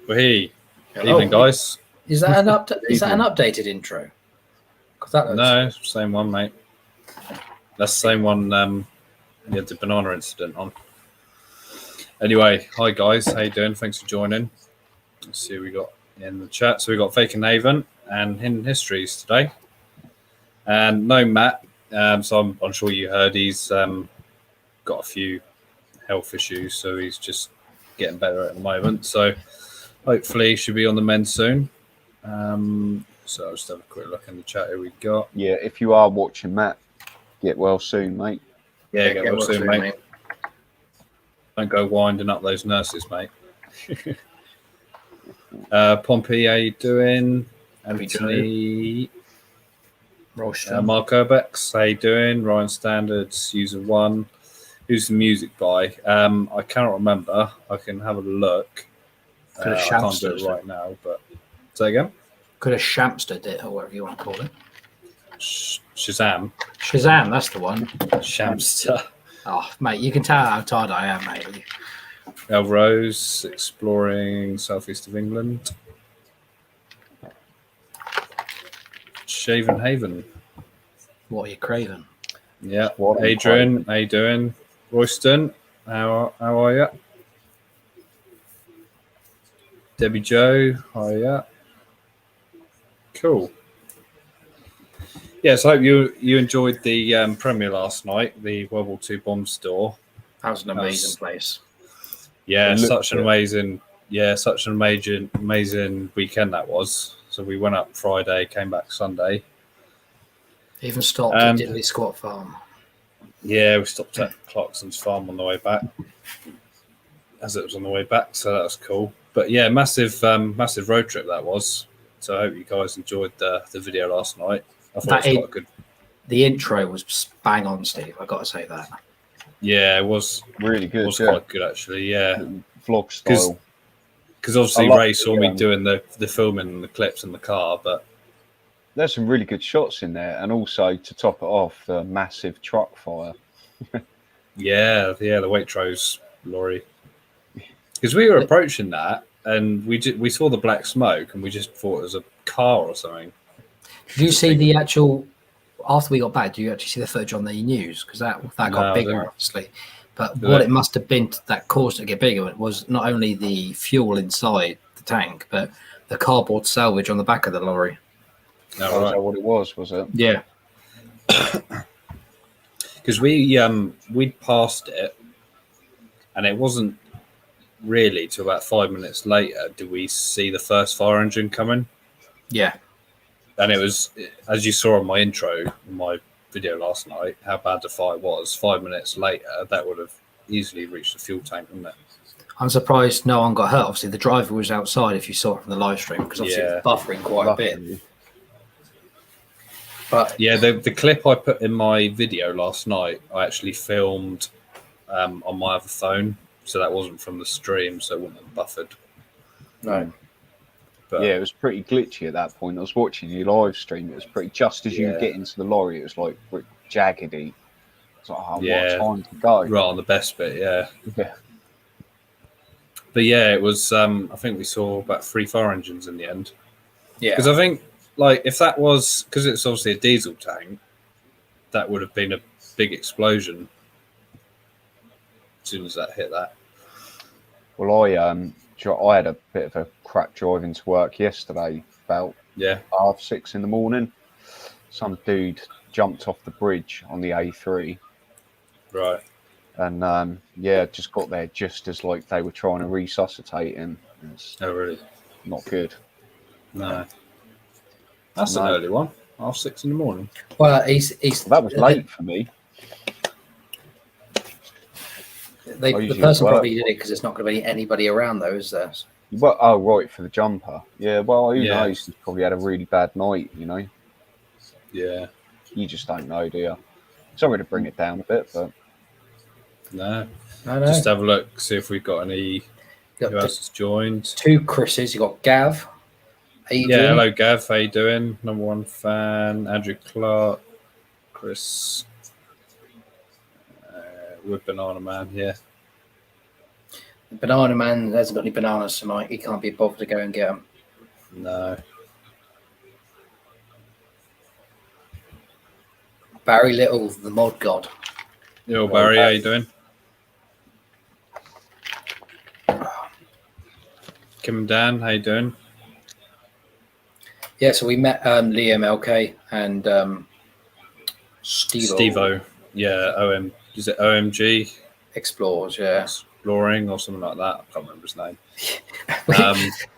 Hey, evening, guys. Is that an updated intro? No, same one, mate. That's the same one you had the banana incident on. Anyway, hi guys, how you doing? Thanks for joining. Let's see what we got in the chat. So we got Fake and Haven and Hidden Histories today. And no Matt, so I'm sure you heard he's got a few health issues, so he's just getting better at the moment. So hopefully he should be on the mend soon. So I'll just have a quick look in the chat who we got. Yeah, if you are watching, Matt, get well soon, mate. Yeah, get well soon, mate. Don't go winding up those nurses, mate. Pompey, how you doing? Anthony, Mark Urbex, how you doing? Ryan Standards, user 1. Who's the music by? I cannot remember. I can have a look. I can't do it right now, but say again. Could have Shamster did, or whatever you want to call it. Shazam. Shazam, that's the one. Shamster. Oh, mate, you can tell how tired I am, mate. El Rose, exploring southeast of England. Shaven Haven. What are you craving? Yeah. Adrian, how you doing? Royston, how are you? Debbie Joe, how are you? Cool. Yes, I hope you enjoyed the premiere last night, the World War II bomb store. That was an amazing place. Yeah, such an amazing weekend that was. So we went up Friday, came back Sunday. Even stopped at Diddley Squat Farm. Yeah, we stopped at Clarkson's farm on the way back, as it was on the way back, so that was cool. But yeah, massive road trip that was. So I hope you guys enjoyed the video last night. I thought it was quite good. The intro was bang on, Steve. I got to say that. Yeah, it was really good. It was quite good, actually. Yeah, vlog style. Because obviously I like Ray the, saw me doing the filming and the clips in the car, but There's some really good shots in there, and also to top it off, the massive truck fire. yeah, the Waitrose lorry. Because we were approaching that, and we saw the black smoke, and we just thought it was a car or something. Did you see the actual? After we got back, do you actually see the footage on the news? Because that No, got I bigger, didn't. obviously. But Did what it? it must have been that caused it to get bigger was not only the fuel inside the tank, but the cardboard salvage on the back of the lorry. No, Was right. that what it was it? Yeah. Because we'd passed it, and it wasn't really till about 5 minutes later did we see the first fire engine coming. Yeah. And it was, as you saw on my intro, in my video last night, how bad the fire was. 5 minutes later, that would have easily reached the fuel tank, wouldn't it? I'm surprised no one got hurt. Obviously, the driver was outside if you saw it from the live stream, because obviously it was buffering quite a bit. Luckily. But Yeah, the clip I put in my video last night, I actually filmed on my other phone, so that wasn't from the stream, so it wouldn't have buffered. no. But Yeah, it was pretty glitchy at that point. I was watching your live stream. It was pretty, just as you Yeah. get into the lorry, it was like jaggedy. It's like, oh, Yeah. what time to go? right on the best bit, yeah. Yeah. But yeah, it was. I think we saw about 3 fire engines in the end. Yeah. Because I think, like, if that was, because it's obviously a diesel tank, that would have been a big explosion as soon as that hit that. Well, I had a bit of a crap driving to work yesterday, about Yeah. 6:30 in the morning. Some dude jumped off the bridge on the A3, Right. and just got there just as like they were trying to resuscitate him. It's Oh, really? not good. No. That's an No. early one. 6:30 in the morning. Well, he's That was late for me. the usually person work. probably did it because there's not going to be anybody around, though, is there? Well, oh, right, for the jumper. Yeah, well, who Yeah. knows? He's probably had a really bad night, you know? Yeah. You just don't know, do you? Sorry to bring it down a bit, but No. I know. Just have a look, see if we've got any. You Who got else has joined? 2 Chris's. You got Gav, Adrian. Yeah, hello Gav, how you doing? Number 1 fan, Andrew Clark, Chris, with Banana Man, yeah. Banana Man hasn't got any bananas tonight. He can't be bothered to go and get them. No. Barry Little, the mod god. Yo, Barry, how you doing? Kim and Dan, how you doing? Yeah, so we met Liam LK and Steve-O. Yeah, is it OMG Explorers, yeah. Exploring or something like that? I can't remember his name.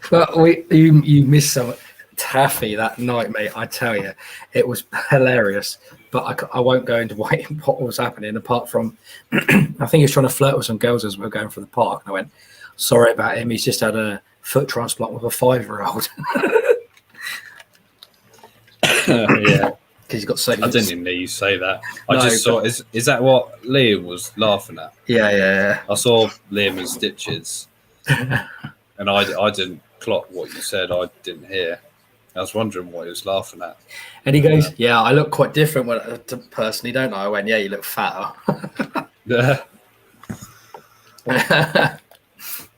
But you missed some taffy that night, mate. I tell you, it was hilarious. But I won't go into what was happening apart from I think he was trying to flirt with some girls as we were going through the park. And I went, sorry about him. He's just had a foot transplant with a 5-year-old. Yeah. Because he's got so. I didn't even hear you say that. I No, just saw. Is that what Liam was laughing at? Yeah. I saw Liam in stitches, and I didn't clock what you said. I didn't hear. I was wondering what he was laughing at. And he goes, "Yeah, I look quite different personally, don't I?" I went, "Yeah, you look fatter." Yeah.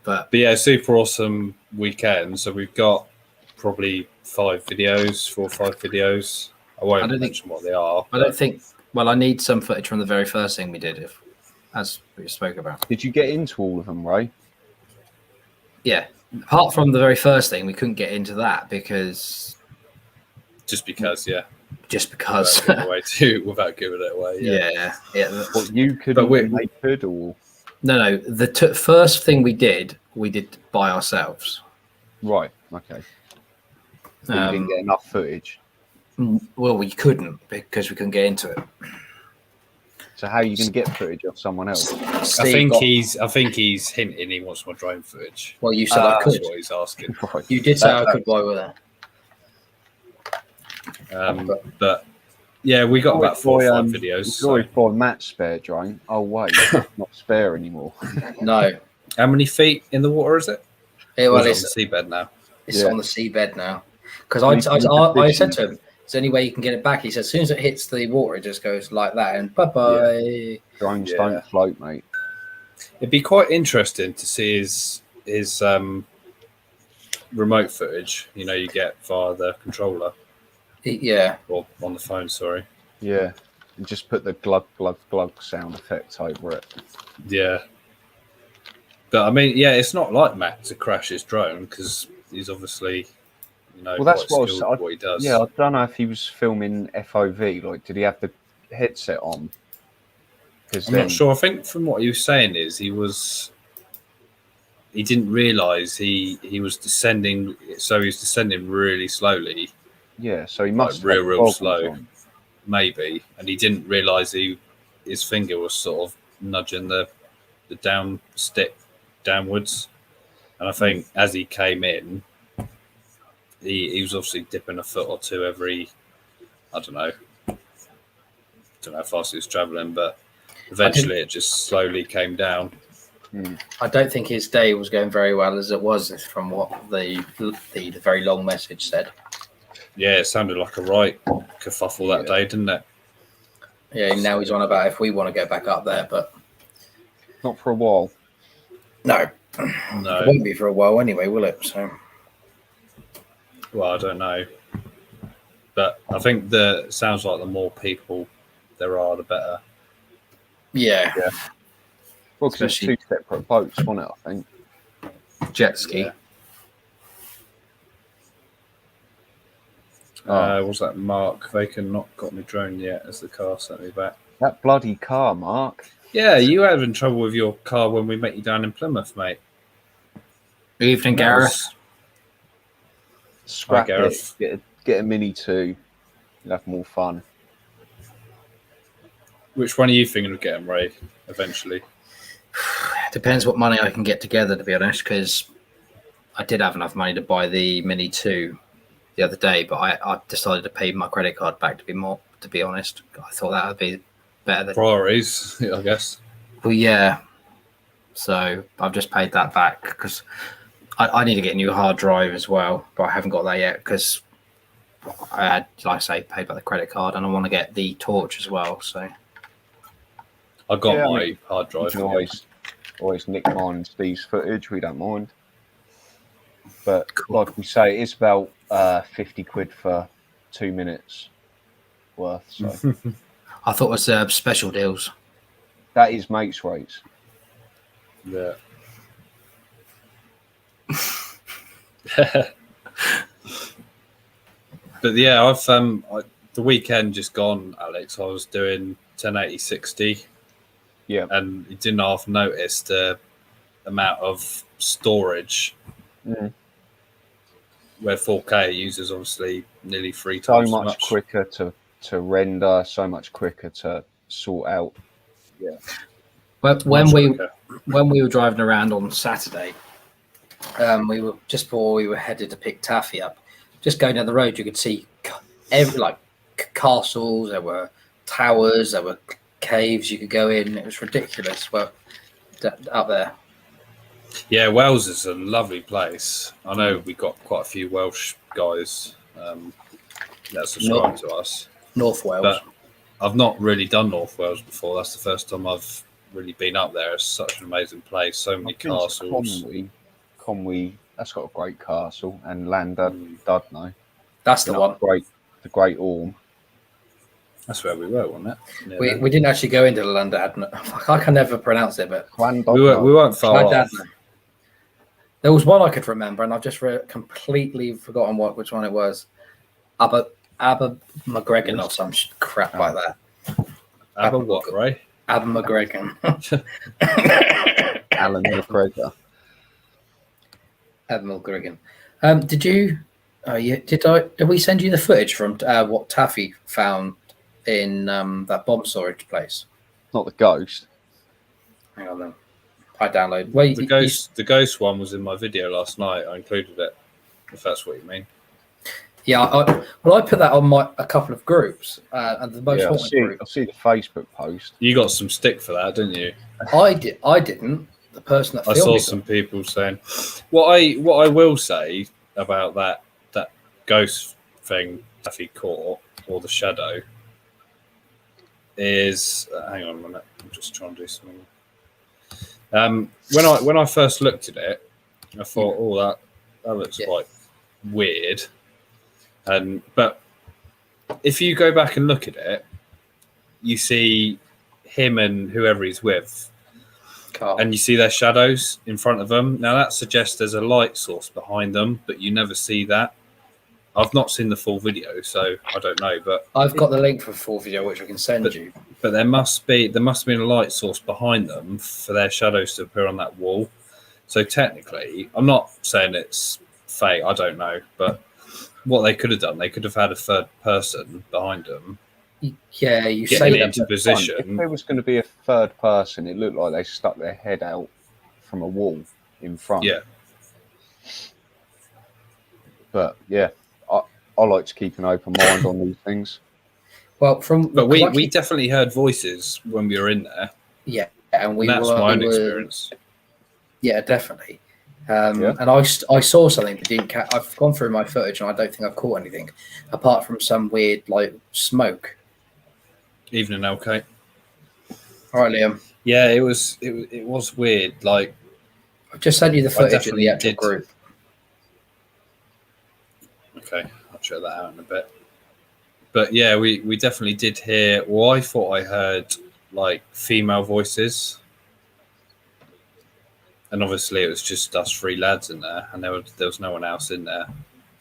But yeah, super awesome weekend. So we've got probably 4 or 5 videos. I won't mention what they are. I don't think. Well, I need some footage from the very first thing we did, as we spoke about. did you get into all of them, Ray? Yeah. Apart from the very first thing, we couldn't get into that because. Just because, yeah. Just because. Without giving it away. Yeah. Yeah. What you could, But and they could, or No. The first thing we did by ourselves. right? Okay. But you didn't get enough footage. Well, we couldn't because we couldn't get into it. So how are you going to get footage of someone else? I think he's hinting he wants more drone footage. Well, you said I could. That's what he's asking. Right. You did say I could while we were there. But yeah, we got about 4 or 5 You videos. could always buy Matt's spare drone. Oh wait, not spare anymore. No. How many feet in the water is it? Well, It's on the seabed now. it's Yeah. on the seabed now. Because Well, I he's said to him, "Is there any way you can get it back?" He said, "As soon as it hits the water, it just goes like that, and bye bye." Drones Yeah. don't float, mate. It'd be quite interesting to see his remote footage. You know, you get via the controller Yeah, or on the phone. Sorry. Yeah. And just put the glug, glug, glug sound effect over it. Yeah. But I mean, yeah, it's not like Matt to crash his drone because he's obviously, Well, that's quite what skilled at what he does. Yeah, I don't know if he was filming FOV. Like, did he have the headset on? Because I'm not sure. I think from what he was saying is he didn't realise he was descending, so he was descending really slowly, Yeah, so he must have real goggles slow, on. maybe, and he didn't realise his finger was sort of nudging the down stick downwards, and I think as he came in, he was obviously dipping a foot or two every, I don't know how fast he was travelling, but eventually it just slowly came down. I don't think his day was going very well as it was from what the very long message said. Yeah, it sounded like a right kerfuffle that day, didn't it? Yeah, now he's on about if we want to go back up there, but Not for a while. no, No. it won't be for a while anyway, will it? So Well, I don't know, but I think sounds like the more people there are, the better. yeah, Well, because it's Especially- 2 separate boats, wasn't it? I think. jet ski. Yeah. Was that Mark? They can not got me drone yet as the car sent me back. That bloody car, Mark. Yeah, you were having trouble with your car when we met you down in Plymouth, mate. Evening, That Gareth. was- Scrap Gareth. it. Get a Mini 2. You'll have more fun. Which one are you thinking of getting, Ray, eventually? Depends what money I can get together, to be honest, because I did have enough money to buy the Mini 2 the other day, but I decided to pay my credit card back to be honest. I thought that would be better than Priorities, I guess. well, yeah. So I've just paid that back because I need to get a new hard drive as well, but I haven't got that yet because I had, like I say, paid by the credit card, and I want to get the torch as well. So I got Yeah, I my mean, hard You drive. can always nick mine and Steve's footage. We don't mind. But like we say, it's about 50 quid for 2 minutes worth. So I thought it was special deals. that is mates rates. Yeah. But yeah, I've the weekend just gone, Alex. I was doing 1080-60. Yeah. And you didn't half notice the amount of storage Mm. where 4K uses obviously nearly 3 So times as much much. quicker to render, so much quicker to sort out. But Much when quicker. we were driving around on Saturday, we were just before we were headed to pick Taffy up. Just going down the road, you could see castles. There were towers. There were caves you could go in. It was ridiculous. Well, up there. Yeah, Wales is a lovely place. I know we got quite a few Welsh guys that subscribe to us, North Wales. but I've not really done North Wales before. That's the first time I've really been up there. It's such an amazing place. So many I've been to castles. Conwy, that's got a great castle, and Landudno. That's the one. The Great Orme. That's where we were, wasn't it? Yeah. We didn't actually go into Llandudno. I can never pronounce it, but We weren't far off. Llandudno. There was one I could remember, and I've just completely forgotten which one it was. Aber McGregor or some crap like that. Aber what, right? Aber McGregor. Alan McGregor. Aber McGregor. Did you? Oh yeah. Did we send you the footage from what Taffy found in that bomb storage place? Not the ghost. Hang on then. I download. Wait, The ghost one was in my video last night. I included it, if that's what you mean. Yeah. I put that on a couple of groups, and the most Yeah, I wanted group. see the Facebook post. You got some stick for that, didn't you? I didn't, the person that I filmed saw it. some people saying what I will say about that ghost thing that he caught, or the shadow, is hang on a minute, I'm just trying to do something. When I first looked at it, I thought, oh, that looks quite weird. But if you go back and look at it, you see him and whoever he's with, Carl. and you see their shadows in front of them. Now that suggests there's a light source behind them, but you never see that. I've not seen the full video, so I don't know. But I've got the link for the full video, which I can send you. But there must have been a light source behind them for their shadows to appear on that wall. So technically, I'm not saying it's fake. I don't know, but what they could have done, they could have had a third person behind them. Yeah, you Getting say it that. into position. If there was going to be a third person, it looked like they stuck their head out from a wall in front. Yeah. But yeah, I like to keep an open mind on these things. Well, but we definitely heard voices when we were in there. Yeah, and that's my own experience. Yeah, definitely. And I saw something, but didn't. I've gone through my footage, and I don't think I've caught anything apart from some weird like smoke. Evening, LK. All right, Liam. Yeah, it was weird. Like, I've just sent you the footage in the actual group. Okay, I'll check that out in a bit. But yeah, we definitely did hear. Well, I thought I heard like female voices, and obviously it was just us three lads in there, and there was no one else in there.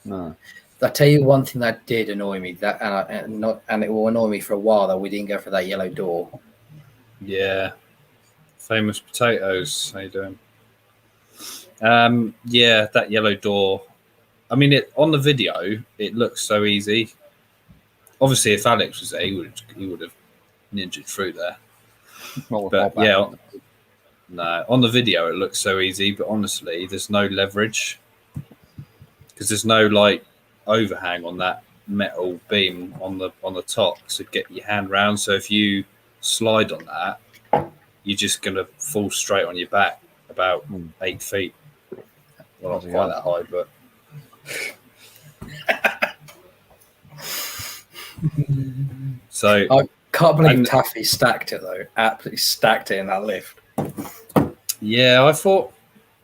No. I tell you one thing that did annoy me, and it will annoy me for a while, that we didn't go for that yellow door. Yeah, famous potatoes. How you doing? Yeah, that yellow door. I mean, on the video, it looks so easy. Obviously, if Alex was there, he would have ninjaed through there. But yeah, no, on the video it looks so easy, but honestly, there's no leverage because there's no like overhang on that metal beam on the top to get your hand round. So if you slide on that, you're just gonna fall straight on your back about 8 feet. Well, not quite that high, but. So I can't believe Taffy stacked it though. Absolutely stacked it in that lift. Yeah, I thought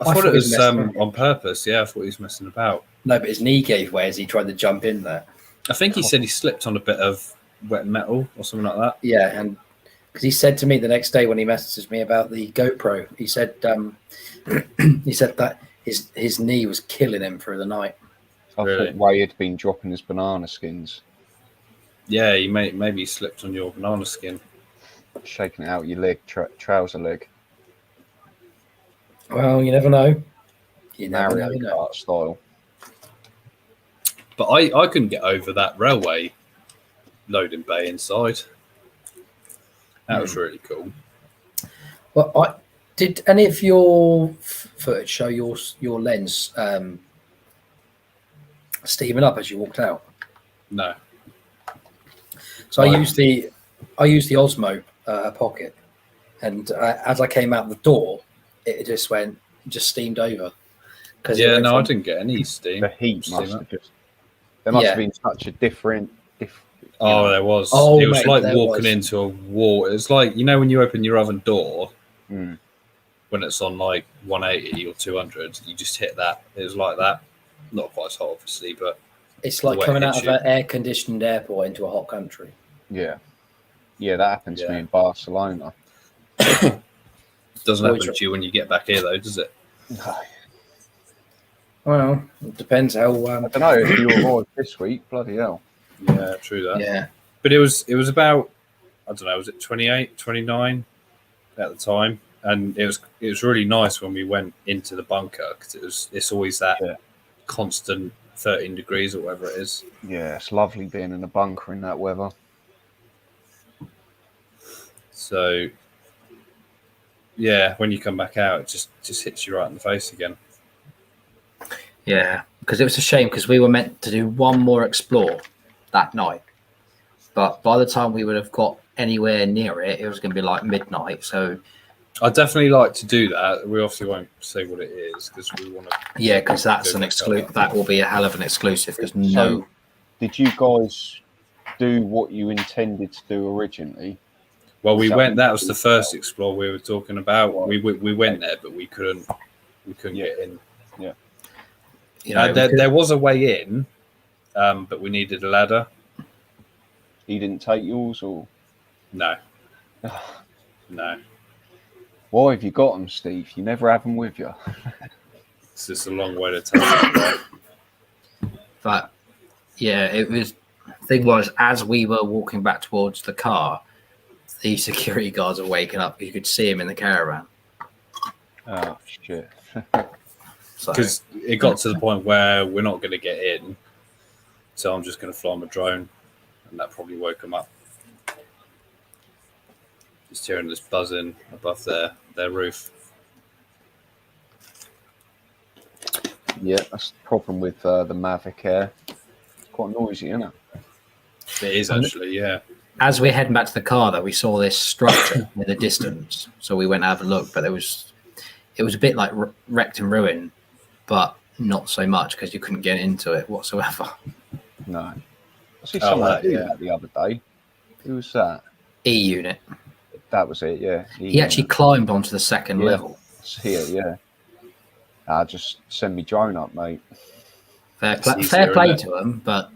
it was on purpose. Yeah, I thought he was messing about. No, but his knee gave way as he tried to jump in there. I think he said he slipped on a bit of wet metal or something like that. Yeah, and because he said to me the next day when he messaged me about the GoPro, he said he said that his knee was killing him through the night. I thought Ray had been dropping his banana skins. Yeah, he maybe slipped on your banana skin. Shaking it out your leg, trouser leg. Well, you never know. You never Mario know. Kart style. But I couldn't get over that railway loading bay inside. That was really cool. Well, did any of your footage show your lens steaming up as you walked out? No. So I used the Osmo pocket, and as I came out the door, it just steamed over. Yeah, no, I didn't get any steam. The heat must have there must have been such a different. There was. Oh, it was mate, like walking into a wall. It's like, you know, when you open your oven door, when it's on like 180 or 200, you just hit that. It was like that. Not quite as hot, obviously, but it's like coming out of an air-conditioned airport into a hot country. Yeah, that happened to me in Barcelona. It doesn't happen to you when you get back here, though, does it? No. Well, it depends how. I don't know if you arrived this week. Bloody hell. Yeah, true that. Yeah, but it was about, I don't know, was it 28, 29 at the time, and it was really nice when we went into the bunker because it's always that constant 13 degrees or whatever it is. Yeah, it's lovely being in a bunker in that weather. So, yeah, when you come back out, it just hits you right in the face again. Yeah, because it was a shame because we were meant to do one more explore that night, but by the time we would have got anywhere near it, it was going to be like midnight. So I'd definitely like to do that. We obviously won't say what it is because we want to. Yeah, because that's Go an back exclusive. up. That will be a hell of an exclusive. Because So, did you guys do what you intended to do originally? Well, we that went. what That you was the did? first explore we were talking about. Right. We went there, but we couldn't. We couldn't Yeah. get in. you know, There was a way in, but we needed a ladder. He didn't take yours, or No, no. why have you got them, Steve? You never have them with you. It's just a long way to take. but yeah, it was. Thing was, as we were walking back towards the car, the security guards were waking up. You could see him in the caravan. Oh shit! So Because it got to the point where we're not going to get in, so I'm just going to fly my drone, and that probably woke them up. Just hearing this buzzing above their roof. Yeah, that's the problem with the Mavic Air. It's quite noisy, isn't it? It is actually, yeah. as we're heading back to the car, though, we saw this structure in the distance. So we went to have a look, but it was a bit like wrecked and ruined, but not so much because you couldn't get into it whatsoever. No. I see someone do that the other day. Who was that? E-Unit. That was it, yeah. He actually climbed onto the second level. It's here, yeah. Just send me drone up, mate. Fair easier, play isn't it? to him, but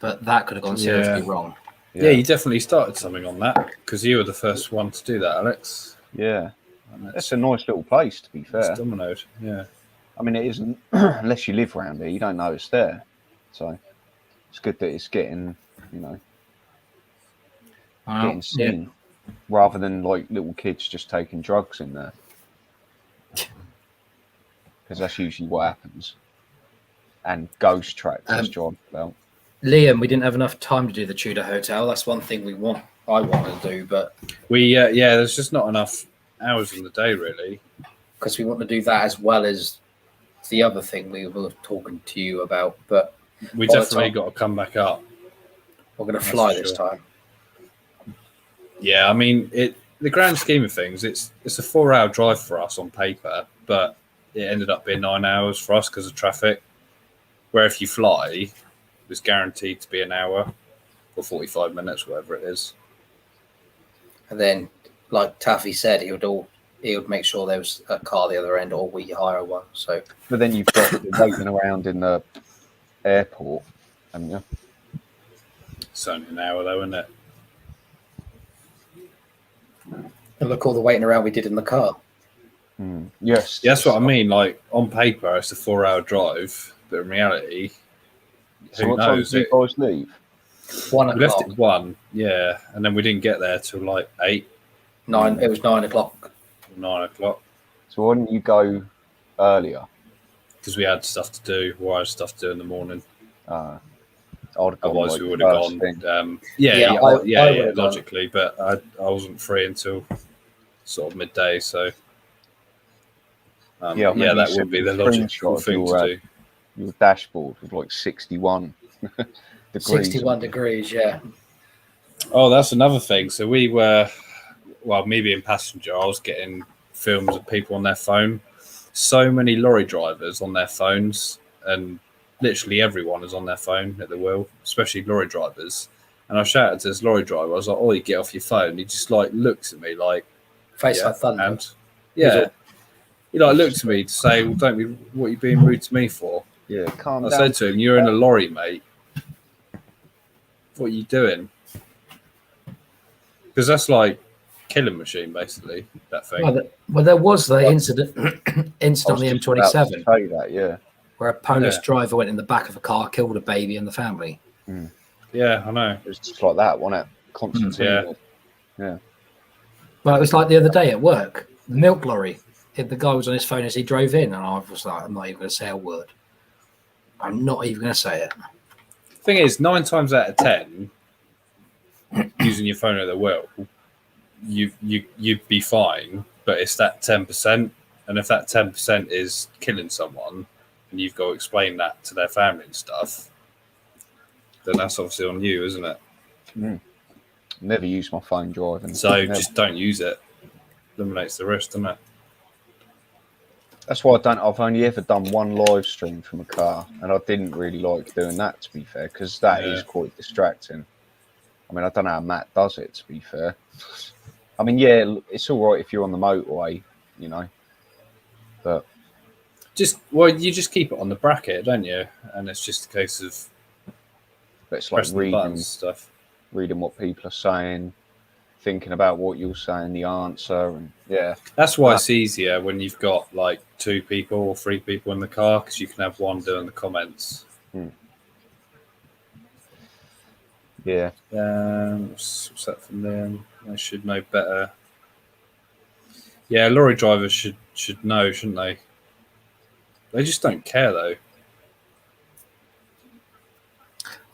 that could have gone seriously wrong. Yeah, you definitely started something on that because you were the first one to do that, Alex. Yeah. And It's a nice little place, to be fair. It's dominoed, yeah. I mean, it isn't, unless you live around here, you don't know it's there. So it's good that it's getting, getting seen rather than like little kids just taking drugs in there. Because that's usually what happens. And ghost tracks, as John about. Liam, we didn't have enough time to do the Tudor Hotel. That's one thing I want to do, but there's just not enough hours in the day, really. because we want to do that as well as the other thing we were talking to you about. But We By the definitely time- got to come back up. we're going to That's fly for this sure. time. Yeah, I mean, the grand scheme of things, it's a 4-hour drive for us on paper, but it ended up being 9 hours for us because of traffic. Where if you fly, it's guaranteed to be an hour or 45 minutes, whatever it is. And then, like Taffy said, he would make sure there was a car the other end, or we hire one. So But then you've got the waiting around in the airport, haven't you? It's only an hour, though, isn't it? and look all the waiting around we did in the car. Yes. Yeah, that's what I mean. Like, on paper, it's a 4-hour drive, but in reality, So who what time knows? do you guys leave? 1 We left o'clock. at 1, yeah, and then we didn't get there till like 8, 9. It was 9 o'clock. 9 o'clock So why didn't you go earlier? because we had stuff to do, wired stuff to do in the morning. I'd have gone, Otherwise, like, we would have first gone. thing. Yeah, I would've gone. Logically, but I wasn't free until sort of midday, so I remember you that sent would be me the a logical screenshot of thing your, to do. Your dashboard with like 61 degrees. 61 degrees, yeah. Oh, that's another thing. So we were, me being passenger, I was getting films of people on their phone. So many lorry drivers on their phones, and literally everyone is on their phone at the wheel, especially lorry drivers. And I shouted to this lorry driver, I was like, "Oh, you get off your phone." He just like looks at me like, Face yeah, like thunder. and he like looked at me to say, "Well, don't be. What are you being rude to me for?" Yeah, calm I down. said to him, "You're in a lorry, mate. What are you doing?" Because that's like killing machine, basically. That thing. Well, there was the incident on the M27 Say that, yeah. where a Polish Yeah. driver went in the back of a car, killed a baby and the family. Yeah, I know. It was just like that, wasn't it? Constantine. Yeah. Well, it was like the other day at work, the milk lorry. The guy was on his phone as he drove in, and I was like, I'm not even going to say a word. I'm not even going to say it. Thing is, 9 times out of 10, using your phone at the wheel, you'd be fine. But it's that 10%, and if that 10% is killing someone, and you've got to explain that to their family and stuff, then that's obviously on you, isn't it? Never use my phone driving. So Never. just don't use it. eliminates the risk, doesn't it? That's why I've only ever done one live stream from a car, and I didn't really like doing that, to be fair, because that is quite distracting. I mean, I don't know how Matt does it, to be fair. I mean, yeah, it's all right if you're on the motorway, you know, but you just keep it on the bracket, don't you? And it's just a case of it's like reading what people are saying, thinking about what you're saying, the answer, and yeah. That's why it's easier when you've got like 2 people or 3 people in the car, because you can have one doing the comments. Yeah. What's that from them? They should know better. Yeah, lorry drivers should know, shouldn't they? They just don't care though.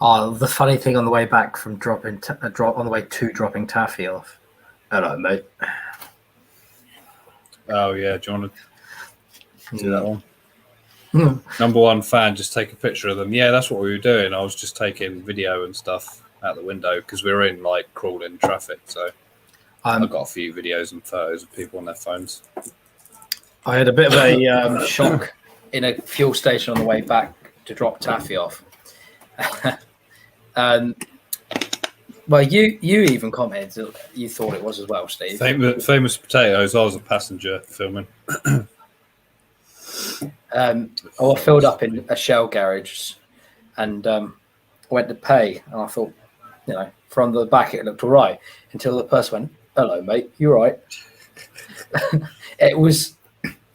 Oh, the funny thing on the way back from dropping Taffy off. Hello, mate. Oh yeah, do you want to do that one? Number 1 fan, just take a picture of them. Yeah, that's what we were doing. I was just taking video and stuff out the window because we were in like crawling traffic. So I've got a few videos and photos of people on their phones. I had a bit of a shock in a fuel station on the way back to drop Taffy off. Well, you even commented you thought it was as well, Steve. Famous potatoes. I was a passenger filming. I filled up in a Shell garage and went to pay, and I thought, from the back it looked all right until the person went, "Hello, mate, you all right?" It was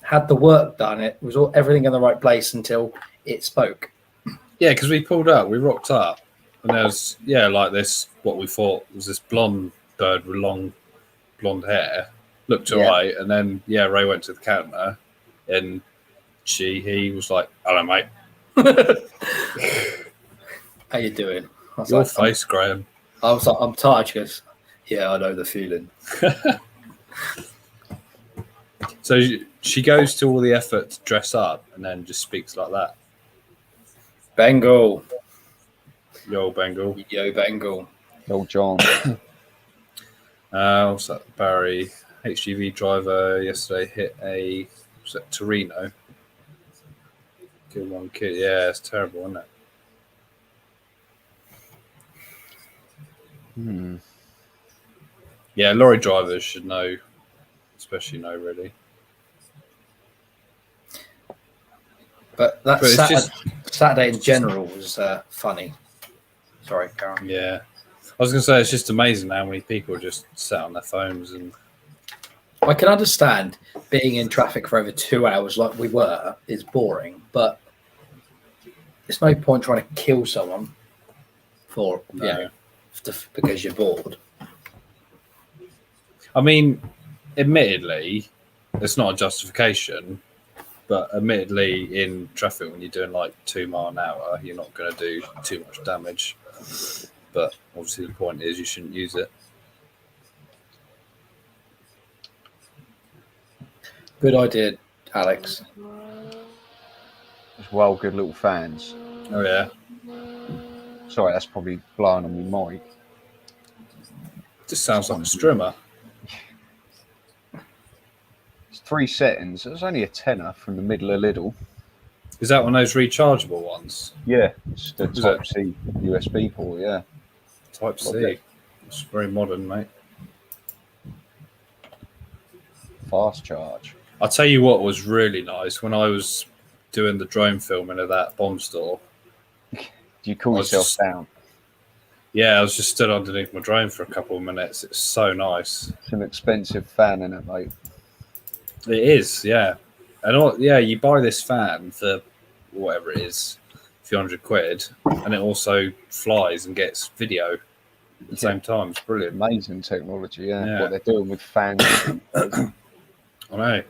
had the work done. It was everything in the right place until it spoke. Yeah, because we pulled up, we rocked up, and there was like this. What we thought was this blonde bird with long blonde hair. Looked all right, and then Ray went to the counter, and he was like, "Hello, mate. How you doing?" Your face, Graham. I was like, "I'm tired." She goes, "Yeah, I know the feeling." So she goes to all the effort to dress up and then just speaks like that. Bengal. Yo, Bengal. Yo, Bengal. Yo, John. What's that? Barry, HGV driver, yesterday hit a Torino. Killed one kid. Yeah, it's terrible, isn't it? Yeah, lorry drivers should know, especially know, really. But Saturday in general was funny. Sorry, Karen. Yeah. I was going to say, it's just amazing how many people just sat on their phones. And I can understand being in traffic for over 2 hours like we were is boring, but there's no point trying to kill someone because you're bored. I mean, admittedly, it's not a justification, but admittedly, in traffic, when you're doing like 2 miles an hour, you're not going to do too much damage. But obviously, the point is you shouldn't use it. Good idea, Alex. As well, good little fans. Oh, yeah. Sorry, that's probably blowing on my mic. Just sounds like a strimmer. It's 3 settings. It was only a tenner from the middle of Lidl. Is that one of those rechargeable ones? Yeah, it's the Type-C USB port, yeah. Type-C. Okay. It's very modern, mate. Fast charge. I'll tell you what was really nice when I was doing the drone filming of that bomb store. Do you cool yourself down? Yeah, I was just stood underneath my drone for a couple of minutes. It's so nice. It's an expensive fan, isn't it, mate? It is, yeah. And you buy this fan for whatever it is, a few £100, and it also flies and gets video at the same time. It's brilliant. Amazing technology, yeah. What they're doing with fans. I know.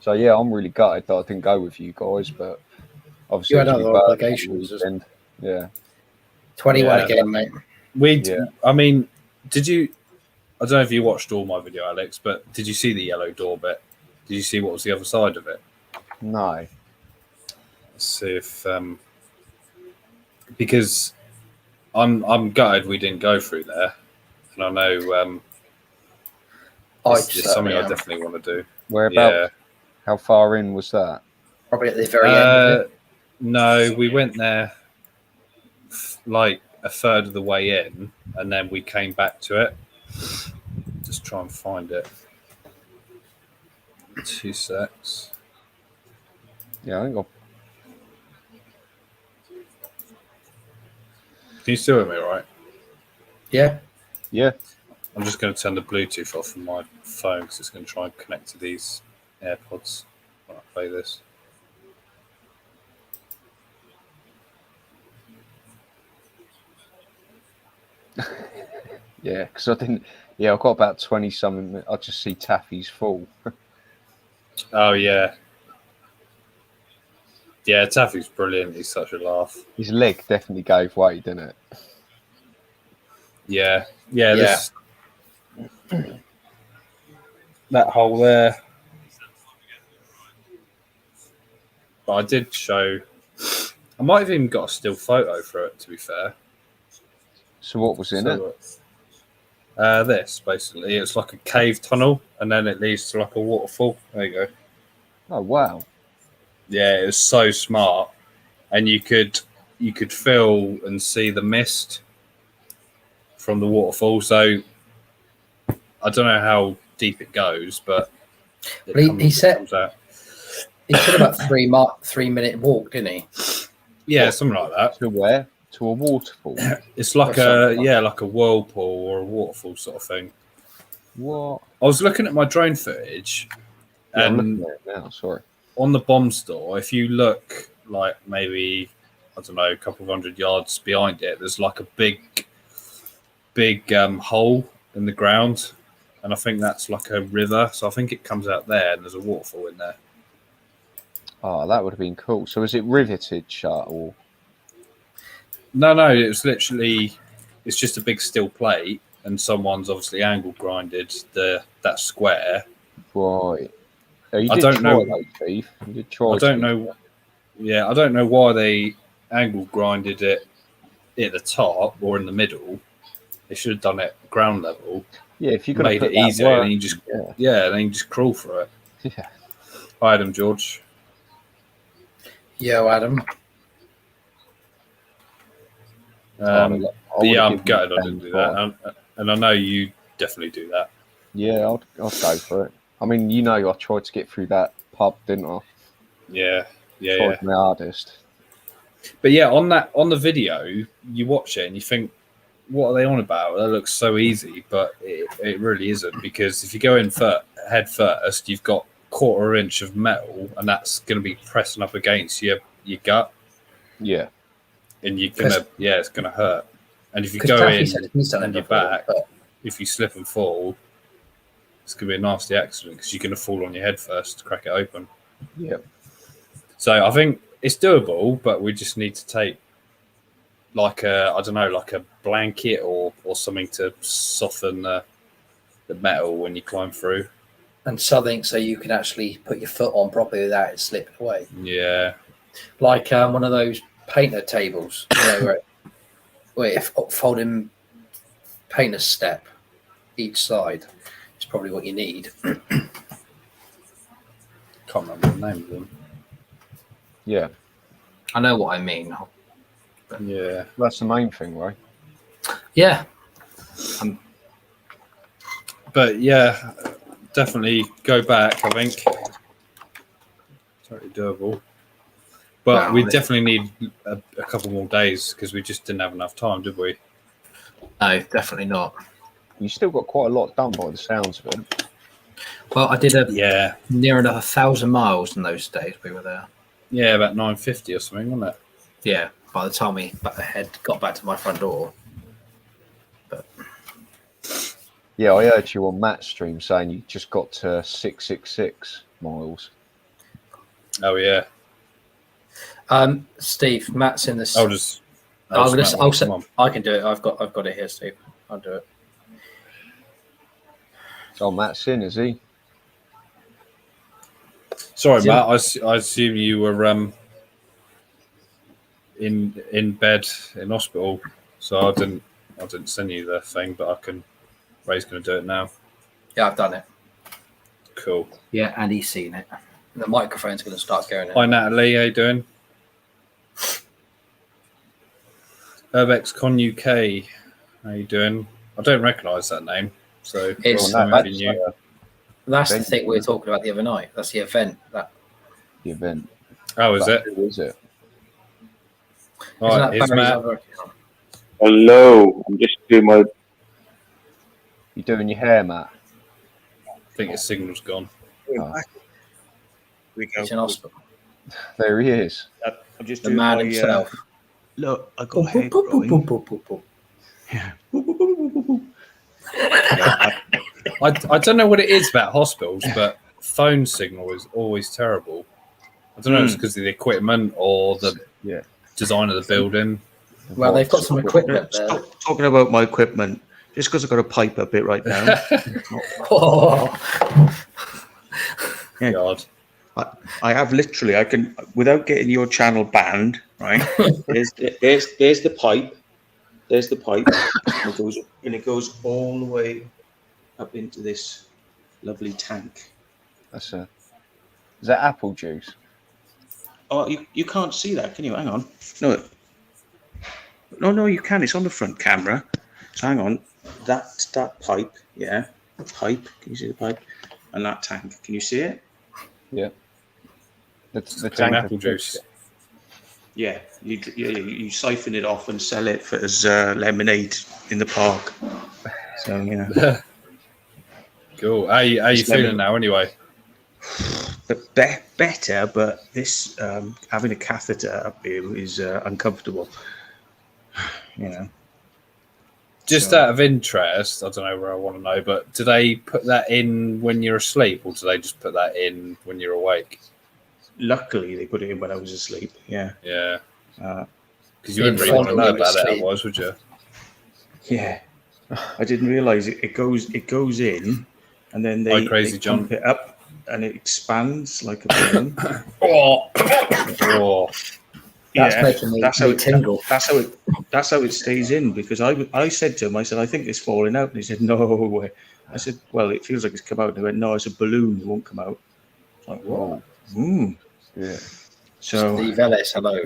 So yeah, I'm really gutted that I didn't go with you guys, but obviously you had other obligations. Yeah. 21 again, mate. I mean, did you? I don't know if you watched all my video, Alex, but did you see the yellow door bit? Did you see what was the other side of it? No. Let's see if because I'm gutted we didn't go through there, and I know It's something I definitely want to do. Whereabouts? Yeah. How far in was that? Probably at the very end of it. No, we went there like a third of the way in, and then we came back to it. Just try and find it. 2 secs. Yeah, I think I'll... Can you still hear me, all right? Yeah. Yeah. I'm just going to turn the Bluetooth off from my phone because it's going to try and connect to these AirPods when I play this. Yeah, because I didn't... Yeah, I've got about 20 something. I just see Taffy's full. Oh, yeah. Yeah, Taffy's brilliant. He's such a laugh. His leg definitely gave way, didn't it? Yeah. Yeah, this... that hole there. But I did show... I might have even got a still photo for it, to be fair. So what was in it? This, basically. It's like a cave tunnel, and then it leads to like a waterfall. There you go. Oh, wow. Yeah, it was so smart. And you could feel and see the mist from the waterfall. So I don't know how deep it goes, but He said comes out. he said about 3-minute walk, didn't he? Yeah, something like that. To where? To a waterfall? It's like like a whirlpool or a waterfall sort of thing. What? I was looking at my drone footage, Yeah, I'm and looking at it now, sorry. on the bomb store, if you look like maybe, I don't know, a couple of 100 yards behind it, there's like a big hole in the ground, and I think that's like a river. So I think it comes out there, and there's a waterfall in there. Oh, that would have been cool. So is it riveted shut or? No, it was literally, it's just a big steel plate, and someone's obviously angle grinded that square. Right. Oh, you I did don't try know. though, Steve. You did try. I don't know. Yeah, I don't know why they angle grinded it at the top or in the middle. They should have done it ground level. Yeah, if you could made have it put that easier, work- then you just yeah. then you just crawl for it. Yeah. Hi, Adam George. Yo, Adam. Yeah, I'm gutted I didn't do that, and I know you definitely do that. Yeah, I'll go for it. I mean, I tried to get through that pub, didn't I? Yeah. Tried my hardest. But yeah, on the video, you watch it and you think, what are they on about? That looks so easy, but it really isn't, because if you go in head first, you've got 1/4 inch of metal, and that's going to be pressing up against your gut. Yeah. And you're gonna, it's gonna hurt. And if you go in on your back, if you slip and fall, it's gonna be a nasty accident because you're gonna fall on your head first to crack it open. Yeah. So I think it's doable, but we just need to take like a blanket or something to soften the metal when you climb through. And something so you can actually put your foot on properly without it slipping away. Yeah. Like one of those painter tables, where if folding painter step each side is probably what you need. Can't remember the name of them. Yeah. I know what I mean. Yeah. That's the main thing, right? Yeah. But yeah, definitely go back, I think. Totally doable. But we definitely need a couple more days because we just didn't have enough time, did we? No, definitely not. You still got quite a lot done by the sounds of it. Well, I did near enough 1,000 miles in those days we were there. Yeah, about 950 or something, wasn't it? Yeah, by the time we got back to my front door. But yeah, I heard you on Matt's stream saying you just got to 666 miles. Oh yeah. Steve, Matt's in this. I can do it. I've got it here, Steve. I'll do it. Oh, Matt's in, is he? Sorry, Matt. I assume you were in bed in hospital, so I didn't send you the thing, but Ray's going to do it now. Yeah, I've done it. Cool. Yeah, and he's seen it. The microphone's going to start going in. Hi, Natalie. How you doing? Urbex Con UK. How you doing? I don't recognise that name, so It's- well, no, maybe new. That's the Event, thing we were isn't it? talking about the other night. That's the event. That The event. Oh, is But it? who is it? Right, isn't that here's Barry's Matt. other account? Hello, I'm just doing my. You doing your hair, Matt? I think his signal's gone. Oh. We go. He's in hospital. There he is. I'm just The doing man my, himself. Look, I Boop, got hair boop, boop, boop, growing. boop, boop, boop. Yeah. Boop, boop, boop, boop, boop, boop. Yeah, I don't know what it is about hospitals, but phone signal is always terrible. I don't know if it's because of the equipment or the Yeah. design of the building. Well, they've got some equipment there. Stop talking about my equipment. Just because I've got a pipe up it right now. Oh, God. I have literally, I can, without getting your channel banned, right? There's the pipe. There's the pipe. And it goes all the way up into this lovely tank. That's is that apple juice? Oh, you can't see that, can you? Hang on. No, you can. It's on the front camera. So hang on. That pipe, yeah. Pipe. Can you see the pipe? And that tank. Can you see it? Yeah. The Clean tank apple of- juice. Yeah. You siphon it off and sell it for as lemonade in the park. So you know. Cool. How you It's feeling lemon. now, anyway? But better, but this having a catheter up here is uncomfortable. You know. Just So- out of interest, I don't know where I want to know, but do they put that in when you're asleep, or do they just put that in when you're awake? Luckily, they put it in when I was asleep. Yeah. Yeah, Uh, because you wouldn't really want to know about it otherwise, would you? Yeah, I didn't realize it goes in, and then Hi, they Crazy John. pump it up, and it expands like a balloon. Oh, oh. that's making me that's how it tingle. That's how it stays in. Because I said to him, I said, I think it's falling out, and he said, no way. I said, well, it feels like it's come out. And he went, no, it's a balloon. It won't come out. I was like, whoa. Yeah. So Steve Ellis, hello.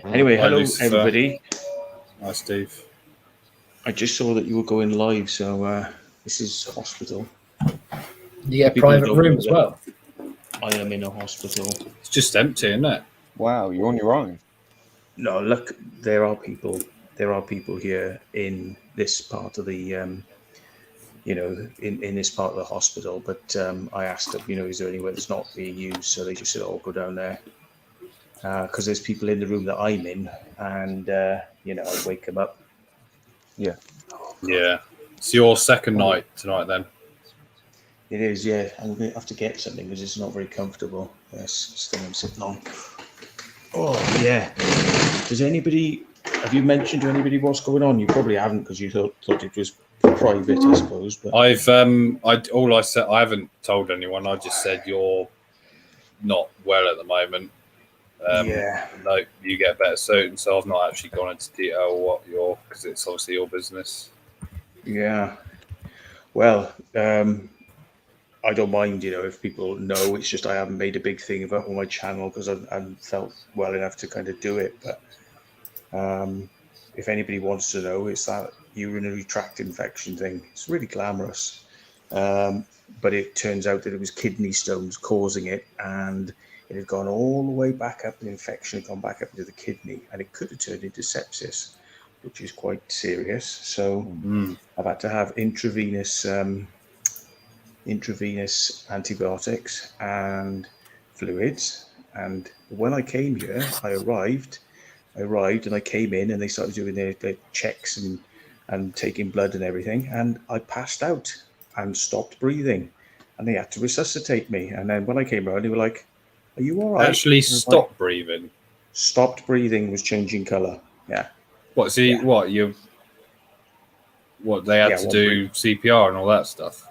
anyway, Hi, hello Lucifer. everybody. Hi, Steve. I just saw that you were going live, so this is hospital. You get a People private don't room know as that. well. I am in a hospital. It's just empty, isn't it? Wow, you're on your own. No, look, there are people here in this part of the, in this part of the hospital. But I asked them, is there anywhere that's not being used? So they just said, "Oh, go down there," because there's people in the room that I'm in, and I wake them up. Yeah. Yeah. It's your second night tonight, then. It is, yeah. I'm going to have to get something because it's not very comfortable. Yes, this thing I'm sitting on. Oh, yeah. Have you mentioned to anybody what's going on? You probably haven't because you thought it was private, I suppose. But All I said, I haven't told anyone. I just said you're not well at the moment. yeah. No, you get better soon. So I've not actually gone into detail what because it's obviously your business. Yeah. Well, I don't mind, if people know. It's just I haven't made a big thing of it on my channel because I haven't felt well enough to kind of do it. But if anybody wants to know, it's that urinary tract infection thing. It's really glamorous. But it turns out that it was kidney stones causing it, and it had gone all the way back up. The infection had gone back up into the kidney, and it could have turned into sepsis, which is quite serious. So I've had to have intravenous antibiotics and fluids. And when I came here, I arrived and I came in and they started doing their checks and taking blood and everything. And I passed out and stopped breathing, and they had to resuscitate me. And then when I came around, they were like, "Are you all right?" Actually, I was stop breathing. Stopped breathing, was changing color. Yeah. What? See, Yeah. what they had Yeah, to what do CPR and all that stuff.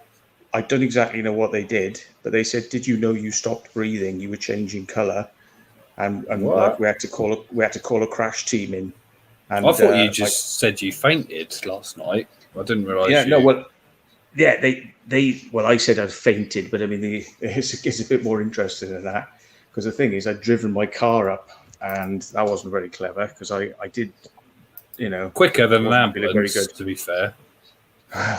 I don't exactly know what they did, but they said, "Did you know you stopped breathing? You were changing color," and What? like we had to call a crash team in. And I thought you just said you fainted last night. I didn't realise. Yeah, well, I said I'd fainted, but I mean, it's a bit more interesting than that, because the thing is, I'd driven my car up, and that wasn't very clever, because I did, quicker than an wasn't really very ambulance, good. to be fair.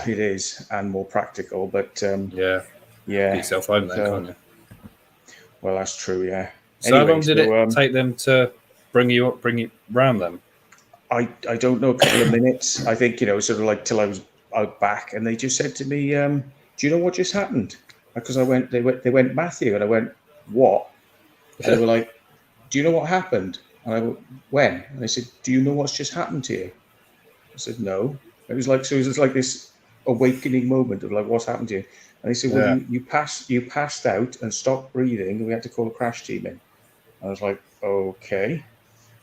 It is, and more practical, but Yeah, yeah. get yourself home then, So- can't you? Well, that's true, yeah. So how long did so, it take them to bring you round them? I don't know, a couple of minutes. I think, sort of like till I was out back, and they just said to me, "Do you know what just happened?" Because they went, "Matthew," and I went, "What?" And they were like, "Do you know what happened?" And I went, "When?" And they said, "Do you know what's just happened to you?" I said, "No." It was just like this awakening moment of like, "What's happened to you?" And they said, "Well, Yeah. you passed out and stopped breathing, and we had to call a crash team in." I was like, "Okay."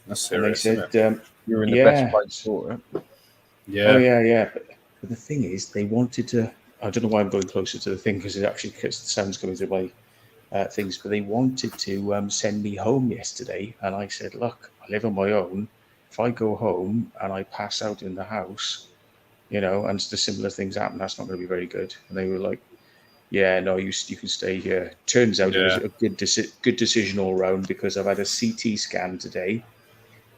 That's And they serious, isn't said, it? You're in the yeah. best place for it. Yeah. "Oh yeah." But the thing is, they wanted to. I don't know why I'm going closer to the thing, because the sound's coming through my things. But they wanted to send me home yesterday, and I said, "Look, I live on my own. If I go home and I pass out in the house, and the similar things happen, that's not going to be very good." And they were like, "Yeah, no, you can stay here." Turns out it was Yeah. a good decision all round, because I've had a CT scan today,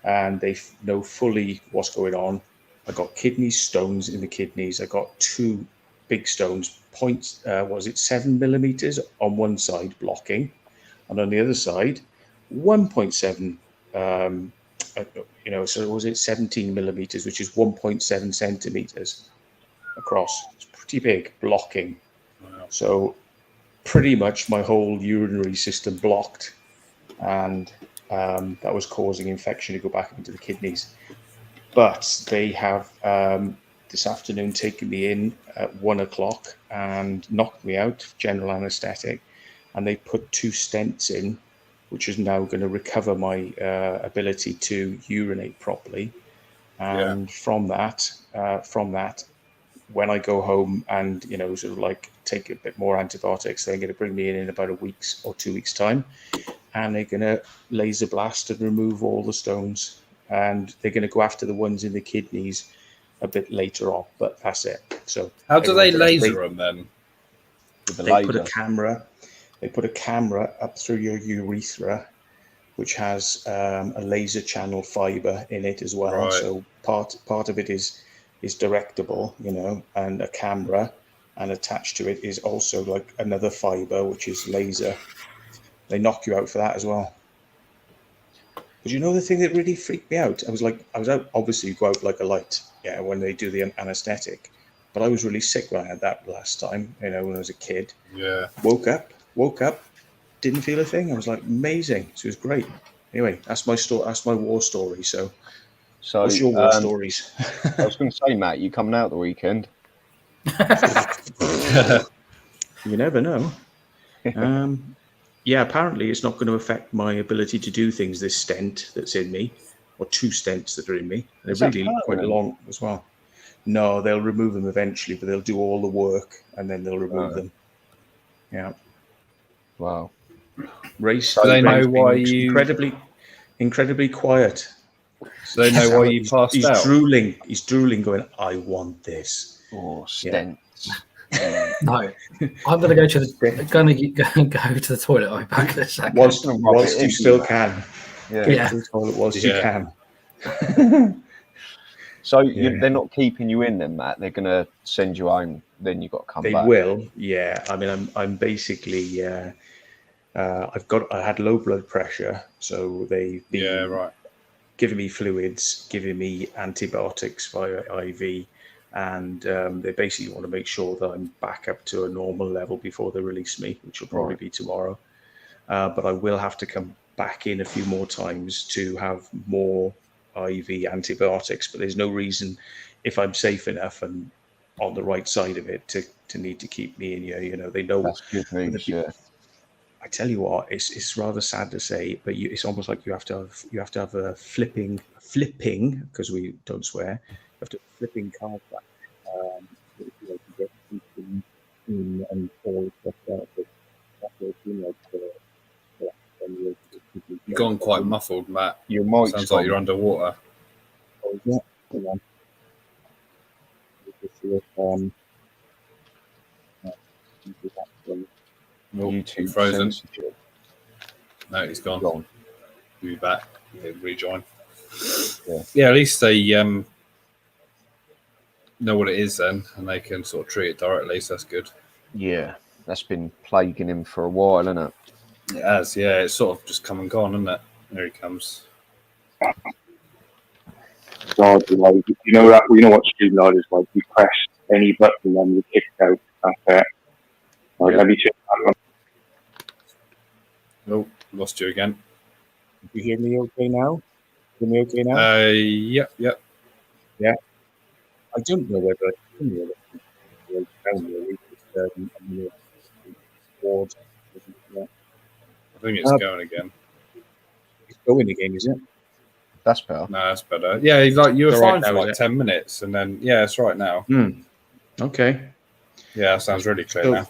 and they know fully what's going on. I got kidney stones in the kidneys. I got 2 big stones, 7 millimeters on one side blocking, and on the other side, 1.7. So was it 17 millimeters, which is 1.7 centimeters across? It's pretty big blocking. Wow. So pretty much my whole urinary system blocked, and that was causing infection to go back into the kidneys. But they have this afternoon taken me in at 1 o'clock and knocked me out, general anaesthetic, and they put 2 stents in, which is now going to recover my ability to urinate properly. And from that, when I go home and sort of like take a bit more antibiotics, they're going to bring me in about a week's or 2 weeks' time, and they're going to laser blast and remove all the stones, and they're going to go after the ones in the kidneys a bit later on. But that's it. So How do they everyone's- laser them then? With the They laser. put a camera. They put a camera up through your urethra, which has a laser channel fiber in it as well. Right. So part of it is directable, and a camera, and attached to it is also like another fiber, which is laser. They knock you out for that as well. But the thing that really freaked me out? I was out, obviously you go out like a light, when they do the anesthetic. But I was really sick when I had that last time, when I was a kid. Yeah. Woke up, didn't feel a thing. I was like, amazing. So it was great. Anyway, that's my story. That's my war story. So what's your war stories? I was going to say, Matt, you coming out the weekend? You never know. Yeah, apparently it's not going to affect my ability to do things, this stent that's in me, or 2 stents that are in me. They're Is that really quite permanent? long as well. No, they'll remove them eventually, but they'll do all the work and then they'll remove them. Yeah. Wow. Race. Do they know Ray's why been you- incredibly quiet. So they know why you passed He's out. drooling. He's drooling, going, "I want this." Oh, stents. No, I'm going to go to the toilet. I'll be back in a second. Whilst gonna rub it you in, still Matt. can. Yeah. Get Yeah. to the toilet whilst Yeah. you can. So Yeah. they're not keeping you in then, Matt. They're going to send you home. Then you've got to come They back. will, yeah. I mean, I'm basically, I had low blood pressure, so they've been Yeah, right. giving me fluids, giving me antibiotics via IV, and they basically want to make sure that I'm back up to a normal level before they release me, which will probably Right. be tomorrow. But I will have to come back in a few more times to have more IV antibiotics. But there's no reason, if I'm safe enough and on the right side of it, to need to keep me in here. They know. That's good news. Yeah. I tell you what, it's rather sad to say, but it's almost like you have to have a flipping, because we don't swear. You have to flipping card back to get something in and all stuff out. That's what it's been like for the last 10 years. You've gone quite muffled, Matt. Your mic's Sounds like gone. you're underwater. Oh, is that? Hang on. Let's see if, Oh, YouTube frozen. censorship. No, he's gone. Gone. He'll be back. He'll rejoin. Yeah. Yeah, at least they know what it is then, and they can sort of treat it directly. So that's good. Yeah, that's been plaguing him for a while, isn't it? It has. Yeah, it's sort of just come and gone, isn't it? There he comes. God, like, you know that what Streamlord is like. You press any button and you kick out. That's it. Like, Yeah. let me check that one. Oh, lost you again. You hear me okay now? Hear me okay now? Yep. I don't know whether I can hear it down really. I'm gonna board. Yeah. I think it's going again. It's going again, is it? That's better. No, that's better. Yeah, like you were It's all fine right for now, like is 10 minutes, and then it's right now. Okay. Yeah, that sounds really clear So- now.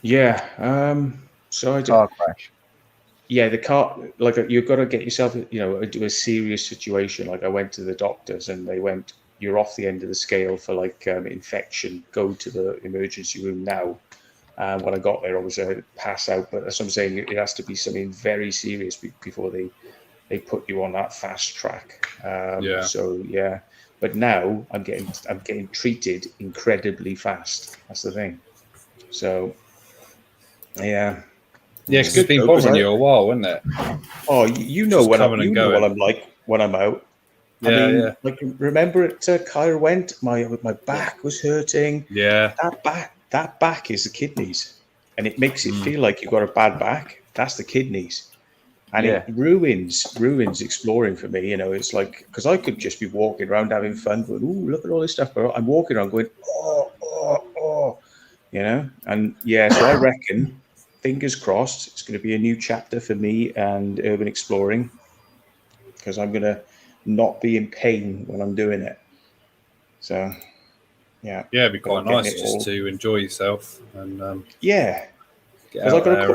Yeah. So I do. Car crash. Yeah, the car, like you've got to get yourself, into a serious situation. Like I went to the doctors and they went, you're off the end of the scale for like infection. Go to the emergency room now. When I got there, I was pass out. But as I'm saying, it has to be something very serious before they put you on that fast track. Yeah. So yeah, but now I'm getting treated incredibly fast. That's the thing. So yeah. Yeah, because it's been bothering you a while, isn't it? Oh, you know Just what coming and what going. I'm like when I'm out. Yeah. Like remember at Kyra went, my back was hurting. Yeah. That back is the kidneys, and it makes it feel like you've got a bad back. That's the kidneys, and Yeah. it ruins exploring for me. It's like because I could just be walking around having fun, going, "Ooh, look at all this stuff," but I'm walking around going, "Oh," and yeah. So I reckon. Fingers crossed, it's going to be a new chapter for me and urban exploring because I'm going to not be in pain when I'm doing it. So, yeah. Yeah, it'd be quite Getting nice it just all- to enjoy yourself and Yeah, get because out I got there. to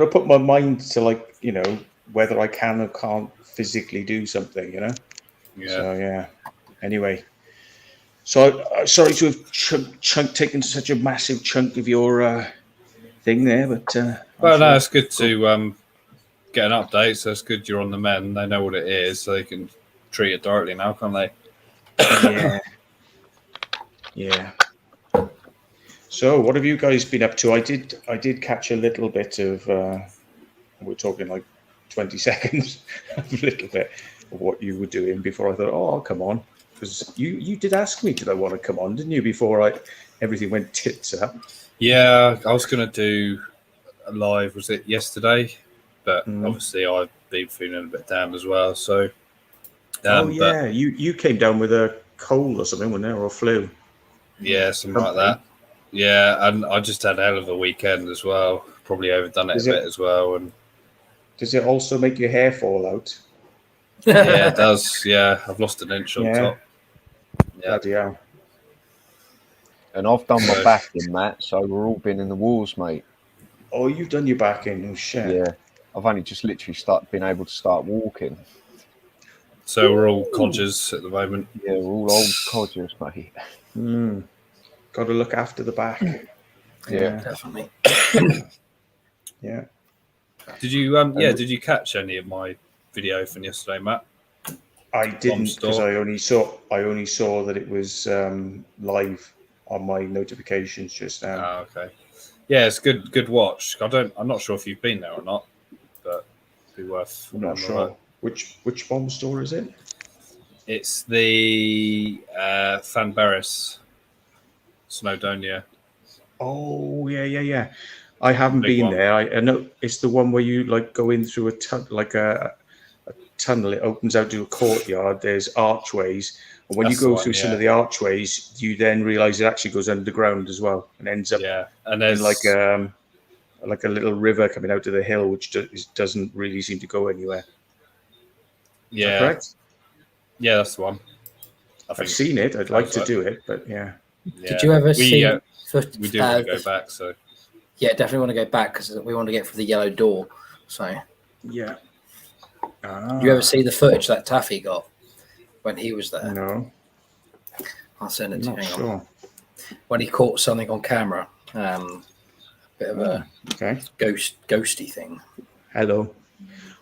put my mind to whether I can or can't physically do something. Yeah. So yeah. Anyway, so sorry to have taken such a massive chunk of your thing there, but Well, no, it's good to get an update. So it's good you're on the mend. They know what it is, so they can treat it directly now, can't they? Yeah. So, what have you guys been up to? I did catch a little bit of. We're talking like 20 seconds, a little bit of what you were doing before I thought, oh, I'll come on, because you did ask me, did I want to come on, didn't you? Before everything went tits up. Yeah, I was going to do a live, was it yesterday? But Mm. obviously I've been feeling a bit down as well. So, Oh but yeah, you came down with a cold or something, wasn't there, or a flu? yeah, something like that. Yeah, and I just had a hell of a weekend as well. Probably overdone it Is a it- bit as well. And Does it also make your hair fall out? yeah, it does. Yeah, I've lost an inch on Yeah. top. Yeah, Bloody hell. And I've done my So- back in, Matt, so we're all been in the wars, mate. Oh, you've done your back in. Oh shit. Yeah. I've only just literally been able to start walking. so we're all codgers at the moment. Yeah, we're all old codgers, mate. Got to look after the back. Yeah. Definitely. Yeah. Did you did you catch any of my video from yesterday, Matt? I didn't Store. because I only saw that it was live on my notifications just now. Oh, okay. Yeah, it's good watch. I'm not sure if you've been there or not, but it'd be worth. I'm not having a look. sure which bomb store is it. It's the Fanbarris Snowdonia. Oh yeah. I haven't Big been one. there. I know it's the one where you like go in through a tunnel. It opens out to a courtyard. There's archways, and when That's you the go one, through some yeah. of the archways, you then realise it actually goes underground as well and ends up Yeah, and in there's like a little river coming out of the hill, which doesn't really seem to go anywhere. Is that yeah, correct? yeah, that's the one. I I've think seen it. I'd like to Sounds do it, but yeah. yeah. Did you ever we, see? we do want to go back, so Yeah, definitely want to go back because we want to get through the yellow door. So, Yeah. you ever see the footage that Taffy got when he was there? No, I'll send it I'm to you. not Hang on. sure. When he caught something on camera. Bit of a Okay. ghosty thing. Hello.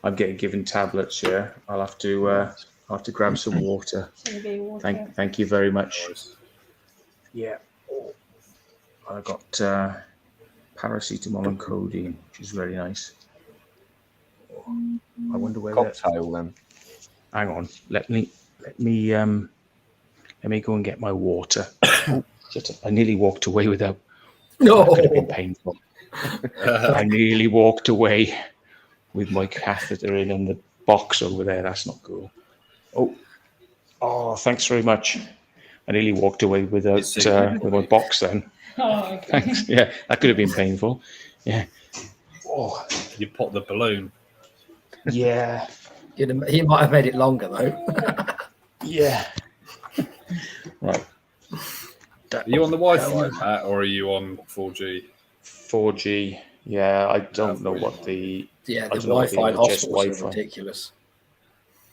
I'm getting given tablets here. I'll have to grab some water. Thank you very much. Yeah. I got paracetamol and codeine, which is very nice. I wonder where that. Cocktail then. Hang on. Let me go and get my water. I nearly walked away without. No. That could have been painful. I nearly walked away with my catheter in the box over there. That's not cool. Oh, thanks very much. I nearly walked away without with my box then. Oh, okay. Thanks. Yeah, that could have been painful. Yeah. Oh, You pop the balloon. yeah. He might have made it longer though. Yeah. Right. Are you on the Wi-Fi, Matt, or are you on 4G? 4G. Yeah, I don't know what the. Yeah, I the don't know what Wi-Fi in the just hospitals is Wi-Fi. ridiculous.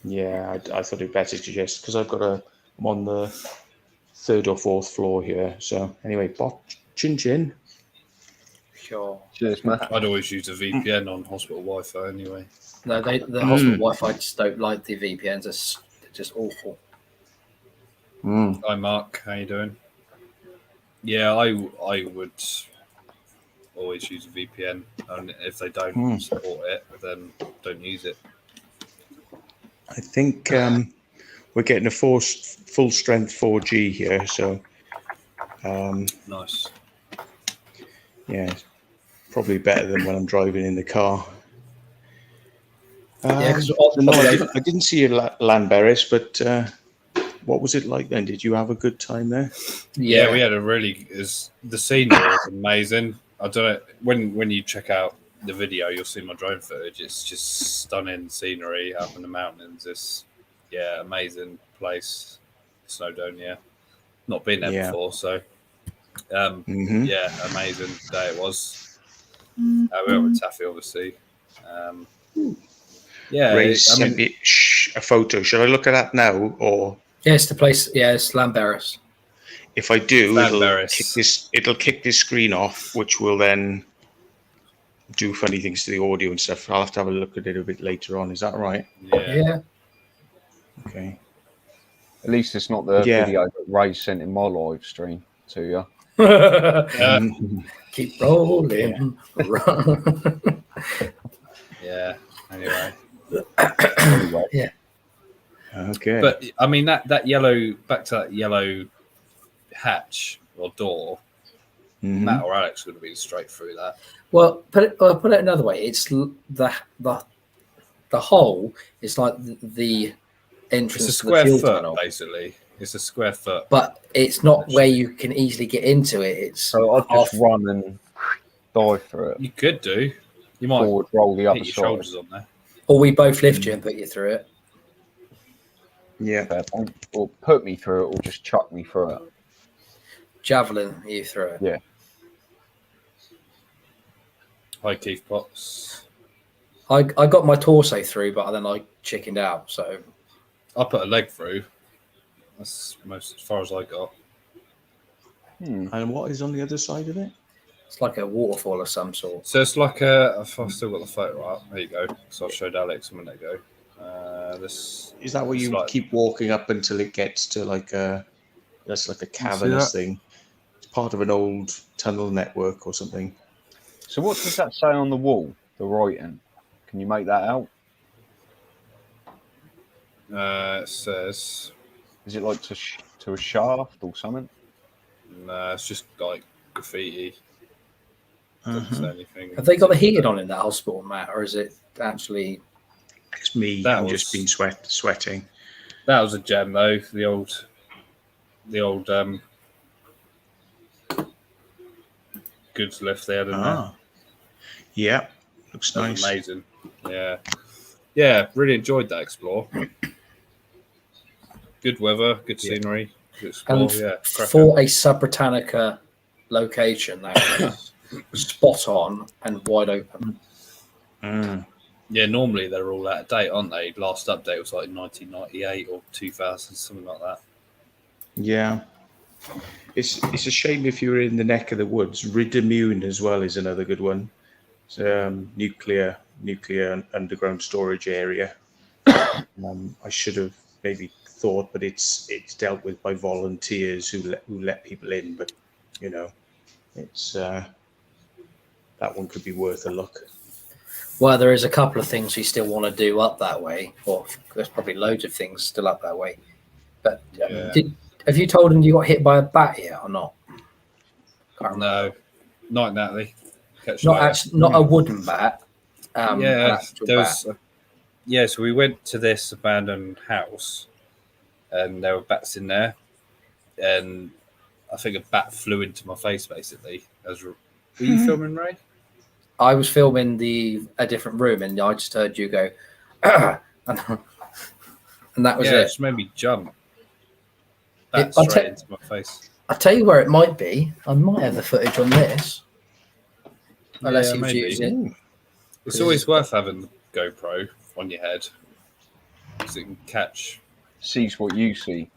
Yeah, I thought it better to just because I'm on the 3rd or 4th floor here. So anyway, chin chin. Sure. Cheers, Matt. I'd always use a VPN on hospital Wi-Fi anyway. No, the hospital Wi-Fi just don't like the VPNs. They're just awful. Hi, Mark. How you doing? Yeah, I would always use a VPN, and if they don't support it, then don't use it. I think we're getting a full strength 4G here. So Nice. yeah, it's probably better than when I'm driving in the car. Yeah, because No, I didn't see you Lanberis, but what was it like then? Did you have a good time there? Yeah, we had a really. The scenery was amazing. I don't know when you check out the video, you'll see my drone footage. It's just stunning scenery up in the mountains. It's amazing place, Snowdonia. Not been there before, so amazing day it was. We went with Taffy, obviously. Ray sent me a photo. Should I look at that now, or yeah, it's the place. Yeah, it's Lamberis. if I do, Lanberis. it'll kick this screen off, which will then do funny things to the audio and stuff. I'll have to have a look at it a bit later on. Is that right? Yeah. Okay. At least it's not the video that Ray sent in my live stream to you. Keep rolling. Yeah. Anyway. Yeah. Okay. But I mean that yellow, back to that yellow hatch or door, Matt or Alex would have been straight through that. Well, put it another way. It's the hole is like the entrance. It's a to the square fuel foot, tunnel, basically. It's a square foot. but it's not where you can easily get into it. It's So I'd just run and dive through it. You could do. You might Forward, roll the other hit your side. shoulders on there. or we both lift you and put you through it. Yeah. Fair point. Or put me through it, or just chuck me through it. Javelin you through it. Yeah. Hi, Keith Potts. I got my torso through, but then I chickened out. So I put a leg through. That's most as far as I got. And what is on the other side of it? it's like a waterfall of some sort. So it's like I've still got the photo up. There you go. So I showed Alex a minute ago. This Is that where you like- keep walking up until it gets to that's like a cavernous thing? It's part of an old tunnel network or something. So what does that say on the wall, the writing? Can you make that out? it says Is it like to a shaft or something? it's just like graffiti. Doesn't say anything. Have they got the heating on in that hospital, Matt, or is it actually? It's me. That I'm was- just been sweating. That was a gem though. The old goods lift they had in there. Yeah, looks That was nice. amazing. Yeah, really enjoyed that explore. Good weather, good scenery. To explore. And Cracking. for a Subbritannica location, that is spot on and wide open. Yeah, normally they're all out of date, aren't they? Last update was like 1998 or 2000, something like that. Yeah. It's a shame if you're in the neck of the woods. Ridimune as well is another good one. It's nuclear underground storage area. I should have maybe thought, but it's dealt with by volunteers who let people in. But you know, it's that one could be worth a look. Well, there is a couple of things we still want to do up that way. Or there's probably loads of things still up that way. But have you told him you got hit by a bat yet or not? Can't remember. No, not Natalie. Not a wooden bat. There was. So we went to this abandoned house, and there were bats in there, and I think a bat flew into my face. Basically, were you filming, Ray? I was filming a different room, and I just heard you go, and that was it. It just made me jump. Bat straight into my face. I'll tell you where it might be. I might have the footage on this. Unless you use it. It's always worth having the GoPro on your head because it can catch. Sees what you see.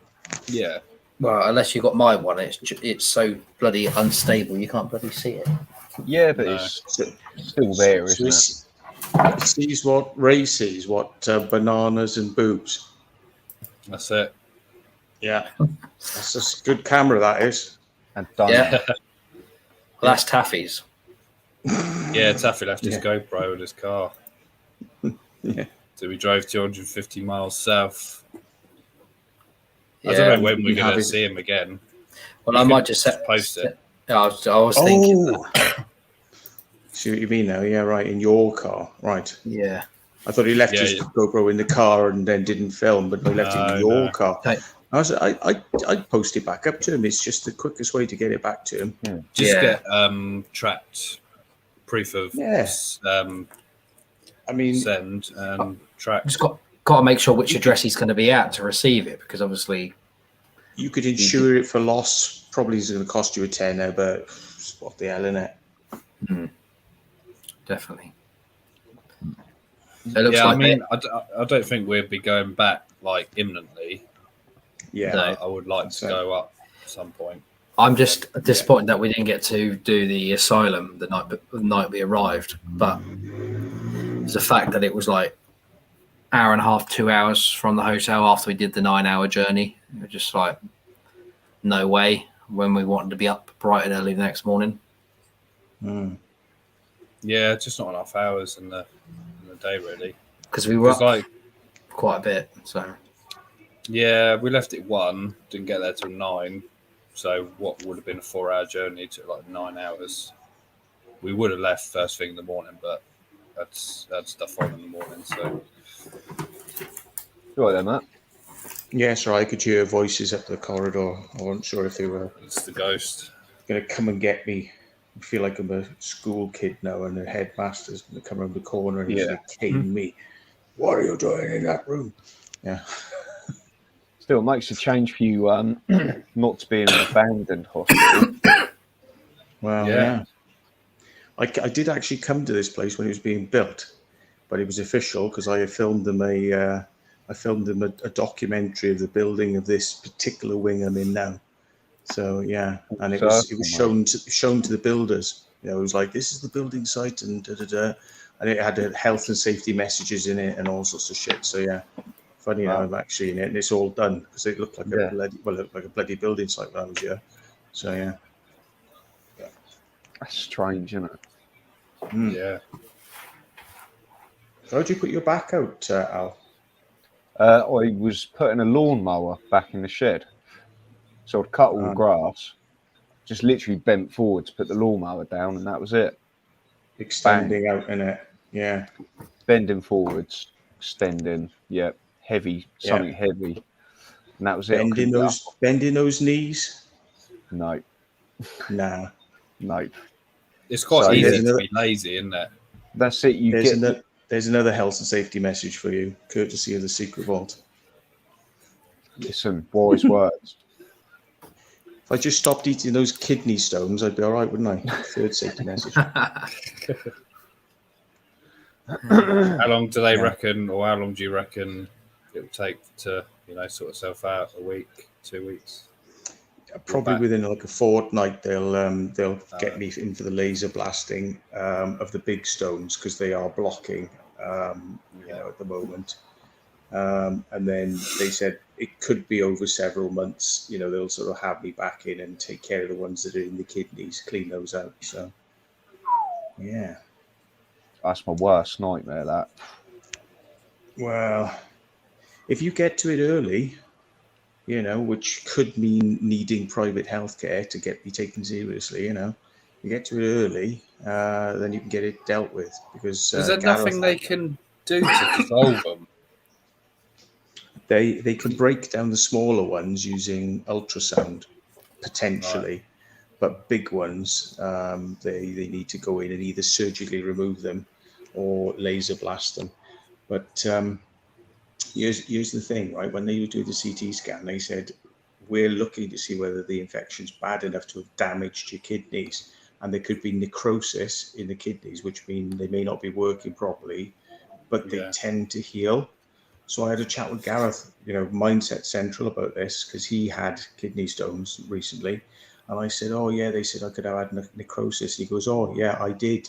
Yeah. Well, unless you got my one, it's so bloody unstable you can't bloody see it. Yeah, but it's still there, isn't it? Sees what Ray sees, what bananas and boobs. That's it. Yeah, that's a good camera. That is. And done. Yeah. Well, that's Taffy's. Yeah, Taffy left his GoPro in his car. Yeah. So we drove 250 miles south. I don't know when we're going to see him again. Well, I might just post it. I was thinking that. See what you mean now? Yeah, right. In your car, right? Yeah. I thought he left his GoPro in the car and then didn't film, but he left it in your car. Okay. I'd post it back up to him. It's just the quickest way to get it back to him. Yeah. Just get tracked proof of send and track. Just got to make sure which address he's going to be at to receive it, because obviously you could insure it for loss. Probably is going to cost you a tenner, but what the hell, innit? Definitely. It looks I don't think we'll be going back like imminently. Yeah, no. I would like to go up at some point. I'm just disappointed that we didn't get to do the asylum the night we arrived, but it's the fact that it was like hour and a half, 2 hours from the hotel after we did the 9-hour journey. It was just like, no way, when we wanted to be up bright and early the next morning. Yeah, just not enough hours in the day, really. Because we were up quite a bit, so... Yeah, we left at 1, didn't get there till 9. So what would have been a 4-hour journey took like 9 hours. We would have left first thing in the morning, but had stuff on in the morning. So right then, Matt. Yes, right. I could hear voices up the corridor. I wasn't sure if they were. It's the ghost Going to come and get me. I feel like I'm a school kid now, and the headmaster's going to come around the corner and he's going to cane me. What are you doing in that room? Yeah. Still, it makes a change for you not to be in an abandoned hospital. Well, yeah. I did actually come to this place when it was being built, but it was official because I filmed them a documentary of the building of this particular wing I'm in now. So yeah, and it was shown to the builders. You know, it was like, this is the building site and and it had health and safety messages in it and all sorts of shit. So yeah. Funny how I'm actually in it, and it's all done because it looked like a bloody building site when I was here. So yeah, that's strange, isn't it? Yeah. How'd you put your back out, Al? I was putting a lawnmower back in the shed, so I'd cut all the grass, just literally bent forward to put the lawnmower down, and that was it. Extending out in it, yeah. Bending forwards, extending, yeah. Heavy, something heavy, and that was it. Bending those knees. No, nah, no. It's quite easy to be lazy, isn't it? That's it. There's another health and safety message for you, courtesy of the Secret Vault. Listen, wise words. If I just stopped eating those kidney stones, I'd be all right, wouldn't I? Third safety message. How long do they reckon, or how long do you reckon it will take to, sort itself out? A week, 2 weeks? Probably back. within like a fortnight, they'll get me in for the laser blasting of the big stones because they are blocking, at the moment. And then they said it could be over several months. They'll sort of have me back in and take care of the ones that are in the kidneys, clean those out. So, yeah. That's my worst nightmare, that. Well, if you get to it early, which could mean needing private healthcare to be taken seriously, you get to it early, then you can get it dealt with. Because Is there nothing they can do to dissolve them? They can break down the smaller ones using ultrasound, potentially, but big ones, they need to go in and either surgically remove them or laser blast them. But here's the thing, right? When they do the CT scan, they said, we're looking to see whether the infection's bad enough to have damaged your kidneys. And there could be necrosis in the kidneys, which means they may not be working properly, but they tend to heal. So I had a chat with Gareth, Mindset Central, about this because he had kidney stones recently. And I said, oh, yeah, they said I could have had necrosis. He goes, oh, yeah, I did.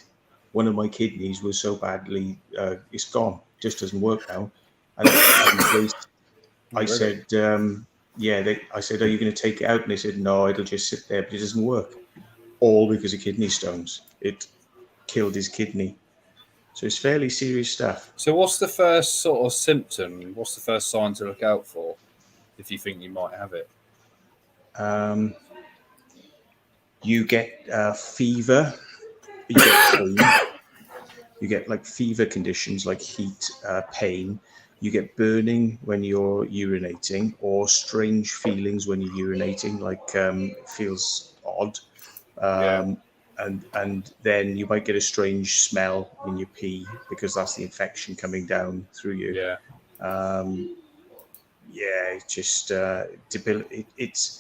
One of my kidneys was so badly, it's gone, just doesn't work now. And I said, I said, are you going to take it out? And they said, no, it'll just sit there, but it doesn't work. All because of kidney stones. It killed his kidney. So it's fairly serious stuff. So what's the first sort of symptom? What's the first sign to look out for if you think you might have it? You get fever. You get pain. You get like fever conditions like heat, pain. You get burning when you're urinating, or strange feelings when you're urinating, like it feels odd. And then you might get a strange smell when you pee because that's the infection coming down through you. It just it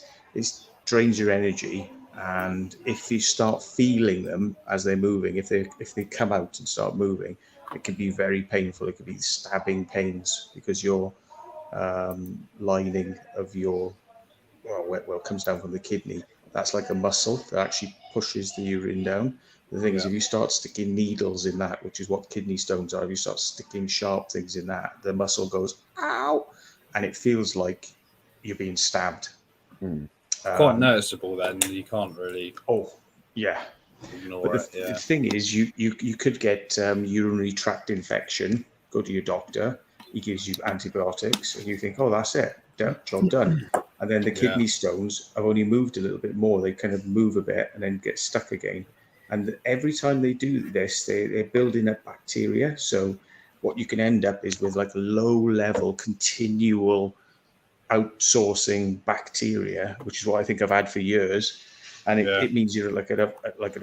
drains your energy. And if you start feeling them as they're moving, if they come out and start moving, it can be very painful. It could be stabbing pains because your lining of your comes down from the kidney. That's like a muscle that actually pushes the urine down. The thing is, if you start sticking needles in that, which is what kidney stones are, if you start sticking sharp things in that, the muscle goes, ow, and it feels like you're being stabbed. Quite noticeable then. You can't really ignore it. The thing is, you could get urinary tract infection, go to your doctor, he gives you antibiotics, and you think, oh, that's it, job done. And then the kidney stones have only moved a little bit more. They kind of move a bit and then get stuck again. And every time they do this, they're building up bacteria. So what you can end up is with like a low-level, continual outsourcing bacteria, which is what I think I've had for years. And it means you're like at a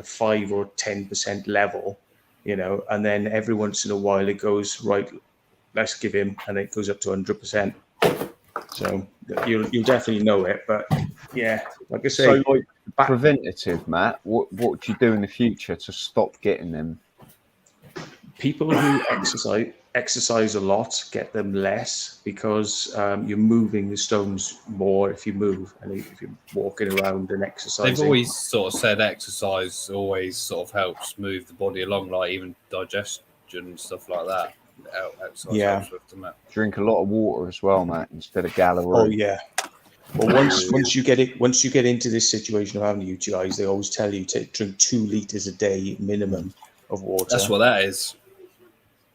5 or 10% level, and then every once in a while it goes, right, let's give him, and it goes up to 100%. So you'll definitely know it, but like I say, so like preventative, Matt. What do you do in the future to stop getting them? People who exercise a lot get them less because you're moving the stones more if you move, and if you're walking around and exercising. They've always sort of said exercise always sort of helps move the body along, like even digestion and stuff like that. Exercise helps with them. Drink a lot of water as well, Matt, instead of Gatorade. Oh yeah. Well, once you get into this situation of having UTIs, they always tell you to drink 2 liters a day minimum of water. That's what that is.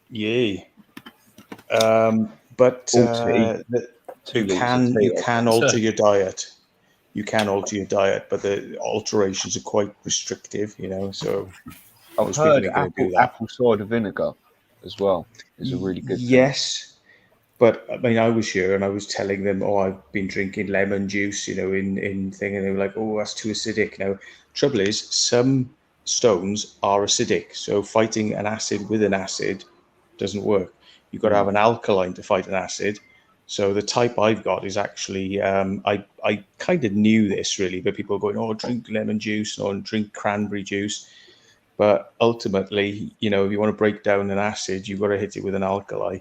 Yeah. But you can alter your diet. You can alter your diet, but the alterations are quite restrictive, So I've heard apple cider vinegar as well is a really good thing. Yes. But I mean, I was here and I was telling them, oh, I've been drinking lemon juice, in thing, and they were like, oh, that's too acidic. Now, trouble is, some stones are acidic, so fighting an acid with an acid doesn't work. You've got to have an alkaline to fight an acid. So the type I've got is actually, I kind of knew this really, but people are going, oh, drink lemon juice or drink cranberry juice. But ultimately, if you want to break down an acid, you've got to hit it with an alkali.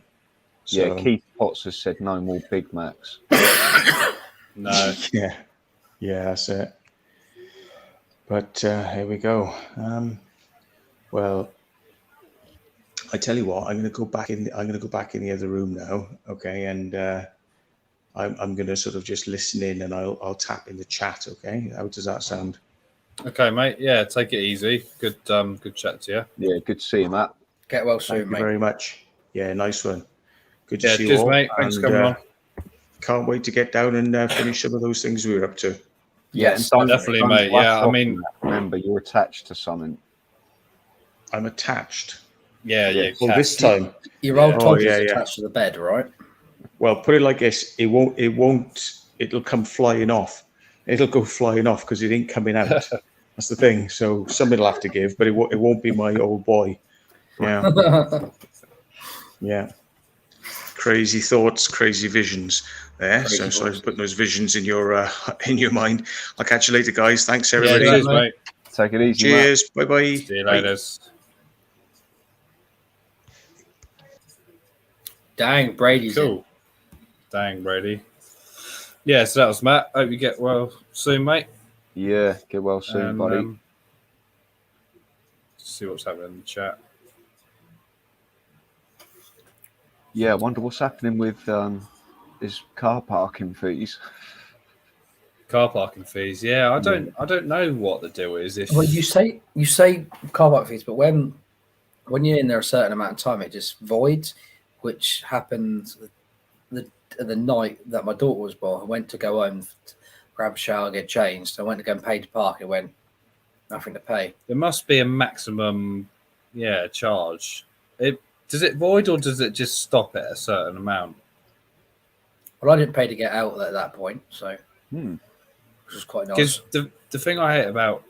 So, Keith Potts has said no more Big Macs. No. Yeah. Yeah, that's it. But here we go. Well, I tell you what, I'm going to go back in. I'm going to go back in the other room now. Okay, and I'm going to sort of just listen in, and I'll tap in the chat. Okay, how does that sound? Okay, mate. Yeah, take it easy. Good chat to you. Yeah, good to see you, Matt. Get well Thank soon, you mate. very much. Yeah, nice one. Good to Yeah, see you cheers, all. mate. Thanks for coming on. Can't wait to get down and finish some of those things we were up to. Yes, and definitely, don't mate. flash Yeah, I off mean- on that. Remember, you're attached to something. I'm attached. Yeah, Yeah. yeah. Well, this time, Your old Yeah. Todd yeah, is yeah. attached to the bed, right? well, put it like this: it won't. It'll come flying off. It'll go flying off because it ain't coming out. That's the thing. So something will have to give, but it won't be my old boy. Yeah, yeah. Crazy thoughts, crazy visions. There. Crazy So sorry for thoughts. putting those visions in your mind. I'll catch you later, guys. Thanks, Yeah, everybody. cheers, mate. mate. Take it easy, Matt. Cheers. Bye bye. See you later. Dang, Brady's in. Cool. Dang, Brady. Yeah, so that was Matt. Hope you get well soon, mate. Yeah, get well soon, And, buddy. see what's happening in the chat. Yeah, I wonder what's happening with his car parking fees. Car parking fees. Yeah, I don't know what the deal is. If Well, you say car park fees, but when you're in there a certain amount of time, it just voids, which happened the night that my daughter was born. I went to go home, to grab a shower, get changed. I went to go and pay to park. It went nothing to pay. there must be a maximum, charge. Does it void or does it just stop at a certain amount? Well, I didn't pay to get out at that point, so which was quite nice. Because the thing I hate about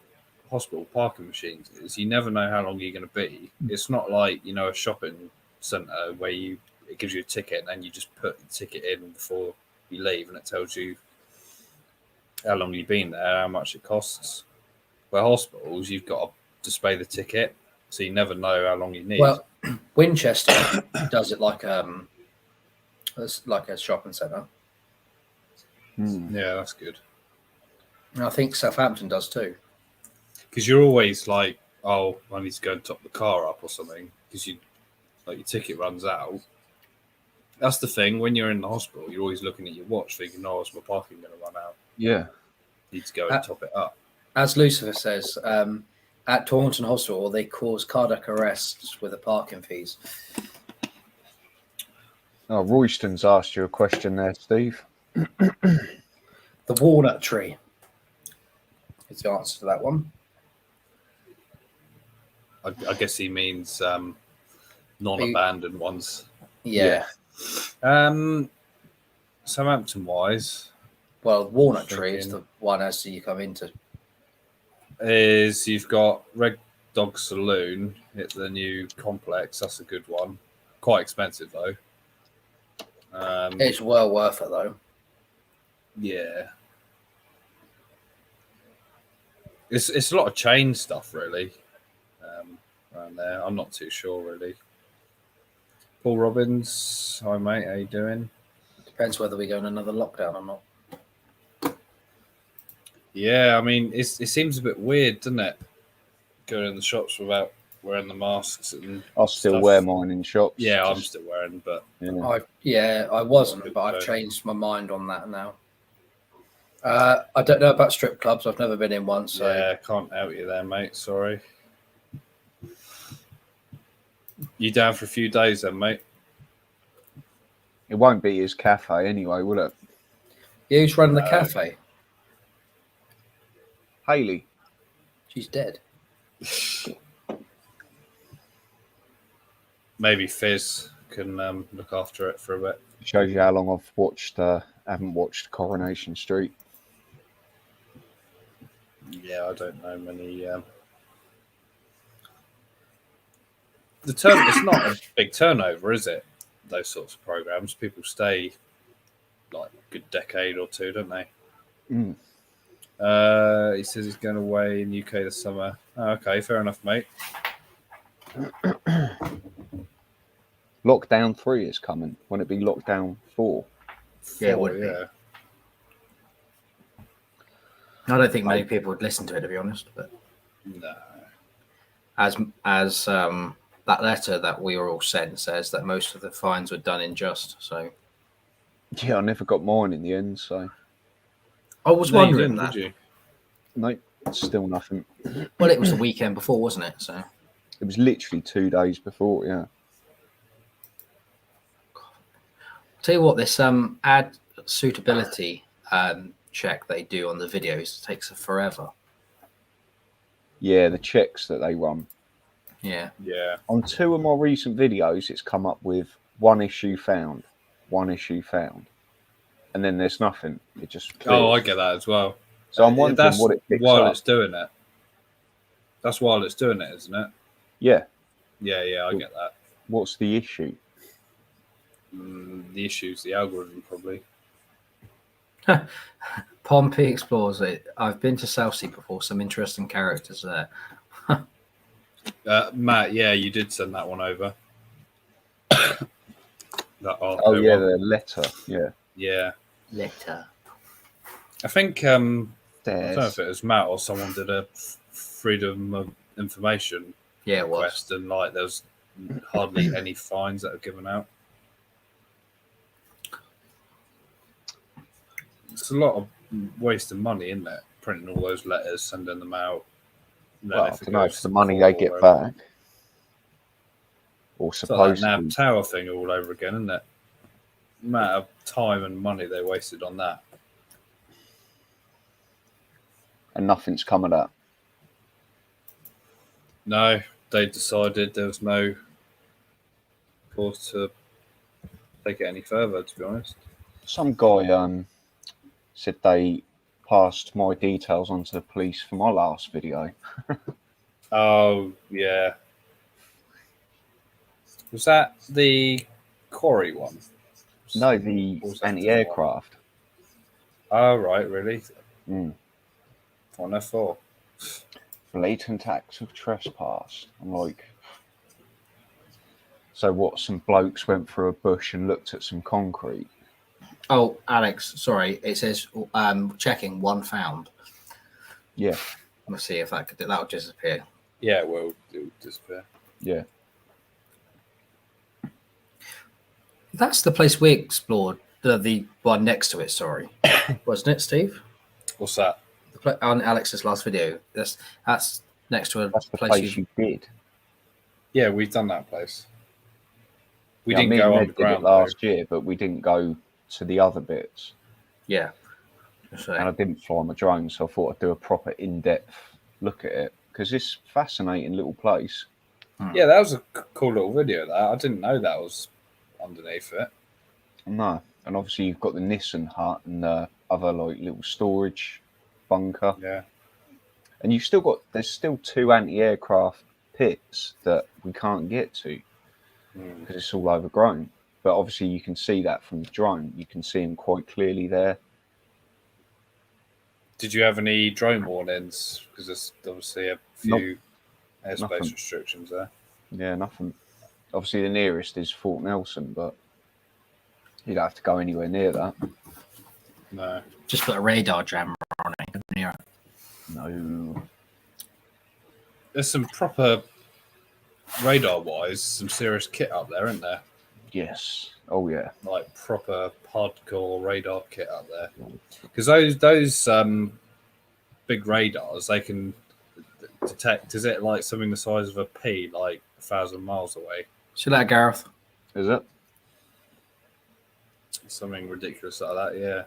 hospital parking machines is you never know how long you're going to be. It's not like a shopping centre where it gives you a ticket and then you just put the ticket in before you leave and it tells you how long you've been there, how much it costs. Where hospitals, you've got to display the ticket, so you never know how long you need. Well, Winchester does it like a shopping centre, Yeah, that's good. and I think Southampton does too. Because you're always like, oh, I need to go and top the car up or something because your ticket runs out. That's the thing. When you're in the hospital, you're always looking at your watch, thinking, "Oh, is my parking going to run out? Yeah. Need to go and top it up." As Lucifer says, at Taunton Hospital, they cause cardiac arrests with the parking fees. Oh, Royston's asked you a question there, Steve. The walnut tree is the answer to that one. I guess he means non-abandoned ones. Yeah. Southampton wise, Well, walnut tree is the one as you come into. is you've got Red Dog Saloon at the new complex. That's a good one. Quite expensive though. It's well worth it though. Yeah. It's a lot of chain stuff really. Around there. I'm not too sure really. Paul Robbins, hi mate, how you doing? Depends whether we go in another lockdown or not. Yeah, I mean it seems a bit weird, doesn't it? Going in the shops without wearing the masks and I'll still stuff. wear mine in shops. Yeah, I'm Just, still wearing, but I wasn't, but I've changed my mind on that now. I don't know about strip clubs. I've never been in one, so yeah, can't help you there, mate. Sorry. You down for a few days then, mate? it won't be his cafe anyway, will it? who's running the cafe? Hayley. She's dead. Maybe Fizz can look after it for a bit. Shows you how long I've haven't watched Coronation Street. Yeah, I don't know many. It's not a big turnover, is it? Those sorts of programs, people stay like a good decade or two, don't they? He says he's going away in the UK this summer. Oh, okay, fair enough, mate. Lockdown 3 is coming. Won't it be Lockdown 4? Yeah, it would be. Yeah. I don't think many people would listen to it, to be honest. But No. as that letter that we were all sent says that most of the fines were done in just. So Yeah, I never got mine in the end, so I was No, you wondering didn't, that. did you? no, still nothing. Well, it was the weekend before, wasn't it? So It was literally 2 days before, yeah. tell you what, this ad suitability check they do on the videos takes forever. Yeah, the checks that they run. Yeah. Yeah. On 2 of my recent videos, it's come up with 1 issue found, 1 issue found. And then there's nothing. It just clears. Oh, I get that as well. So I'm wondering That's what it picks while up. it's doing it. That's while it's doing it, isn't it? Yeah. Yeah, I get that. What's the issue? The issue's the algorithm, probably. Pompey explores it. I've been to Southsea before. Some interesting characters there. Matt, yeah, you did send that one over. That Oh, Arthur yeah, one. the letter. Yeah. Yeah. Letter. I think I don't know if There's. it was Matt or someone did a freedom of information Yeah, it was. request, and like there's hardly any fines that are given out. It's a lot of wasting money, isn't it? Printing all those letters, sending them out. And then Well, I if it don't know, goes it's to the money they court get or back. Or It's like that supposed NAB to. Tower thing all over again, isn't it? The amount of time and money they wasted on that. And nothing's come of that. No, they decided there was no cause to take it any further, to be honest. Some guy said they passed my details onto the police for my last video. Oh, yeah. Was that the quarry one? No, the Or was that anti-aircraft. Oh, right, really? Mm. What on for? Blatant acts of trespass. I'm like, so what? Some blokes went through a bush and looked at some concrete. Oh, Alex, sorry. It says checking 1 found. Yeah, Let's see if that'll disappear. Yeah, well, it will disappear. yeah. That's the place we explored. The one next to it. Sorry, wasn't it, Steve? What's that? On Alex's last video. That's next to a That's the place, place you did. Yeah, we've done that place. We Yeah, didn't me go and Ned did it underground last year, but we didn't go to the other bits. Yeah. And I didn't fly my drone, so I thought I'd do a proper in-depth look at it because it's a fascinating little place. Yeah, that was a cool little video. That I didn't know that was underneath it. No, and obviously you've got the Nissan hut and the other like little storage bunker, Yeah. and you've still got there's still 2 anti-aircraft pits that we can't get to because it's all overgrown. But obviously you can see that from the drone. You can see them quite clearly there. Did you have any drone warnings? Because there's obviously a few airspace Nothing. restrictions there. Yeah, nothing. Obviously the nearest is Fort Nelson, but you don't have to go anywhere near that. No. Just put a radar jammer on it. Near it. No. There's some proper radar-wise, some serious kit up there, isn't there? Yes. Oh yeah. Like proper hardcore radar kit up there. Because those big radars, they can detect. Is it like something the size of a pea, like 1,000 miles away? See that, Gareth? Is it? Something ridiculous like that. Yeah.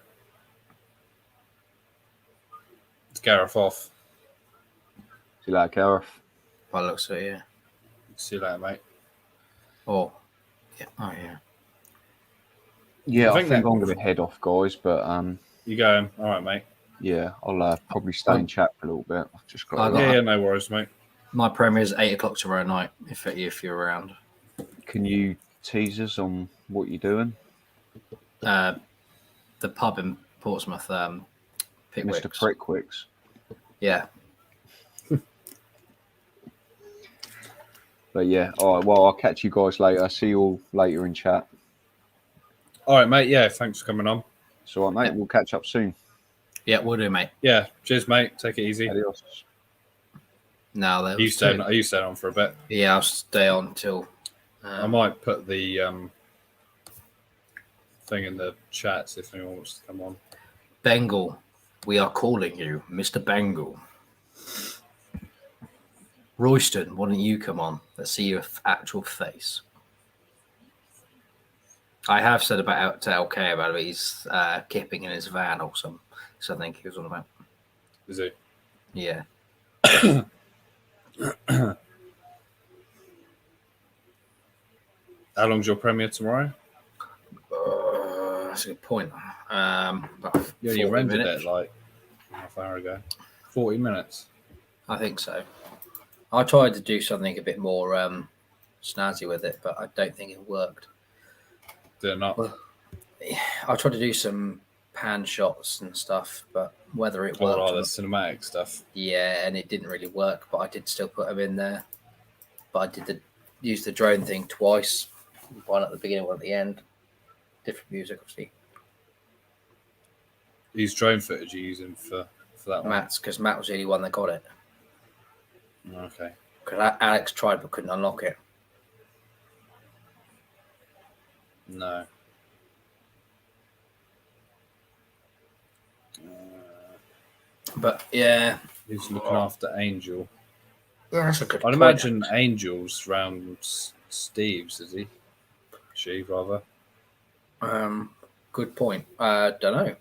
It's Gareth off. Do you like Gareth? By the looks of it, yeah. See you later, mate. Oh, yeah. Oh, yeah. Yeah, I think think that- I'm going to head off, guys. But You going? All right, mate. yeah, I'll probably stay and chat for a little bit. I've just got. I to got- Yeah, no worries, mate. My premiere is 8 o'clock tomorrow night. If you're around, Can you tease us on what you're doing, the pub in Portsmouth, Pickwicks. Mr. Prickwicks? Yeah. But yeah, all right. Well, I'll catch you guys later. See you all later in chat. All right, mate. Yeah, thanks for coming on. So, all right, mate. We'll catch up soon. Yeah, we'll do, mate. Yeah. Cheers, mate. Take it easy. Adios. Now there Are you was staying? two. Are you staying on for a bit? Yeah, I'll stay on till. I might put the thing in the chat see if anyone wants to come on. Bengal, we are calling you, Mr. Bengal. Royston, why don't you come on? Let's see your actual face. I have said about to LK about it. He's kipping in his van or something he was on about. Is it? Yeah. How long's your premiere tomorrow? That's a good point. About Yeah, 40 you rented minutes. it like half an hour ago. 40 minutes. I think so. I tried to do something a bit more snazzy with it, but I don't think it worked. Did it not? Well, I tried to do some pan shots and stuff, but whether it Oh, worked, like or the not, cinematic stuff. yeah, and it didn't really work. But I did still put them in there. But I did use the drone thing twice, one at the beginning, one at the end. Different music, obviously. Whose drone footage are you using for that one? Matt's, because Matt was the only one that got it. Okay. Because Alex tried but couldn't unlock it. No. But yeah, Who's looking after Angel? that's a good. I'd point. imagine Angel's round Steve's, is he? She, rather. Good point. Don't know.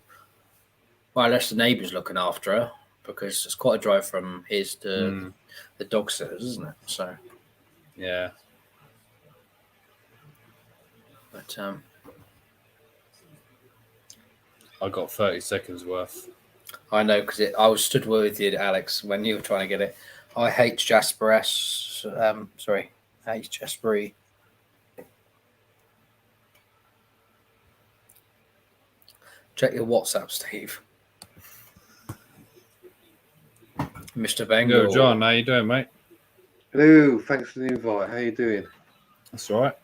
Well, unless the neighbour's looking after her, because it's quite a drive from his to the dog sitters, isn't it? So, Yeah. but I got 30 seconds worth. I know because I was stood with you, Alex, when you were trying to get it. I hate Jasper S. Sorry, H Jaspery. Check your WhatsApp, Steve. Mr. Bengal. Yo, John, how you doing, mate? Hello, thanks for the invite. How you doing? That's all right.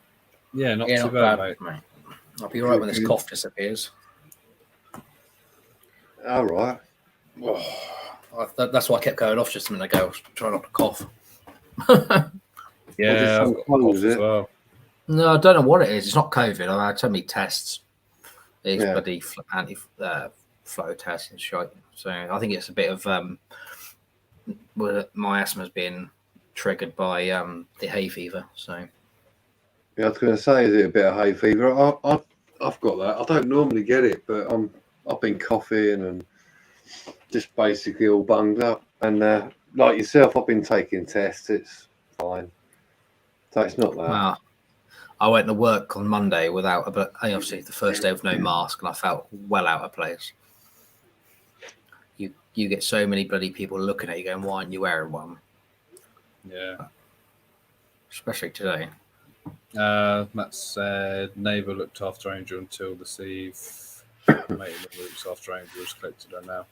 Yeah, not Yeah, too not bad, bad, mate. mate. I'll be all right when this cough disappears. All right. That's why I kept going off just a minute ago. I was trying not to cough. Yeah, Well, I've just got some cough clothes, as eh? well. No, I don't know what it is. It's not COVID. I had so many tests. These Yeah. bloody anti-flow tests and shit. So I think it's a bit of my asthma's been triggered by the hay fever. So Yeah, I was going to say, is it a bit of hay fever? I've got that. I don't normally get it, but I've been coughing and just basically all bunged up. And like yourself, I've been taking tests. It's fine. So it's not that. well, I went to work on Monday without, but obviously the first day with no mask, and I felt well out of place. You get so many bloody people looking at you going, "Why aren't you wearing one?" Yeah. Especially today. Matt said neighbour looked after Angel until this eve. Mate in the looks after Angel has collected her now.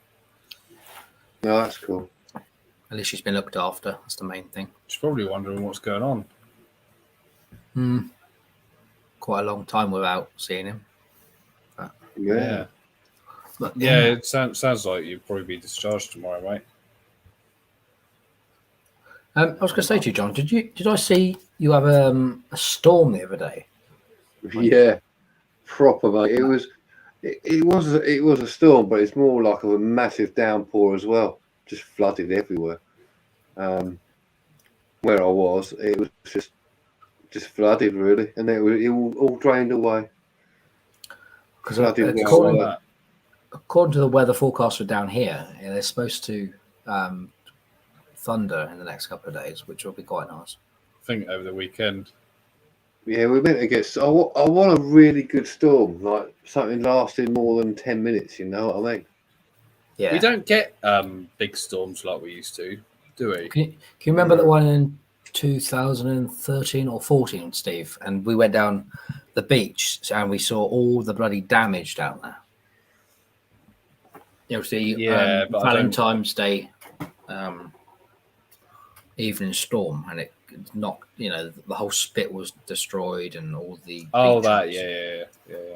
No, that's cool. At least she's been looked after. That's the main thing. She's probably wondering what's going on. Quite a long time without seeing him. Yeah. But, Yeah, it sounds like you'll probably be discharged tomorrow, mate. I was going to say to you, John, did I see you have a storm the other day? Yeah. Proper, mate. It was a storm, but it's more like a massive downpour as well. Just flooded everywhere. Where I was, it was just flooded really, and it all drained away. Because Flooded according, away. according to the weather forecaster down here, they're supposed to thunder in the next couple of days, which will be quite nice. I think over the weekend. Yeah, we're meant to get. I want a really good storm, like something lasting more than 10 minutes. You know what I mean? Yeah. We don't get big storms like we used to, do we? Can you remember the one in 2013 or 14, Steve? And we went down the beach and we saw all the bloody damage down there. It was the Yeah, but I don't- Valentine's Day evening storm, and it knocked. You know, the whole spit was destroyed and all the. Oh, beach that, was- yeah.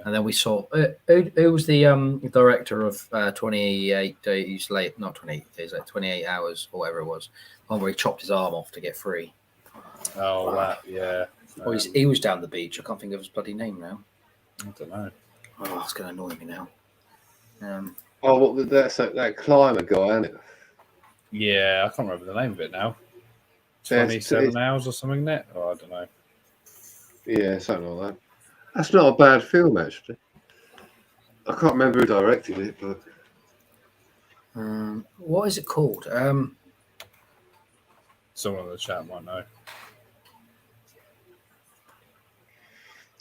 And then we saw who was the director of 28 days late, not 28 days, like 28 hours or whatever it was. One where he chopped his arm off to get free. Oh, that, yeah. Or he was down the beach. I can't think of his bloody name now. I don't know. Oh, it's going to annoy me now. Oh, what, that's that climber guy, isn't it? Yeah, I can't remember the name of it now. Yeah, 27 hours or something, isn't it? Oh, I don't know. Yeah, something like that. That's not a bad film, actually. I can't remember who directed it, but What is it called? Someone in the chat might know.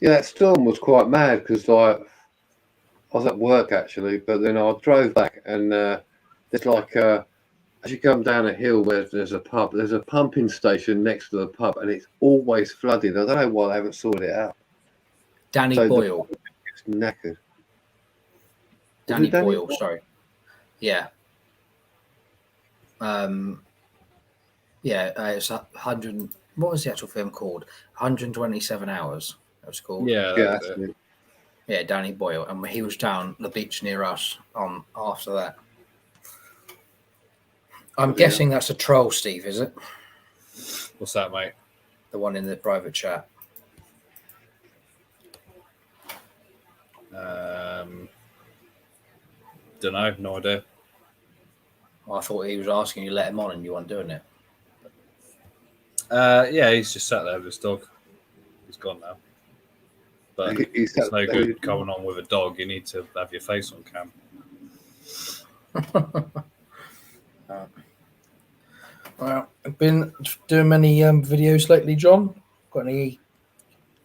yeah, that storm was quite mad because like I was at work actually, but then I drove back and there's like as you come down a hill where there's a pub, there's a pumping station next to the pub, and it's always flooded. I don't know why they haven't sorted it out. Danny So Boyle. It's knackered. Danny it Danny Boyle, Boyle? sorry. Yeah. It's 100. What was the actual film called? 127 Hours. That was called. Yeah, Yeah, that's that's it. it. Yeah, Danny Boyle, and he was down the beach near us on after that. I'm guessing that's a troll, Steve, is it? What's that, mate? The one in the private chat. Don't know, no idea. I thought he was asking you to let him on and you weren't doing it. Yeah, he's just sat there with his dog. He's gone now. But He's it's no sat good there. coming on with a dog. You need to have your face on cam. Well, I've been doing many videos lately, John. Got any?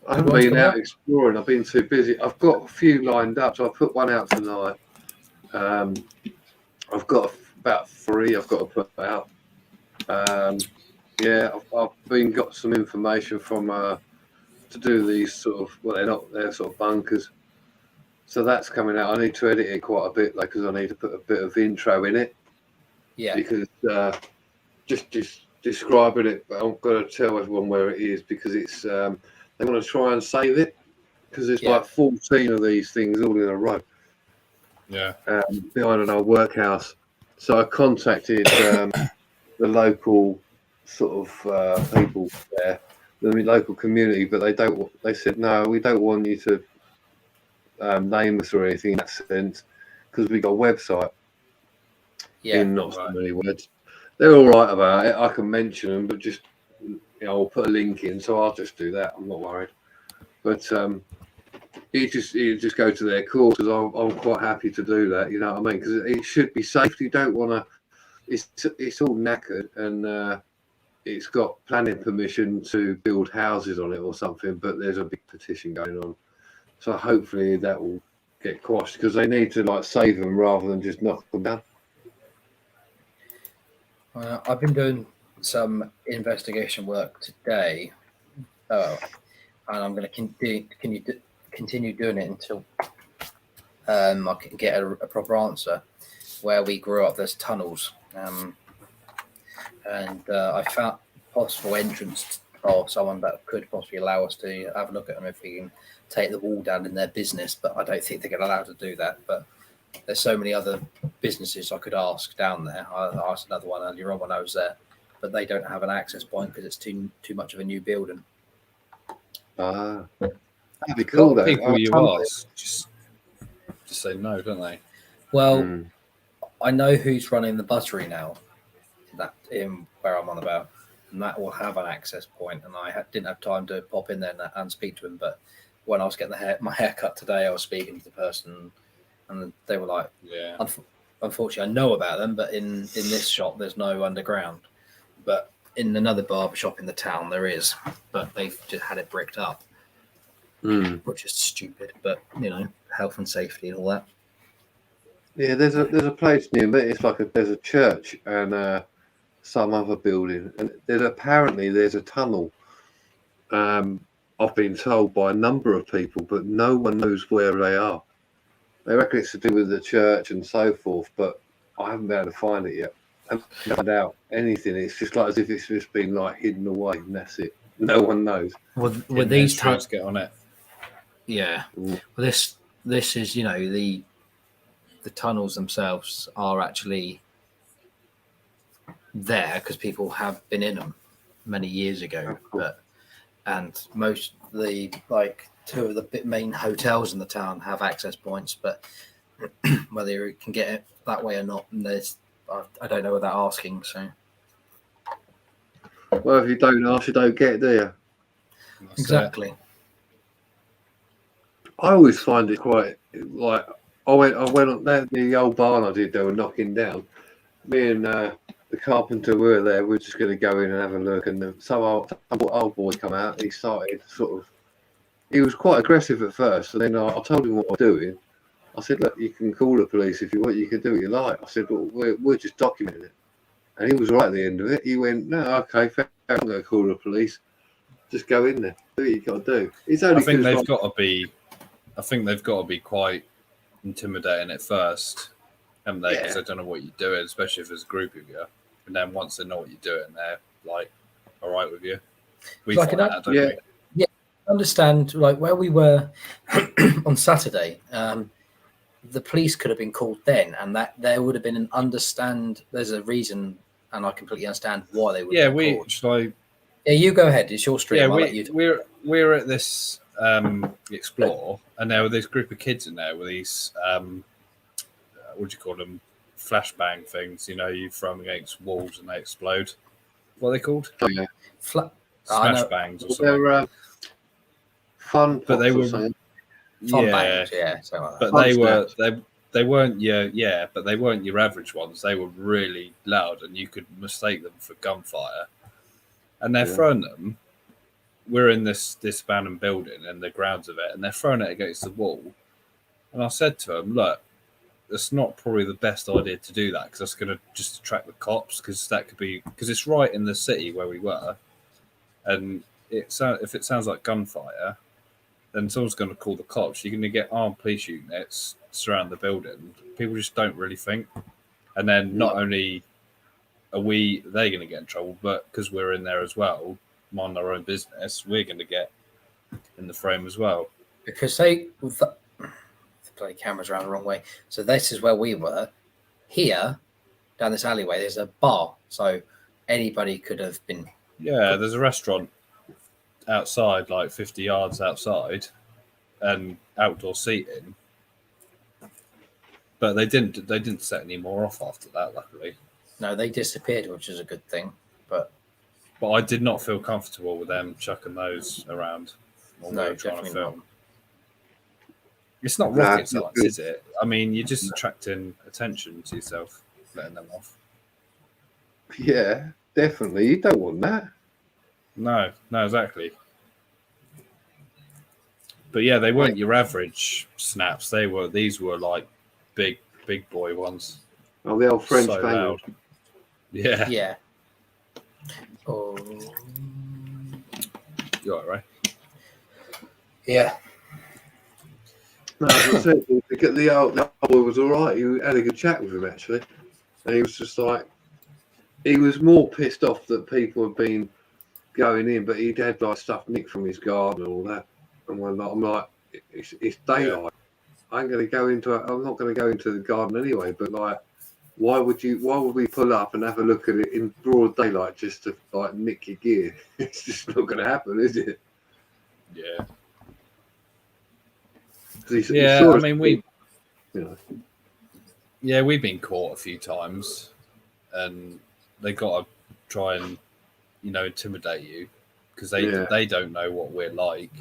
I haven't been out exploring. I've been too busy. I've got a few lined up, so I put one out tonight. I've got about 3 I've got to put out. Yeah, I've been got some information from to do these sort of they're sort of bunkers. So that's coming out. I need to edit it quite a bit, like, because I need to put a bit of intro in it. Yeah. Because just describing it, but I'm going to tell everyone where it is because it's they want to try and save it because there's like 14 of these things all in a row. Yeah. Behind an old workhouse. So I contacted the local sort of people there, the local community, but they said, no, we don't want you to name us or anything in that sense because we got a website. Yeah. In not so many words. They're all right about it. I can mention them, but just I'll put a link in, so I'll just do that. I'm not worried. But you just go to their course because I'm quite happy to do that. You know what I mean? Because it should be safe. You don't want to. It's all knackered and it's got planning permission to build houses on it or something. But there's a big petition going on, so hopefully that will get quashed because they need to like save them rather than just knock them down. I've been doing some investigation work today, and I'm going to continue doing it until I can get a proper answer. Where we grew up, there's tunnels, and I found possible entrance or someone that could possibly allow us to have a look at them if we can take the wall down in their business. But I don't think they're going to allow to do that. But there's so many other businesses I could ask down there. I asked another one earlier on when I was there, but they don't have an access point because it's too much of a new building. That'd be A cool. lot of Though. people you ask just say no, don't they? Well, I know who's running the buttery now. That in where I'm on about, and that will have an access point. And I didn't have time to pop in there and speak to him. But when I was getting my hair cut today, I was speaking to the person. And they were like, Yeah. Unfortunately, I know about them, but in this shop, there's no underground. But in another barber shop in the town, there is. But they've just had it bricked up, which is stupid. But, health and safety and all that. Yeah, there's a place near me. It's like there's a church and some other building. And there's a tunnel. I've been told by a number of people, but no one knows where they are. They reckon it's to do with the church and so forth, but I haven't been able to find it yet. and find out anything. It's just like as if it's just been like hidden away, and that's it. No one knows. With these tunnels, get on it. yeah. Mm. Well, this is the tunnels themselves are actually there because people have been in them many years ago, and most the two of the main hotels in the town have access points, but whether you can get it that way or not, I don't know without asking. So, well, if you don't ask, you don't get, do you? That's exactly. I always find it quite like I went on the old barn I did. They were knocking down. Me and the carpenter were there. We are just going to go in and have a look. And some old boy come out. He started he was quite aggressive at first. And then I told him what I'm doing. I said, look, you can call the police if you want. You can do what you like. I said, well, we're just documenting it. And he was right at the end of it. He went, no, okay, fair. I'm going to call the police. Just go in there. Do what you got to do. It's only I think they've got to be. I think they've got to be quite intimidating at first, haven't they? Because they don't know what you're doing, especially if there's a group of you. And then once they know what you're doing, they're like, all right with you. We find that, don't we? Yeah, understand. Like where we were on Saturday, the police could have been called then, and that there would have been an understand. There's a reason, and I completely understand why they would. Yeah, yeah, you go ahead. It's your stream. Yeah, we're at this Explore, and there were this group of kids in there with these what do you call them, flashbang things, you throw them against walls and they explode. What are they called? Oh, yeah. Smash bangs or something. They're fun, but they were fun bangs, yeah, something like that. But they weren't but they weren't your average ones. They were really loud and you could mistake them for gunfire. And they're throwing them. We're in this abandoned building and the grounds of it, and they're throwing it against the wall. And I said to them, look, that's not probably the best idea to do that because that's going to just attract the cops, because it's right in the city where we were. And if it sounds like gunfire, then someone's going to call the cops. You're going to get armed police units surround the building. People just don't really think. And then not only are they're going to get in trouble, but because we're in there as well, mind our own business, we're going to get in the frame as well. Because they play cameras around the wrong way. So this is where we were. Here, down this alleyway, there's a bar. So anybody could have been. Yeah, there's a restaurant outside, like 50 yards outside, and outdoor seating. But they didn't set any more off after that, luckily. No, they disappeared, which is a good thing. But I did not feel comfortable with them chucking those around. No, definitely not. It's not rocket science, is it? I mean, you're just attracting attention to yourself, letting them off. Yeah, definitely. You don't want that. No, exactly. But yeah, they weren't your average snaps. These were like big boy ones. Oh, the old French so loud. Yeah. Yeah. Oh. You all right? Yeah. No, as I said, the old boy was all right. He had a good chat with him, actually. And he was just like, he was more pissed off that people had been going in, but he'd had like stuff nicked from his garden and all that. And I'm like, it's daylight. I'm not going to go into the garden anyway, but like, why would we pull up and have a look at it in broad daylight just to like nick your gear? It's just not going to happen, is it? Yeah. I mean, we've been caught a few times, and they got to try and intimidate you because they don't know what we're like.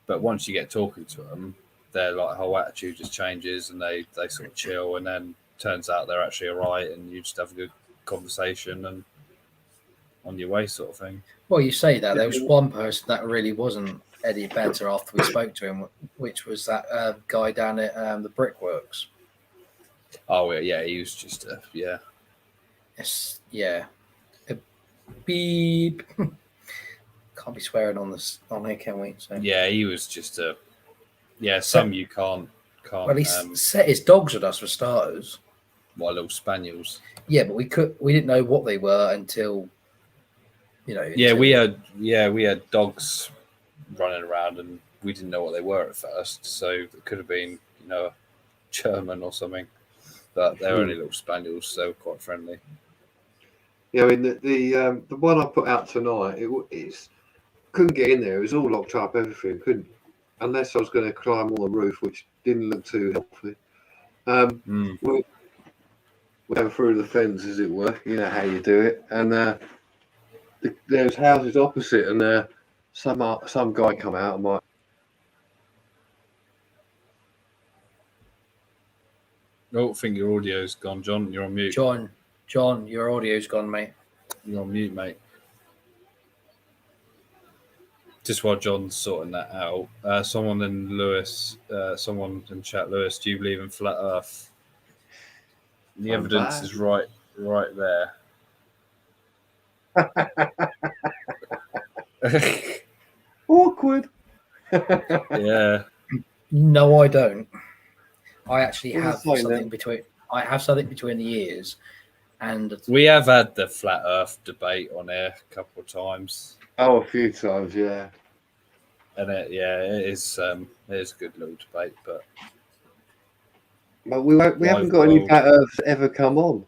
But once you get talking to them, their whole attitude just changes, and they sort of chill, and then turns out they're actually all right, and you just have a good conversation and on your way, sort of thing. Well, you say that there was one person that really wasn't any better after we spoke to him, which was that guy down at the Brickworks. Oh yeah, he was just Yes, yeah. Beep. Can't be swearing on here, can we? So. Yeah, he was just you can't. Well, he set his dogs with us for starters. What, little spaniels? Yeah, but we didn't know what they were until, Yeah, until- we had dogs running around, and we didn't know what they were at first. So it could have been, a German or something. But they're only little spaniels, so quite friendly. Yeah, I mean the one I put out tonight, it's couldn't get in there. It was all locked up, everything. Couldn't, unless I was going to climb on the roof, which didn't look too healthy. We went through the fence, as it were. You know how you do it. And there was houses opposite, and some guy come out and Oh, I think your audio's gone, John. You're on mute. John, your audio's gone, mate. You're on mute, mate. Just while John's sorting that out, someone in chat, Lewis, do you believe in flat Earth? The evidence is right there. awkward. Yeah. No, I don't. I actually What have was I saying something then? between. I have something between the ears, and We have had the flat Earth debate on air a couple of times, Oh, a few times, yeah. and it is a good little debate. But But we haven't got any world. flat Earths ever come on.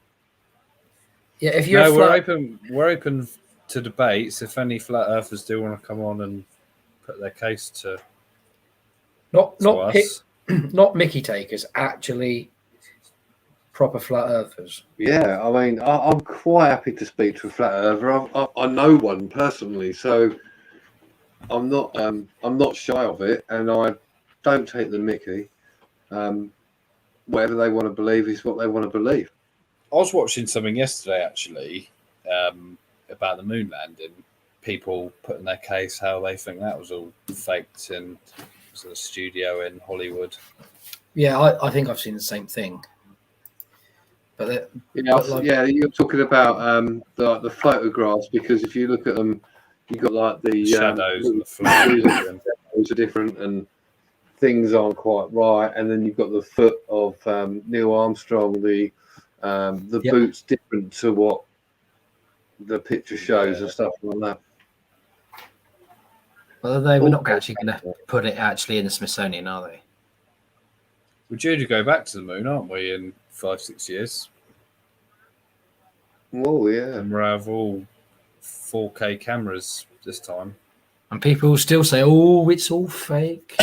yeah, if you're No, a flat, we're open to debates. If any flat earthers do want to come on and put their case to not us, not Mickey takers, actually proper flat earthers. Yeah, I mean, I'm quite happy to speak to a flat earther. I know one personally, so I'm not shy of it, and I don't take the mickey. Whatever they want to believe is what they want to believe. I was watching something yesterday actually about the moon landing. People putting their case how they think that was all faked and it was a studio in Hollywood. Yeah, I think I've seen the same thing. But You're talking about the photographs, because if you look at them, you've got like the shadows and the flames. shadows are different and things aren't quite right, and then you've got the foot of Neil Armstrong, the boots different to what the picture shows and stuff like that. well, they were not actually going to put it actually in the Smithsonian, are they? We're due to go back to the moon, aren't we, in 5-6 years? Oh yeah, And we'll have all 4K cameras this time. And people still say, "Oh, it's all fake."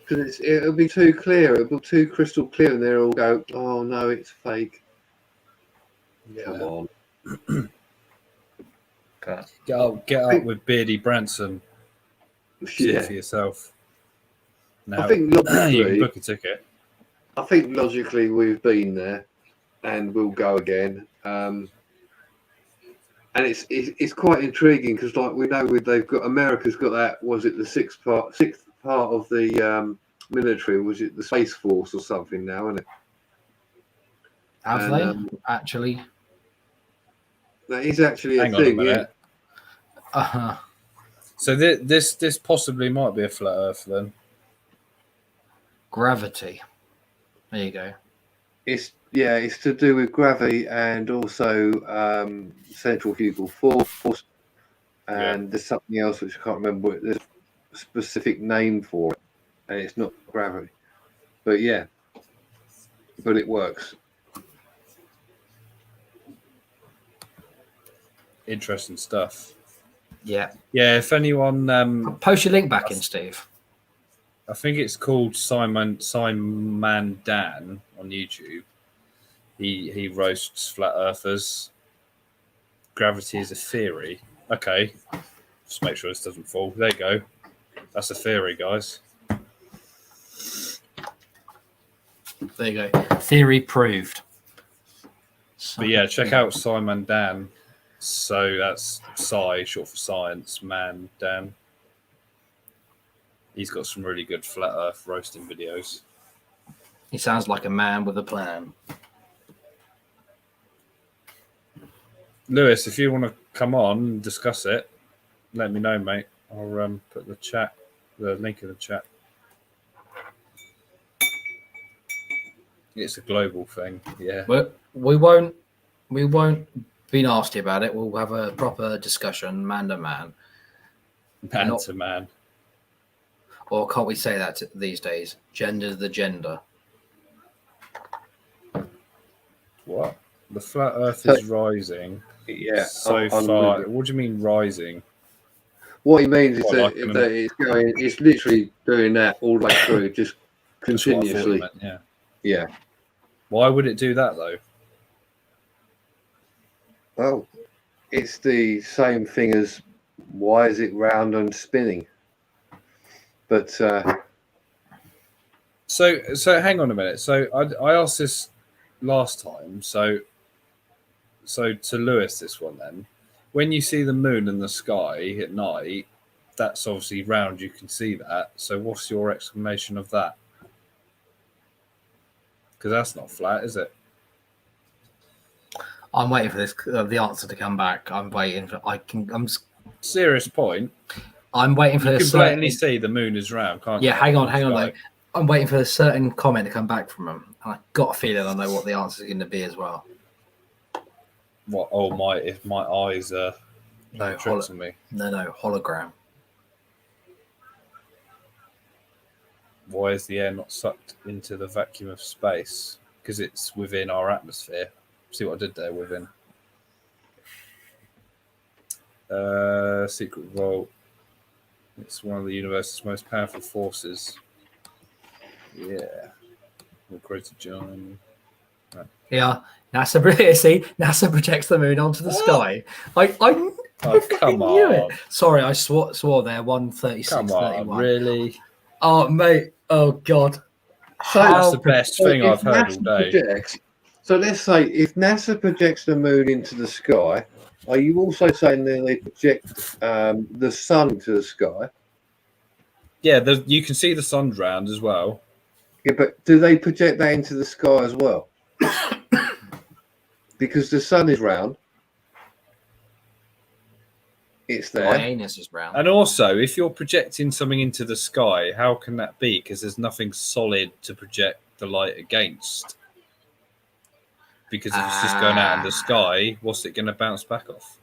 because it'll be too clear. It'll be too crystal clear, and they'll all go, "Oh no, it's fake." Come on. Get up with Beardy Branson. See it for yourself. Now, I think you can logically, book a ticket. we've been there, and we'll go again. And it's quite intriguing because, like, we know America's got that. Was it the sixth part of the military? Was it the Space Force or something now? Isn't it? Have they actually? That is actually Hang a on thing. a minute. Uh-huh. So this possibly might be a flat Earth then. Gravity. There you go. It's to do with gravity and also centrifugal force, and there's something else which I can't remember. There's a specific name for it, and it's not gravity. But it works. Interesting stuff. Yeah. Yeah, if anyone, Post your link back in, Steve. I think it's called Simon Dan on YouTube. He roasts flat earthers. Gravity is a theory. Okay, just make sure this doesn't fall. There you go. That's a theory, guys. There you go. Theory proved. But yeah, check out Simon Dan. So that's Sci, short for science, man, Dan. He's got some really good flat earth roasting videos. He sounds like a man with a plan. Lewis, if you want to come on and discuss it, let me know, mate. I'll put the link in the chat. It's a global thing. Yeah. But we won't be nasty about it. We'll have a proper discussion, man to man. Man Not- to man. Or can't we say that these days? Gender the gender. What? The flat Earth So- is rising Yeah. so I'm far. with you. What do you mean rising? What he means is Well, that, like that it's going, it's literally doing that all the way through, just That's what I thought it continuously. meant, yeah. Yeah. Why would it do that though? Well, it's the same thing as why is it round and spinning? But So hang on a minute. So I asked this last time. So to Lewis, this one then. When you see the moon in the sky at night, that's obviously round. You can see that. So what's your explanation of that? Because that's not flat, is it? I'm waiting for this the answer to come back. I'm waiting for. Serious point. I'm waiting for You this. can blatantly see the moon is round, can't you? Yeah, hang on though. Like, I'm waiting for a certain comment to come back from him. And I got a feeling I know what the answer is going to be as well. what? Oh my! If my eyes are No, tricking me. no, hologram. Why is the air not sucked into the vacuum of space? Because it's within our atmosphere. See what I did there within. Secret Vault. It's one of the universe's most powerful forces. Yeah. Created John. Yeah, NASA. See, NASA projects the moon onto the sky. I Oh, come knew on. it. Sorry, I swore there. 136, Come on, 31. really? Oh mate. Oh god. That's the best so thing if I've heard all NASA day. projects- so let's say if NASA projects the moon into the sky, are you also saying that they project the sun to the sky? Yeah, you can see the sun's round as well. Yeah, but do they project that into the sky as well? Because the sun is round. It's My there. anus is round. And also, if you're projecting something into the sky, how can that be? Because there's nothing solid to project the light against. Because if it's just going out in the sky, what's it going to bounce back off?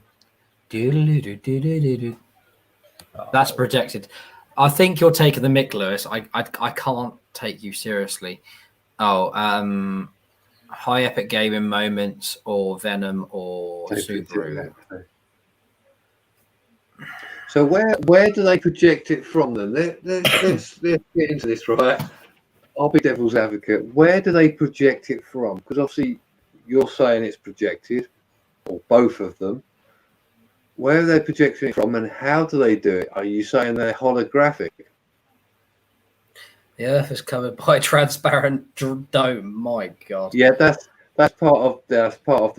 Doodle-doo-doo-doo-doo-doo. That's projected. I think you're taking the mick, Lewis. I can't take you seriously. Oh, high epic gaming moments or Venom or They Subaru. project that. So where do they project it from then? Let's get into this, right? I'll be devil's advocate. Where do they project it from? Because obviously you're saying it's projected, or both of them. Where are they projecting it from, and how do they do it? Are you saying they're holographic? The Earth is covered by a transparent dome. My God. Yeah, that's part of the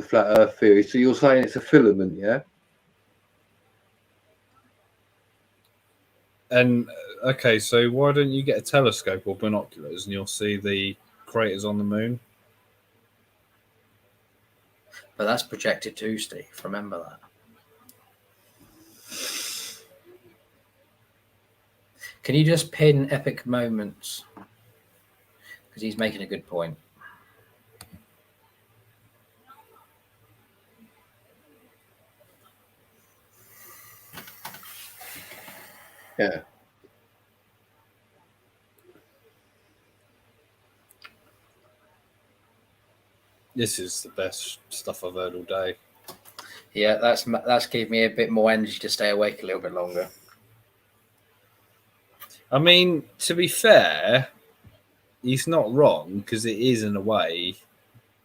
flat Earth theory. So you're saying it's a filament, yeah? And okay, so why don't you get a telescope or binoculars and you'll see the craters on the moon? But that's projected too, Steve. Remember that. Can you just pin epic moments? Because he's making a good point. Yeah. This is the best stuff I've heard all day. Yeah, that's gave me a bit more energy to stay awake a little bit longer. I mean, to be fair, he's not wrong because it is in a way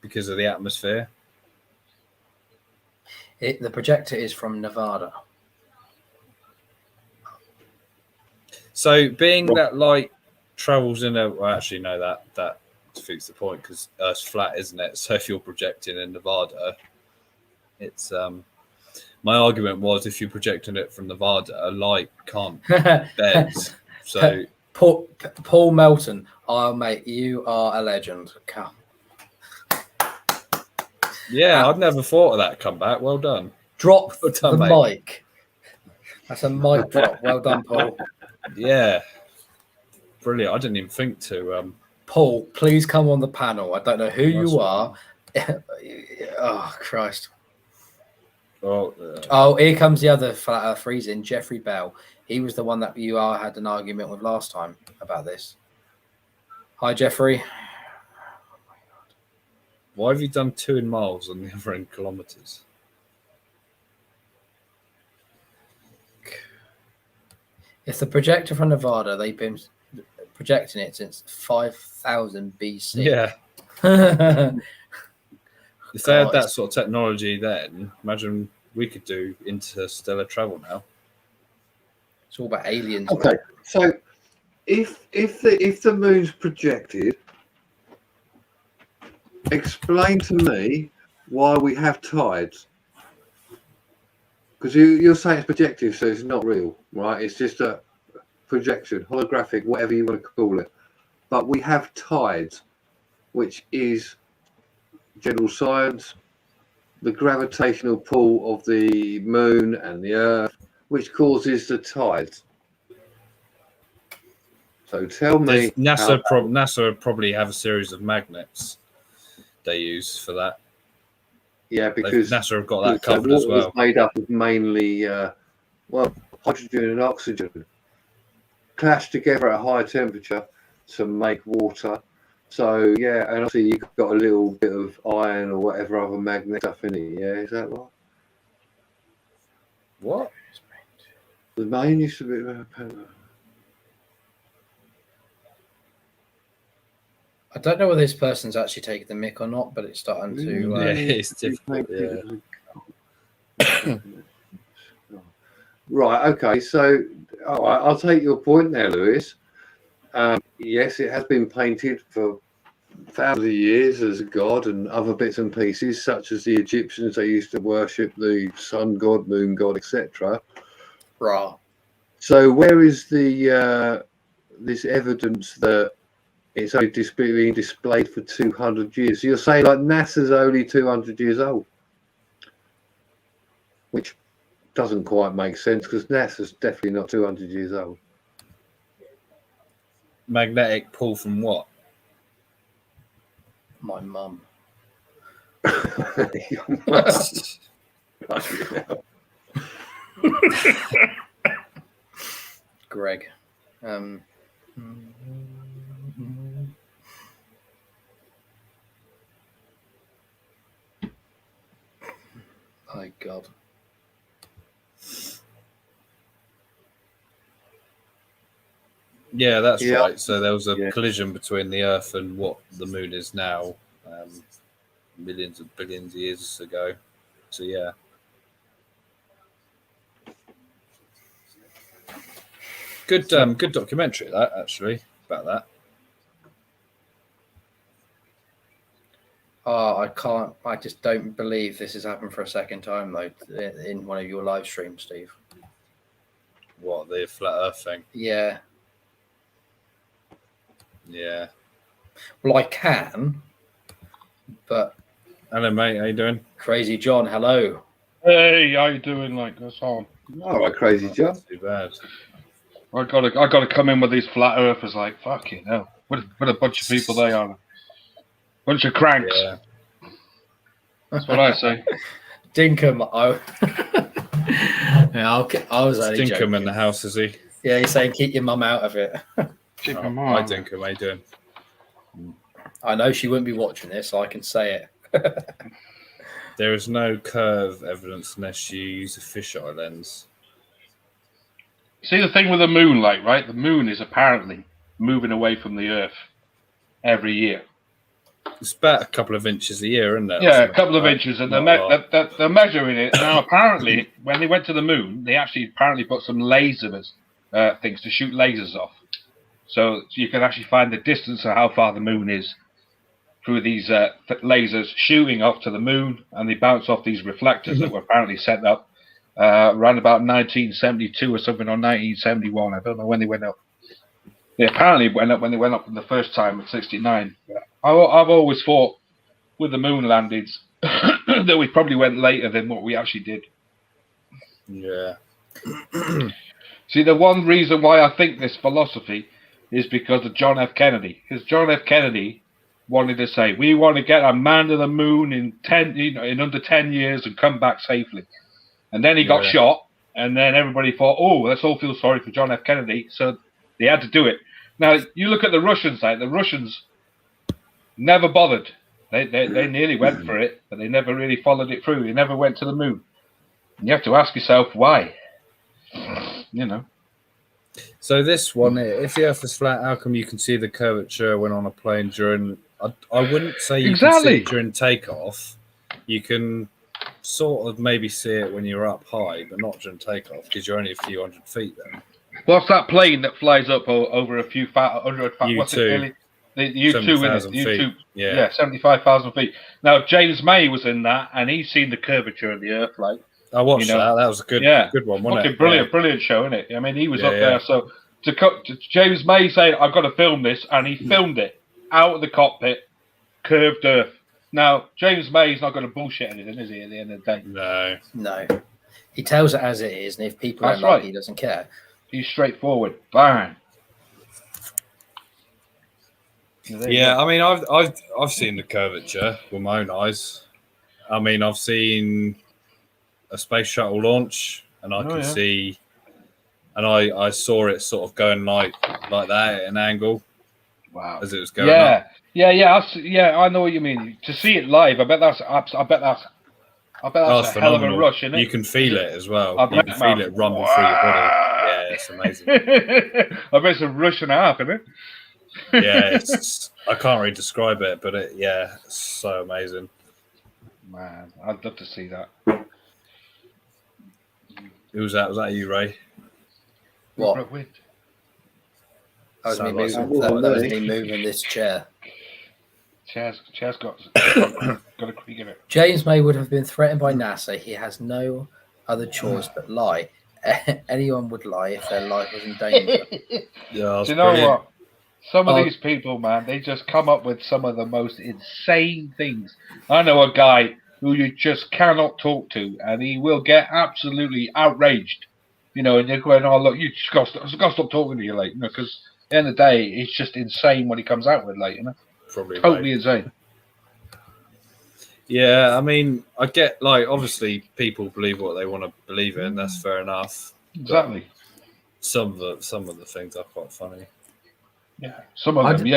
because of the atmosphere. The projector is from Nevada. So being that light travels in a well, actually no, that defeats the point because Earth's flat, isn't it? So if you're projecting in Nevada, it's my argument was if you're projecting it from Nevada, light can't bend. So Paul Melton, oh mate, you are a legend. Come. yeah, I'd never thought of that comeback. Well done. Drop Well done, the mate. mic. That's a mic drop. Well done, Paul. Yeah, brilliant. I didn't even think to Paul, please come on the panel. I don't know who Nice you one. are. Oh, Christ. Well, Oh, here comes the other flat earth freezing, Jeffrey Bell. He was the one that you had an argument with last time about this. Hi, Jeffrey. why have you done 2 in miles and the other in kilometers? If the projector from Nevada, they've been projecting it since 5000 BC. Yeah. Yeah. If they had that Guys. sort of technology then, imagine we could do interstellar travel now. It's all about aliens. Okay, so if the moon's projected, explain to me why we have tides. Because you're saying it's projective, so it's not real, right? It's just a projection, holographic, whatever you want to call it. But we have tides, which is general science, the gravitational pull of the moon and the earth, which causes the tides. So tell me, NASA probably have a series of magnets they use for that. yeah, because NASA have got that so covered as water is well. made up of mainly, hydrogen and oxygen clash together at a high temperature to make water. So yeah, and obviously you've got a little bit of iron or whatever other magnet stuff in it. Yeah, is that right? What? The main used to be. I don't know whether this person's actually taking the mic or not, but it's starting to. Yeah, it's difficult. Yeah. Right. Okay. So, all right, I'll take your point there, Lewis. Yes, it has been painted for thousands of years as a god and other bits and pieces, such as the Egyptians. They used to worship the sun god, moon god, etc. Ra. So, where is the this evidence that it's only being displayed for 200 years? So you're saying like NASA's only 200 years old, which doesn't quite make sense because NASA's definitely not 200 years old. Magnetic pull from what? My mum. Greg. My God. Yeah, that's Yeah. right. So there was a Yeah. collision between the Earth and what the Moon is now, millions of billions of years ago. So yeah. Good documentary that actually about that. Oh, I can't. I just don't believe this has happened for a second time though in one of your live streams, Steve. What, the flat Earth thing? Yeah. Yeah. Well, I can, but Hello, mate. How you doing? Crazy John, hello. Hey, how you doing? Like that's on. All right, crazy John. Not too bad. I gotta come in with these flat earthers. Like fucking hell, what a bunch of people they are. Bunch of cranks. Yeah. That's what I say. Dinkum. Yeah, I was only Dinkum joking. in the house, is he? Yeah, he's saying keep your mum out of it. Keep Oh, them hi, on. Dinkum. How you doing? I know she wouldn't be watching this, so I can say it. There is no curve evidence unless you use a fisheye lens. See the thing with the moon, like right? The moon is apparently moving away from the Earth every year. It's about a couple of inches a year, isn't it? Yeah, a couple of inches, and Not a lot. they're measuring it now. Apparently, when they went to the moon, they actually apparently put some lasers things to shoot lasers off, so you can actually find the distance of how far the moon is through these lasers shooting off to the moon, and they bounce off these reflectors that were apparently set up around about 1972 or something, or 1971. I don't know when they went up. They apparently went up when they went up the first time at 69. I've always thought with the moon landings that we probably went later than what we actually did. Yeah. See, the one reason why I think this philosophy is because of John F. Kennedy. Because John F. Kennedy wanted to say, we want to get a man to the moon in under 10 years and come back safely. And then he got shot, and then everybody thought, oh, let's all feel sorry for John F. Kennedy. So they had to do it. Now, you look at the Russians, the Russians never bothered. They nearly went for it, but they never really followed it through. They never went to the moon. And you have to ask yourself why. You know. So this one, if the Earth is flat, how come you can see the curvature when on a plane during? I wouldn't say you can see it during takeoff. You can sort of maybe see it when you're up high, but not during takeoff because you're only a few hundred feet there. What's that plane that flies up over a few hundred? What's it? The U2, yeah, 75,000 feet. Now James May was in that, and he's seen the curvature of the Earth. Like I watched that. That was a good one, wasn't it? Brilliant show, isn't it? I mean, he was up there. So to James May saying, "I've got to film this," and he filmed it out of the cockpit, curved Earth. Now James May's not going to bullshit anything, is he? At the end of the day, no. He tells it as it is, and if people don't like it, he doesn't care. He's straightforward. Bang. Yeah, I mean, I've seen the curvature with my own eyes. I mean, I've seen a space shuttle launch, and I can see, and I saw it sort of going like that at an angle. Wow, as it was going up. I know what you mean. To see it live, I bet that's a hell of a rush, isn't it? You can feel it as well. You can feel it rumble through your body. Yeah, it's amazing. I bet it's a rush and a half, isn't it? Yeah, I can't really describe it, but it's so amazing. Man, I'd love to see that. Who was that? Was that you, Ray? What? That was me moving this chair. Chair's got a creak in it. James May would have been threatened by NASA. He has no other choice but lie. Anyone would lie if their life was in danger. Do you know what? Some of these people, man, they just come up with some of the most insane things. I know a guy who you just cannot talk to, and he will get absolutely outraged. You know, and you're going, oh, look, you just got to stop talking to you, like, you know, because at the end of the day, it's just insane what he comes out with, like, you know. Probably totally insane. Yeah, I mean, I get, like, obviously people believe what they want to believe in. That's fair enough. Exactly. Some of the things are quite funny. Yeah, some of them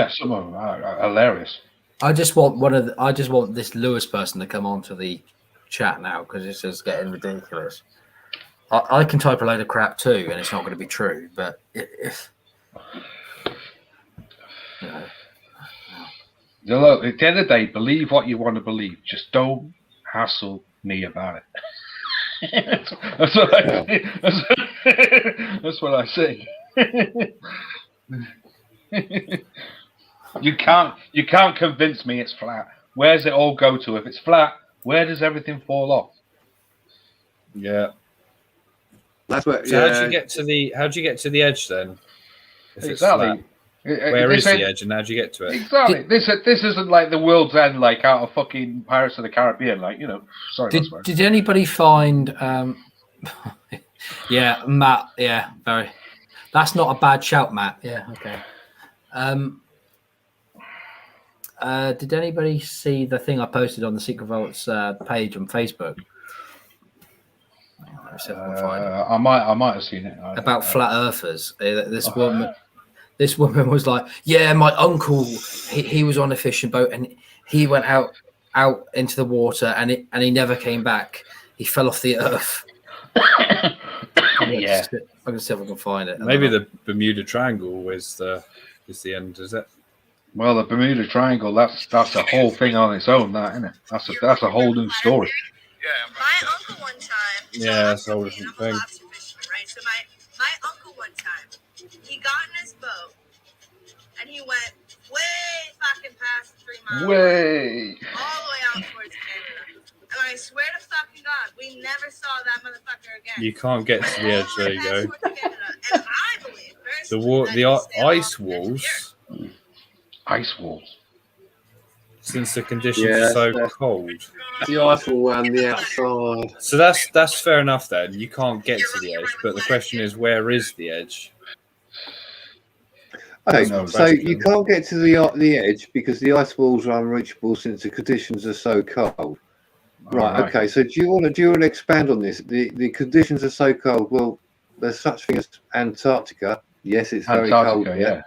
are hilarious. I just want this Lewis person to come onto the chat now because it's just getting ridiculous. I can type a load of crap too, and it's not going to be true. But if look, at the end of the day, believe what you want to believe. Just don't hassle me about it. That's what I say. You can't convince me it's flat. Where does it all go to? If it's flat, where does everything fall off? Yeah. That's what. So how do you get to the edge then? Exactly. Where is the edge, and how do you get to it? Exactly. This isn't like the world's end, like out of fucking Pirates of the Caribbean, like, you know. Sorry. Did anybody find? Yeah, Matt. Yeah, very. That's not a bad shout, Matt. Yeah. Okay. Did anybody see the thing I posted on the Secret Vaults page on Facebook? I might have seen it. About flat earthers. This woman was like, "Yeah, my uncle, he was on a fishing boat and he went out into the water and he never came back. He fell off the earth." Yeah, I can see if I can find it. Maybe the Bermuda Triangle is the end, is it? Well, the Bermuda Triangle, that's a whole thing on its own, that, isn't it? That's a whole new story. My uncle one time. Yeah, that's a whole different thing. Right? So my uncle one time, he got in his boat and he went way fucking past 3 miles. Way. All the way out towards Canada. And I swear to fucking God, we never saw that motherfucker again. You can't get to the edge. There you go. And I believe the ice walls. Ice walls. Since the conditions are so cold. The ice wall around the outside. So that's fair enough then. You can't get to the edge, but the question is, where is the edge? Okay, No, so that's you true. can't get to the edge because the ice walls are unreachable since the conditions are so cold. Right. Okay. So do you want to expand on this? The conditions are so cold. Well, there's such thing as Antarctica. Yes, it's very cold Antarctica, there. yeah.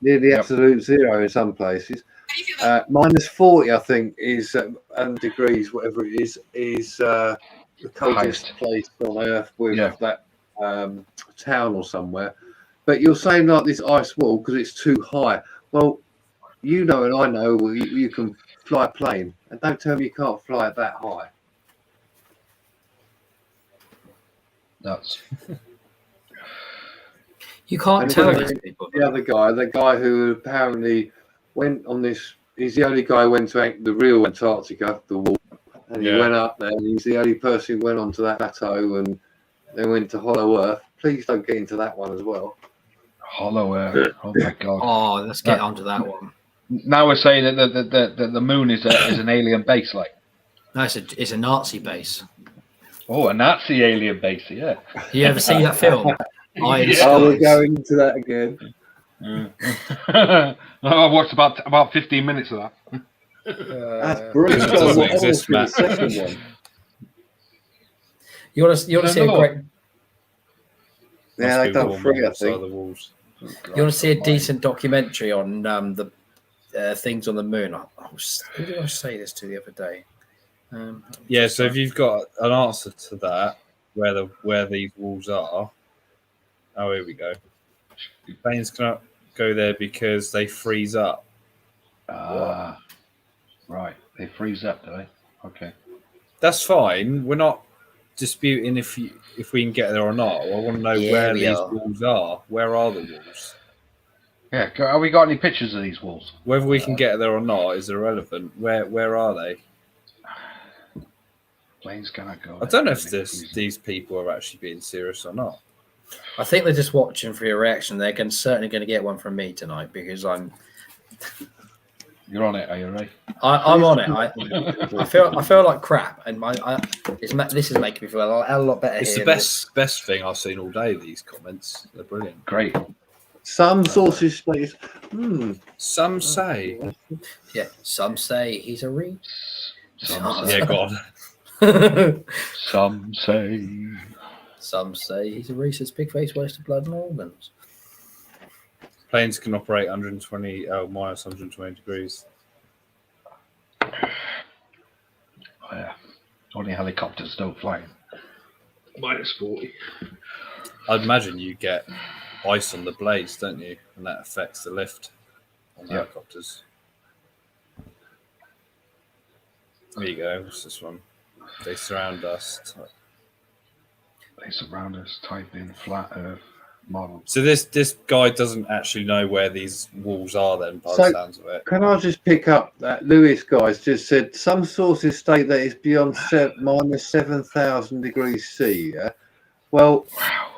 Near the Yep. absolute zero in some places. -40, I think, is and degrees, whatever it is the coldest Highest. place on Earth with Yeah. that town or somewhere. But you're saying like this ice wall because it's too high. Well, you know and I know you can fly a plane, and don't tell me you can't fly it that high. Nuts. You can't And tell if these you- people. the guy who apparently went on this, he's the only guy who went to the real Antarctica, the wall, and he Yeah. went up there, and he's the only person who went onto that plateau and then went to Hollow Earth. Please don't get into that one as well. Hollow Earth. Oh my god. Oh, let's get onto that one. Now we're saying that the moon is an alien base, like. No, it's a Nazi base. Oh, a Nazi alien base, yeah. You ever see that film? Iron Yeah. Oh, we're Skies? going into that again. I watched about 15 minutes of that. That's brilliant. It doesn't What exist, for the Matt. second one? You want to see a No. great? Yeah, Must they've be done warm 3, I outside think. the walls. You want to see a decent documentary on the things on the moon? Who did I say this to the other day? Yeah, so if you've got an answer to that, where these walls are, oh, here we go. Planes cannot go there because they freeze up. Ah, right. They freeze up, do they? Okay. That's fine. We're not disputing if we can get there or not. I want to know Yeah, where we these are. walls are. Where are the walls? Yeah. Have we got any pictures of these walls? Whether we can get there or not is irrelevant. Where are they? Planes cannot go. I don't know if these people are actually being serious or not. I think they're just watching for your reaction. They're certainly going to get one from me tonight because You're on it, are you, Ray? I'm on it. I feel like crap, and this is making me feel a lot better. It's here. the best thing I've seen all day. These comments, they're brilliant. Great. Some sources say, Some say, Yeah, some say he's a reach. yeah, God. Some say. Some say he's a racist pig face waste of blood and organs. Planes can operate minus 120 degrees. Oh, yeah. Only helicopters don't fly. -40. I'd imagine you get ice on the blades, don't you? And that affects the lift on the Yeah. helicopters. There you go. What's this one? They surround us. They surround us. Type in flat Earth model. So this guy doesn't actually know where these walls are then, by So- the sounds of it. can I just pick up that Lewis guy's just said some sources state that it's beyond -7,000 degrees C. Yeah? Well, Wow.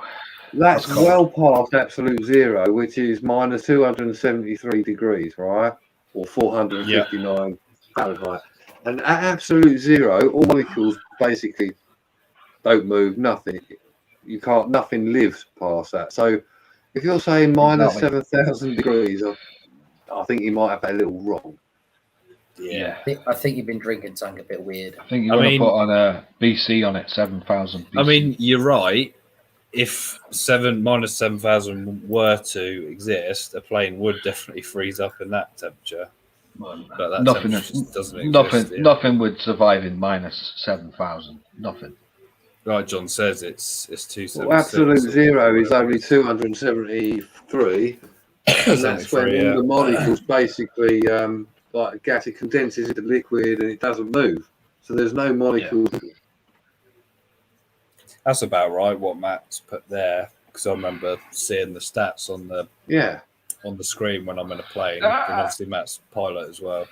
that's That's cold. well past absolute zero, which is -273 degrees, right? Or 459 Fahrenheit. And at absolute zero, all molecules basically don't move, nothing. Nothing lives past that. So if you're saying -7,000 degrees, I think you might have that a little wrong. Yeah. I think you've been drinking something a bit weird. I think you I want to mean- put on a BC on it, 7,000 BC. I mean, you're right. If -7,000 were to exist, a plane would definitely freeze up in that temperature. But that nothing, temperature just doesn't exist. Yeah. nothing would survive in -7,000. Nothing. Like John says, it's 276. Well, absolute zero is only 273, and that's when 73, all yeah. the molecules basically, like gas, it condenses into liquid and it doesn't move. So there's no molecules. That's about right. What Matt's put there, because I remember seeing the stats on the screen when I'm in a plane, and obviously Matt's pilot as well.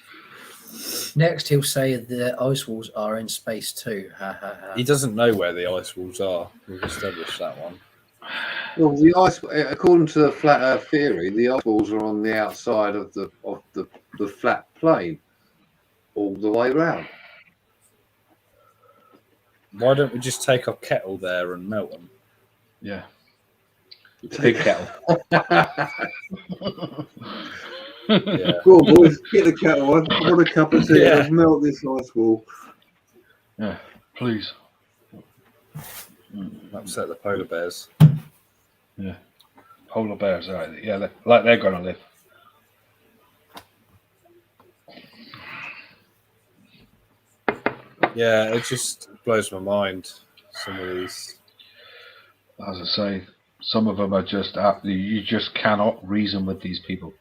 Next, he'll say the ice walls are in space too. Ha ha ha. He doesn't know where the ice walls are. We've established that one. Well, the ice, according to the flat Earth theory, the ice walls are on the outside of the flat plane, all the way around. Why don't we just take our kettle there and melt them? Yeah. Big kettle. Yeah. Go on, boys, get the kettle on. I want a cup of tea. Yeah. I'll melt this ice wall. Yeah, please. Upset the polar bears. Yeah. Polar bears, right? Yeah, they're gonna live. Yeah, it just blows my mind. Some of these. As I say, some of them are just you just cannot reason with these people.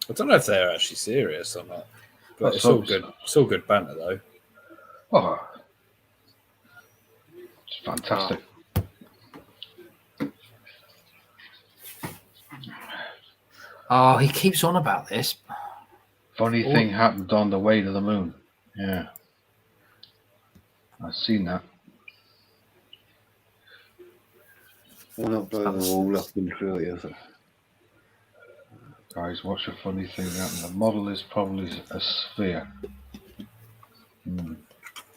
I don't know if they're actually serious or not, but That's it's all so- good. It's all good banter though. Oh, it's fantastic. Oh, he keeps on about this. Funny thing happened on the way to the moon. Yeah, I've seen that. Why not blow the wall up and fill it? Guys, what's a funny thing happened? The model is probably a sphere.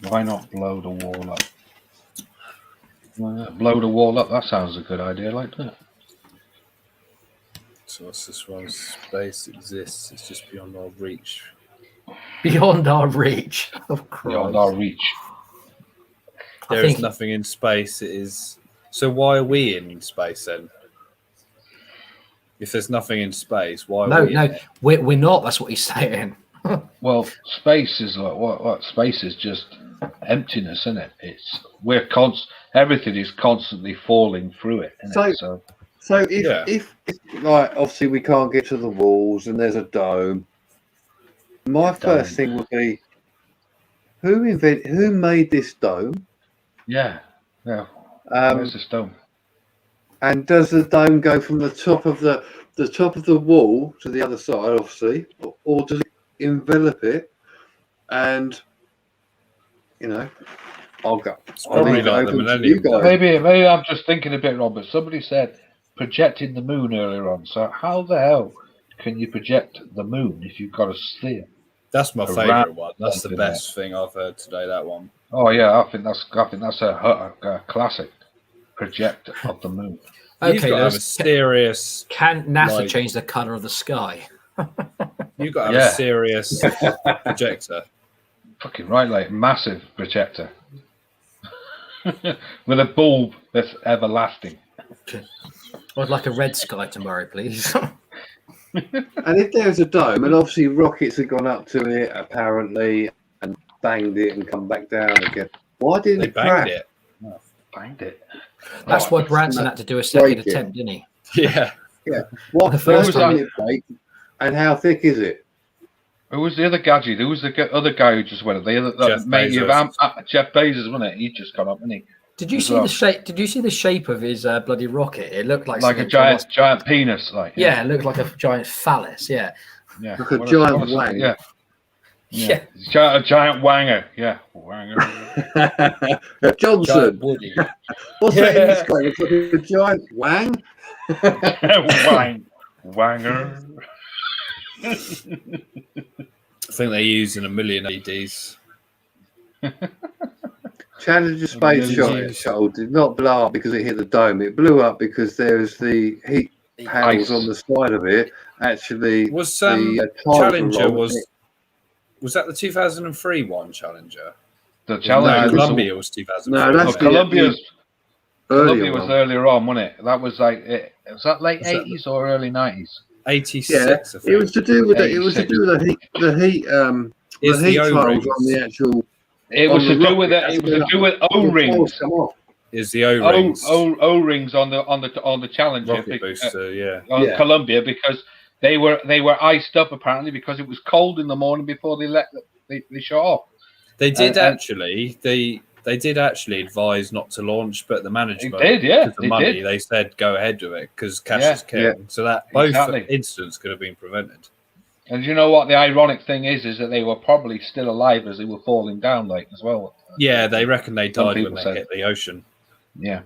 Why not blow the wall up? Well, blow the wall up. That sounds a good idea, like that. So what's this one? Space exists. It's just beyond our reach. Beyond our reach. Of Christ. Beyond our reach. I There is think- nothing in space. It is. So why are we in space then? If there's nothing in space, why? No, are we in no, it? we're not. That's what he's saying. Well, space is like what? Space is just emptiness, isn't it? Everything is constantly falling through it. Isn't So- it? So if, Yeah. if like obviously we can't get to the walls and there's a dome, my first thing would be who made this dome? yeah. Um, Where's the stone? and does the dome go from the top of the top of the wall to the other side, obviously, or does it envelop it? And I'll go. It's I'll probably leave it like the open to Millennium you guys. Maybe I'm just thinking a bit wrong, but somebody said projecting the moon earlier on. So how the hell can you project the moon if you've got a sphere? That's my A favourite round one. That's the something best thing I've heard today. That one. Oh yeah, I think that's a classic project of the moon. You've Okay, got to have a there's- serious. can NASA like- change the color of the sky? You've got to have Yeah. a serious projector. Fucking right, like massive projector with a bulb that's everlasting. I'd like a red sky tomorrow, please. And if there's a dome, and obviously rockets have gone up to it apparently and banged it and come back down again, why didn't They it banged crash? it. Banged it. That's Oh, why Branson had to do a second break it. attempt, didn't he? Yeah. What The first first time time- it break, and how thick is it? Who was the other gadget? Who was the other guy who just went up? The other Jeff mate of Bezos. Jeff Bezos, wasn't it? He just got up, didn't he? Did you As see well. the shape? Did you see the shape of his bloody rocket? It looked like Like a something- giant penis, like Yeah, it looked like a giant phallus. Yeah, yeah. Like a What giant what wang. Yeah, yeah. A giant wanger. Yeah, wanger. Johnson, Giant Woody. what's that in this guy? Looks like a giant wang. Wanger. I think they're using 1 million LEDs. Challenger space Million shuttle did not blow up because it hit the dome. It blew up because there's the heat panels Ice. on the side of it. Actually, Was the tiles were Challenger wrong. was that the 2003 one Challenger? The No, challenge. Columbia was 2003. No, that's wasn't it? Columbia's. earlier Columbia was one. earlier on, wasn't it? That was like, was that late Was that 80s or early 90s? 86. Yeah, I think. it was to do with it was to do with the heat Is the heat tiles O-rings. on the actual. It On was the to do with rocket, it. It was to do with O-rings. Come off. Is the O-rings O-rings on the Challenger. rocket booster? Yeah. On Yeah. Columbia, because they were iced up apparently because it was cold in the morning before they shut off. They did And- actually. They did actually advise not to launch, but the management They did, yeah, because of they money, did. they said go ahead with it because cash Yeah, is king. So that both Exactly. incidents could have been prevented. And you know what? The ironic thing is that they were probably still alive as they were falling down, like as well. Yeah, they reckon they Some died when people they say. hit the ocean. Yeah.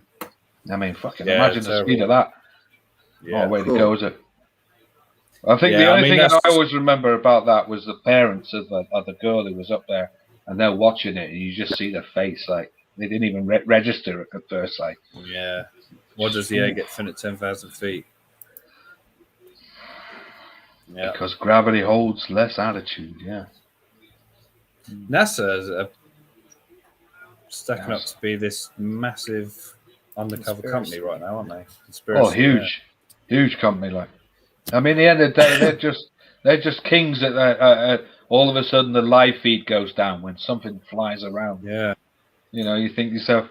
I mean, fucking Yeah, imagine the terrible. speed of that. Yeah. Oh, way Cool. to go, is it? I think Yeah, the I only mean, thing that that's I just- always remember about that was the parents of the girl who was up there, and they're watching it, and you just see their face, like they didn't even register at first, like Yeah. Why does the air get thin at 10,000 feet? Yeah. Because gravity holds less attitude, yeah. NASA is stacking up to be this massive undercover Conspiracy. company right now, aren't they? Conspiracy, Oh, huge company. Like, I mean, at the end of the day, they're just kings. That all of a sudden the live feed goes down when something flies around. Yeah. You know, you think to yourself.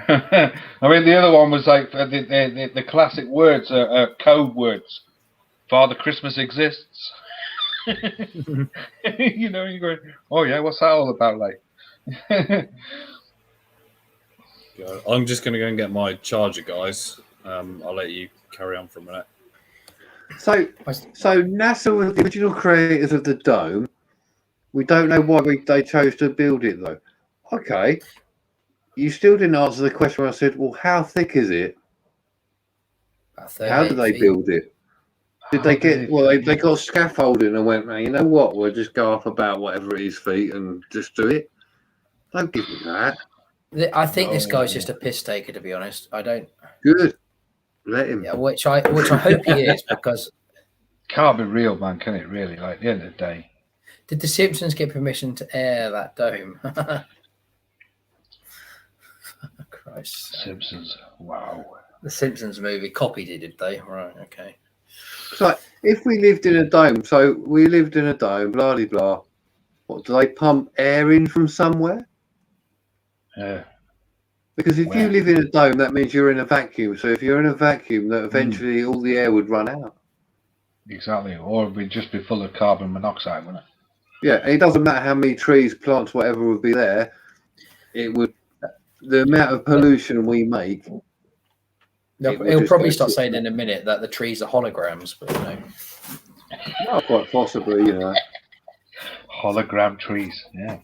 I mean, the other one was like the classic words, code words. Father Christmas exists. You know, you're going, oh yeah, what's that all about? Like, I'm just going to go and get my charger, guys. I'll let you carry on for a minute. So NASA were the original creators of the dome. We don't know why they chose to build it, though. Okay. You still didn't answer the question when I said, well, how thick is it? How did they build it? Did they get, well, they got scaffolding and went, man, you know what? We'll just go up about whatever it is feet and just do it. Don't give me that. I think this guy's just a piss taker, to be honest. I don't. Good. Let him. Yeah, which I hope he is, because can't be real, man, can it really? Like, at the end of the day. Did the Simpsons get permission to air that dome? Christ. Simpsons. Wow. The Simpsons movie copied it, did they? Right, okay. So if we lived in a dome, blah, blah, blah. What, do they pump air in from somewhere? Yeah. Because if you live in a dome, that means you're in a vacuum. So if you're in a vacuum, that eventually all the air would run out. Exactly. Or it would just be full of carbon monoxide, wouldn't it? Yeah, it doesn't matter how many trees, plants, whatever would be there. It would, the amount of pollution we make. No, he'll probably start saying in a minute that the trees are holograms, but you know. Not quite possibly, you know. Hologram trees, yeah.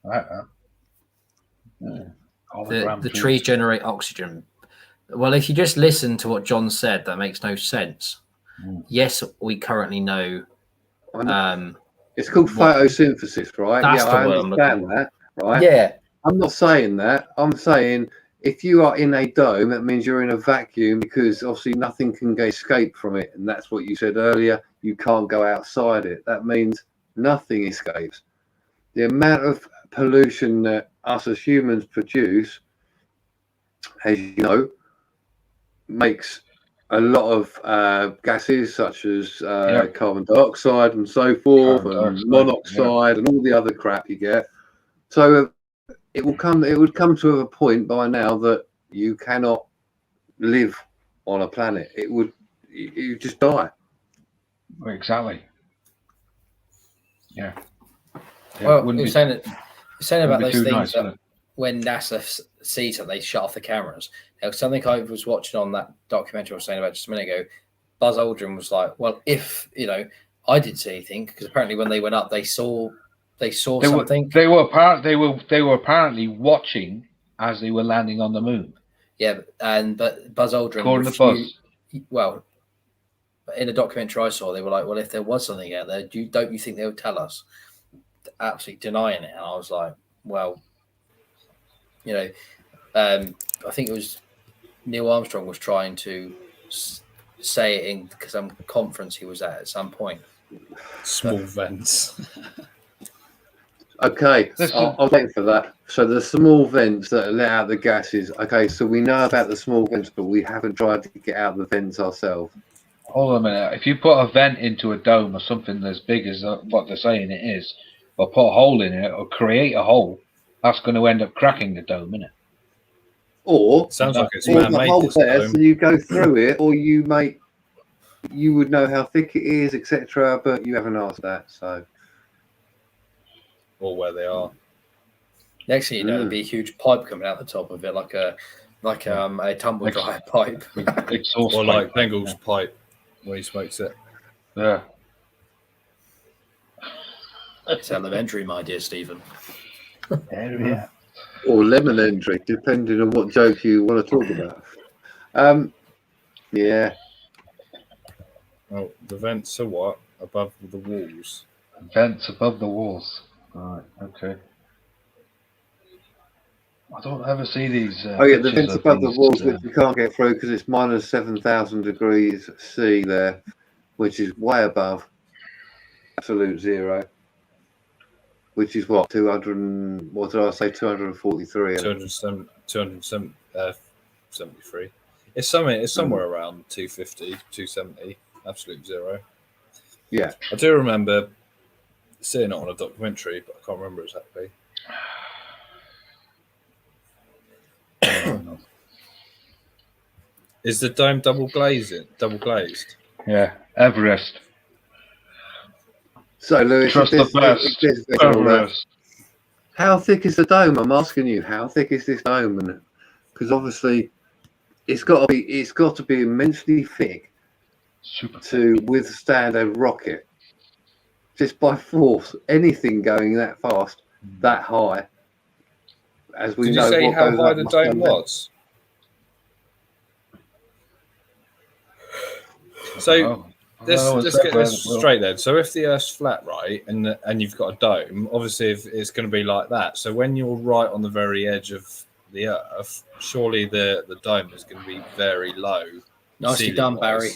Right, yeah. The trees generate oxygen. Well, if you just listen to what John said, that makes no sense. Yes, we currently know. It's called photosynthesis, right? That's yeah, the I word understand that, right? Yeah. I'm not saying that. I'm saying if you are in a dome, that means you're in a vacuum because obviously nothing can escape from it. And that's what you said earlier. You can't go outside it. That means nothing escapes. The amount of pollution that us as humans produce, as you know, makes a lot of gases such as carbon dioxide and so forth, and monoxide and all the other crap you get. So it would come to a point by now that you cannot live on a planet. You just die. Exactly. Yeah. Well, you're saying about those things that when NASA sees that they shut off the cameras. There was something I was watching on that documentary I was saying about just a minute ago. Buzz Aldrin was like, well, if, you know, I didn't see anything, because apparently when they went up, they saw something. They were apparently watching as they were landing on the moon. Yeah, but Buzz Aldrin. According to Buzz. Well, in a documentary I saw, they were like, well, if there was something out there, don't you think they would tell us? Absolutely denying it. And I was like, well, you know, I think it was Neil Armstrong was trying to say it in some conference he was at some point. Small vents. Okay, I'll wait for that. So the small vents that let out the gases. Okay, so we know about the small vents, but we haven't tried to get out the vents ourselves. Hold on a minute. If you put a vent into a dome or something as big as what they're saying it is, or put a hole in it, or create a hole, that's going to end up cracking the dome, isn't it? Or sounds like it's the hole there, so you go through it, or you would know how thick it is, etc. But you haven't asked that, so. Or where they are. Next thing you know, there'd be a huge pipe coming out the top of it, like a tumble dryer pipe. Or like Bengal's pipe when he smokes it. Yeah. It's elementary, my dear Stephen. Yeah. Or lemon entry, depending on what joke you want to talk about. Yeah. Well, the vents are what? Above the walls. Vents above the walls. Right, okay. I don't ever see these. Oh yeah, the pictures vents of above the these, walls, which you can't get through because it's minus 7,000 degrees C there, which is way above absolute zero. Which is what 200? What did I say? 243. 273. It's something. It's somewhere around 250, 270. Absolute zero. Yeah, I do remember seeing it on a documentary, but I can't remember exactly. Is the dome double glazed? Yeah, Everest. So Lewis, Trust if the best. this all that, Everest. how thick is the dome? I'm asking you, how thick is this dome? Because obviously, it's got to be immensely thick Super. to withstand a rocket. Just by force, anything going that fast, that high. As we Did know, you say what how goes high up the must dome come down. was? So let's get this straight then. So if the Earth's flat, right, and you've got a dome, obviously if it's going to be like that. So when you're right on the very edge of the Earth, surely the dome is going to be very low. Nicely done, Barry.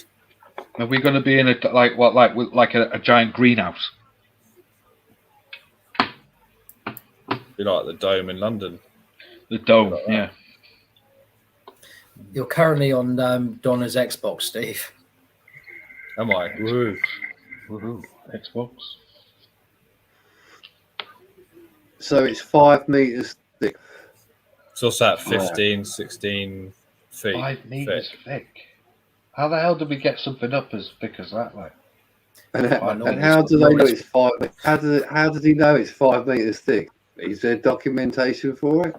Are we going to be in a like a giant greenhouse? Be like the dome in London. The dome, Like yeah. You're currently on Donna's Xbox, Steve. Am I? Woo. Woohoo. Xbox. So it's 5 meters thick. So what's that? 15, 16 feet. 5 meters thick. How the hell did we get something up as thick as that? Like, And normally how it's- do they know normally it's 5? How did he know it's 5 meters thick? Is there documentation for it?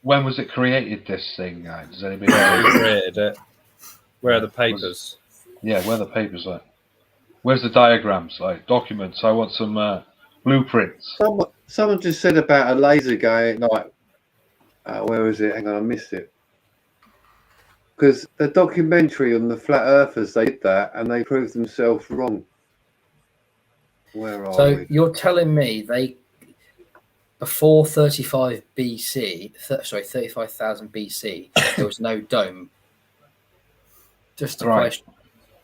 when was it created? This thing, guys? Does anybody Who know? created it? Where are the papers? Yeah, where are the papers like? Where's the diagrams? Like documents. I want some blueprints. Someone just said about a laser going at night. Where is it? Hang on, I missed it. Because the documentary on the flat earthers, they did that and they proved themselves wrong. Where are So we? you're telling me they before 35 BC, 35,000 BC, there was no dome. Just a Right. question.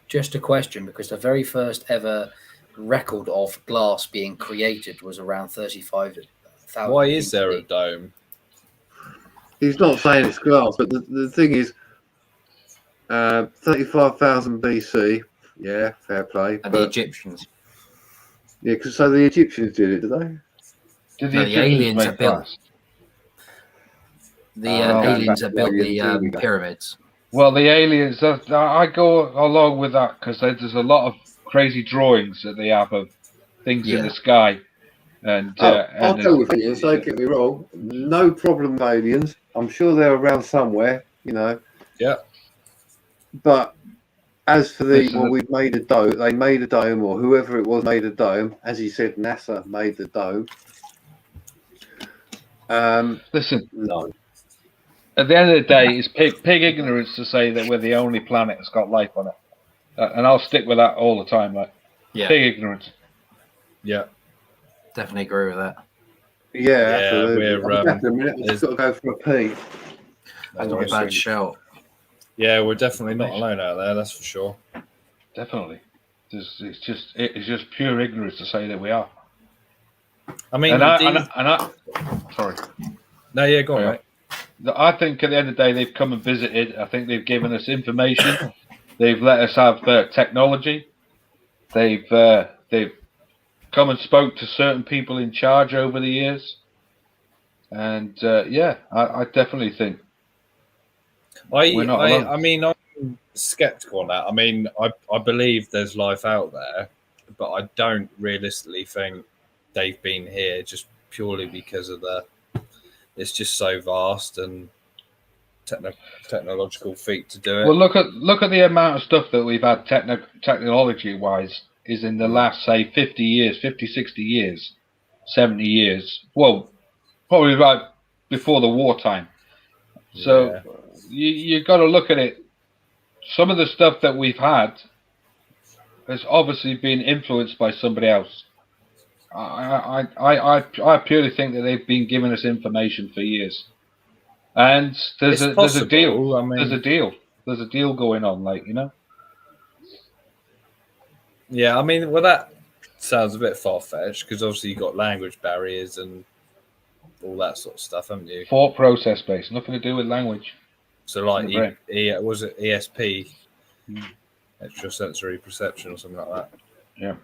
Just a question, because the very first ever record of glass being created was around 35,000. Why is there a BC. dome? He's not saying it's glass, but the thing is, 35,000 BC. Yeah, fair play. And the But, Egyptians? yeah, because so the Egyptians did it, did they? Did No, the Egyptians aliens make that built- glass? The Oh, aliens that built the aliens, yeah. pyramids. Well, the aliens. I go along with that because there's a lot of crazy drawings that they have of things in Yeah. the sky, and I'll deal with aliens, don't get me wrong. No problem with aliens. I'm sure they're around somewhere, you know. Yeah. But as for the, Listen, well, we've made a dome, they made a dome, or whoever it was made a dome. As he said, NASA made the dome. Listen, No. at the end of the day, it's pig ignorance to say that we're the only planet that's got life on it, and I'll stick with that all the time. Like, Yeah, pig ignorance. Yeah. definitely agree with that. Yeah, absolutely. we're, I'll be back in a minute. I've just got to go for a pee. That's not a bad shout. Yeah, we're definitely not alone out there, that's for sure. Definitely, it's just pure ignorance to say that we are. I mean, Sorry. no, yeah, go on, Yeah. mate. I think at the end of the day, they've come and visited. I think they've given us information. They've let us have technology. They've come and spoke to certain people in charge over the years. And I definitely think we're not alone. I mean, I'm skeptical on that. I mean, I believe there's life out there, but I don't realistically think they've been here just purely because of it's just so vast and technological feat to do it. Well, look at the amount of stuff that we've had technology wise is in the last, say, 50 years, 50, 60 years, 70 years. Well, probably right before the wartime. So you've got to look at it. Some of the stuff that we've had has obviously been influenced by somebody else. I purely think that they've been giving us information for years. And there's It's a deal. possible, I mean- There's a deal. There's a deal going on, like, you know. Yeah, I mean, well, that sounds a bit far fetched because obviously you've got language barriers and all that sort of stuff, haven't you? Thought process based, nothing to do with language. So, like, Right. was it ESP, Hmm. extrasensory perception, or something like that? Yeah.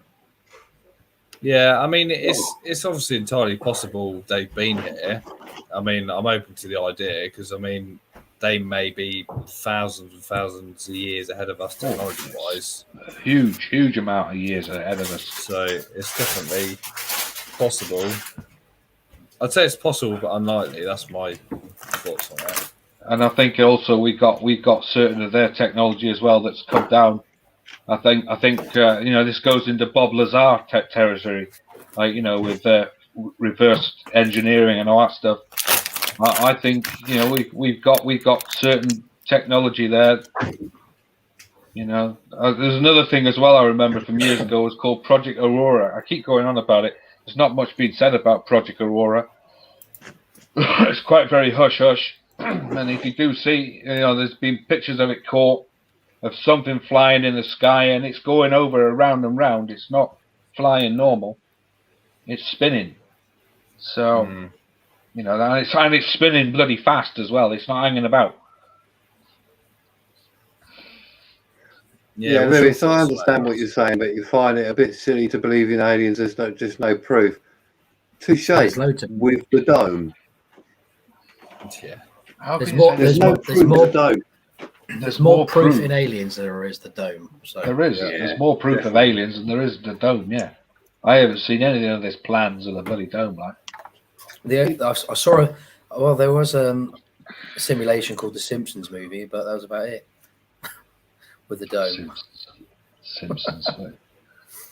Yeah, I mean, it's obviously entirely possible they've been here. I mean, I'm open to the idea because, I mean, they may be thousands and thousands of years ahead of us technology-wise. Huge amount of years ahead of us. So it's definitely possible. I'd say it's possible, but unlikely. That's my thoughts on that. And I think also we got certain of their technology as well that's come down. I think you know, this goes into Bob Lazar territory, like, you know, with reverse engineering and all that stuff. I think, you know, we've got certain technology there. You know, there's another thing as well I remember from years ago. It was called Project Aurora. I keep going on about it. There's not much being said about Project Aurora. It's quite very hush hush. And if you do see, you know, there's been pictures of it caught, of something flying in the sky, and it's going over around and round. It's not flying normal. It's spinning. So, you know, and it's spinning bloody fast as well. It's not hanging about. Yeah, what's your Lewis, I thoughts on understand that? what you're saying, but you find it a bit silly to believe in aliens. There's just no proof. Touche There's loads of them. with the dome. Yeah. How There's can you more- say There's no there's proof in more- the dome. There's more proof in aliens than there is the dome. So There is. Yeah, There's more proof of aliens than there is the dome. Yeah, I haven't seen any of this plans of the bloody dome. Like, I saw there was a simulation called the Simpsons movie, but that was about it with the dome. Simpsons.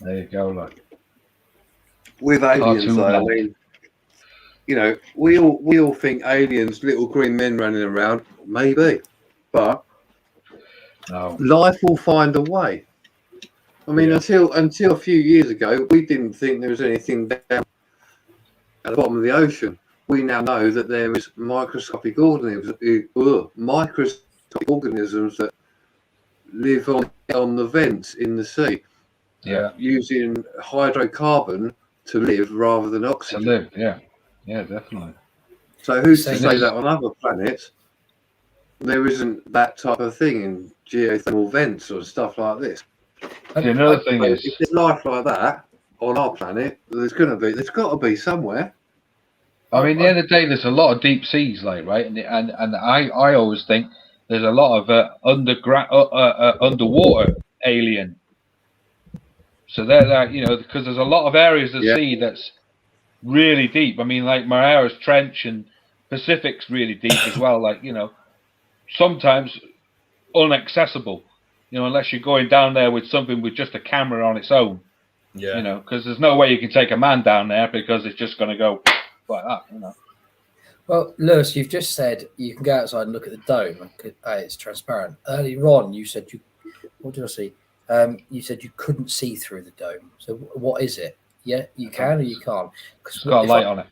There you go. Like, With aliens, Cartoon though, I land. mean, you know, we all think aliens, little green men running around, maybe, but no, life will find a way. I mean, until a few years ago, we didn't think there was anything down at the bottom of the ocean. We now know that there is microscopic organisms that live on the vents in the sea, yeah, using hydrocarbon to live rather than to oxygen. live. Yeah, definitely. So who's to Same say as- that on other planets there isn't that type of thing in geothermal vents or stuff like this? The another thing So is, if there's life like that on our planet, there's got to be somewhere. I mean, at the end of the day, there's a lot of deep seas, like, right, and I always think there's a lot of underwater alien. So they're you know, because there's a lot of areas of the sea that's really deep. I mean, like Marianas Trench and Pacific's really deep as well. Like, you know, sometimes inaccessible. You know, unless you're going down there with something with just a camera on its own. Yeah. You know, because there's no way you can take a man down there because it's just going to go like that. You know. Well, Lewis, you've just said you can go outside and look at the dome. It's transparent. Earlier on, you said what did I see? You said you couldn't see through the dome. So what is it? Yeah, you can or you can't? It's got a light on it.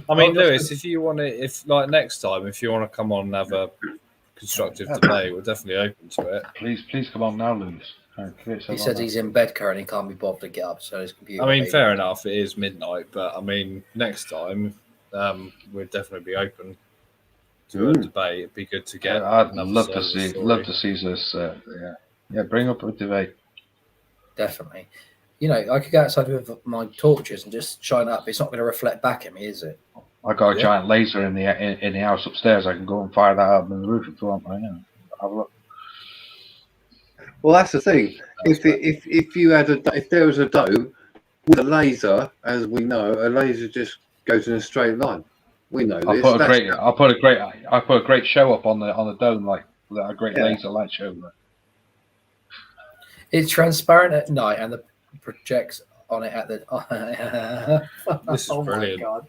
I mean, Lewis, if you want to, if like next time, if you want to come on and have a constructive debate, we're definitely open to it. Please come on now, Lewis. He said he's in bed currently, can't be bothered to get up, so his computer. I mean, fair enough. It is midnight, but I mean, next time, we'd definitely be open to a debate. It'd be good to get. I'd another love side to of the see story. this. Yeah. Bring up a debate. Definitely. You know, I could go outside with my torches and just shine up. It's not going to reflect back at me, is it? I got a Yeah. giant laser in the house upstairs. I can go and fire that up on the roof if you want. Right now. Have a look. Well, that's the thing. If there was a dome with a laser, as we know, a laser just goes in a straight line. We know I'll this. put a great show up on the dome, like a great Yeah. laser light show. Like. It's transparent at night and the projects on it at the. This is Oh my brilliant. God.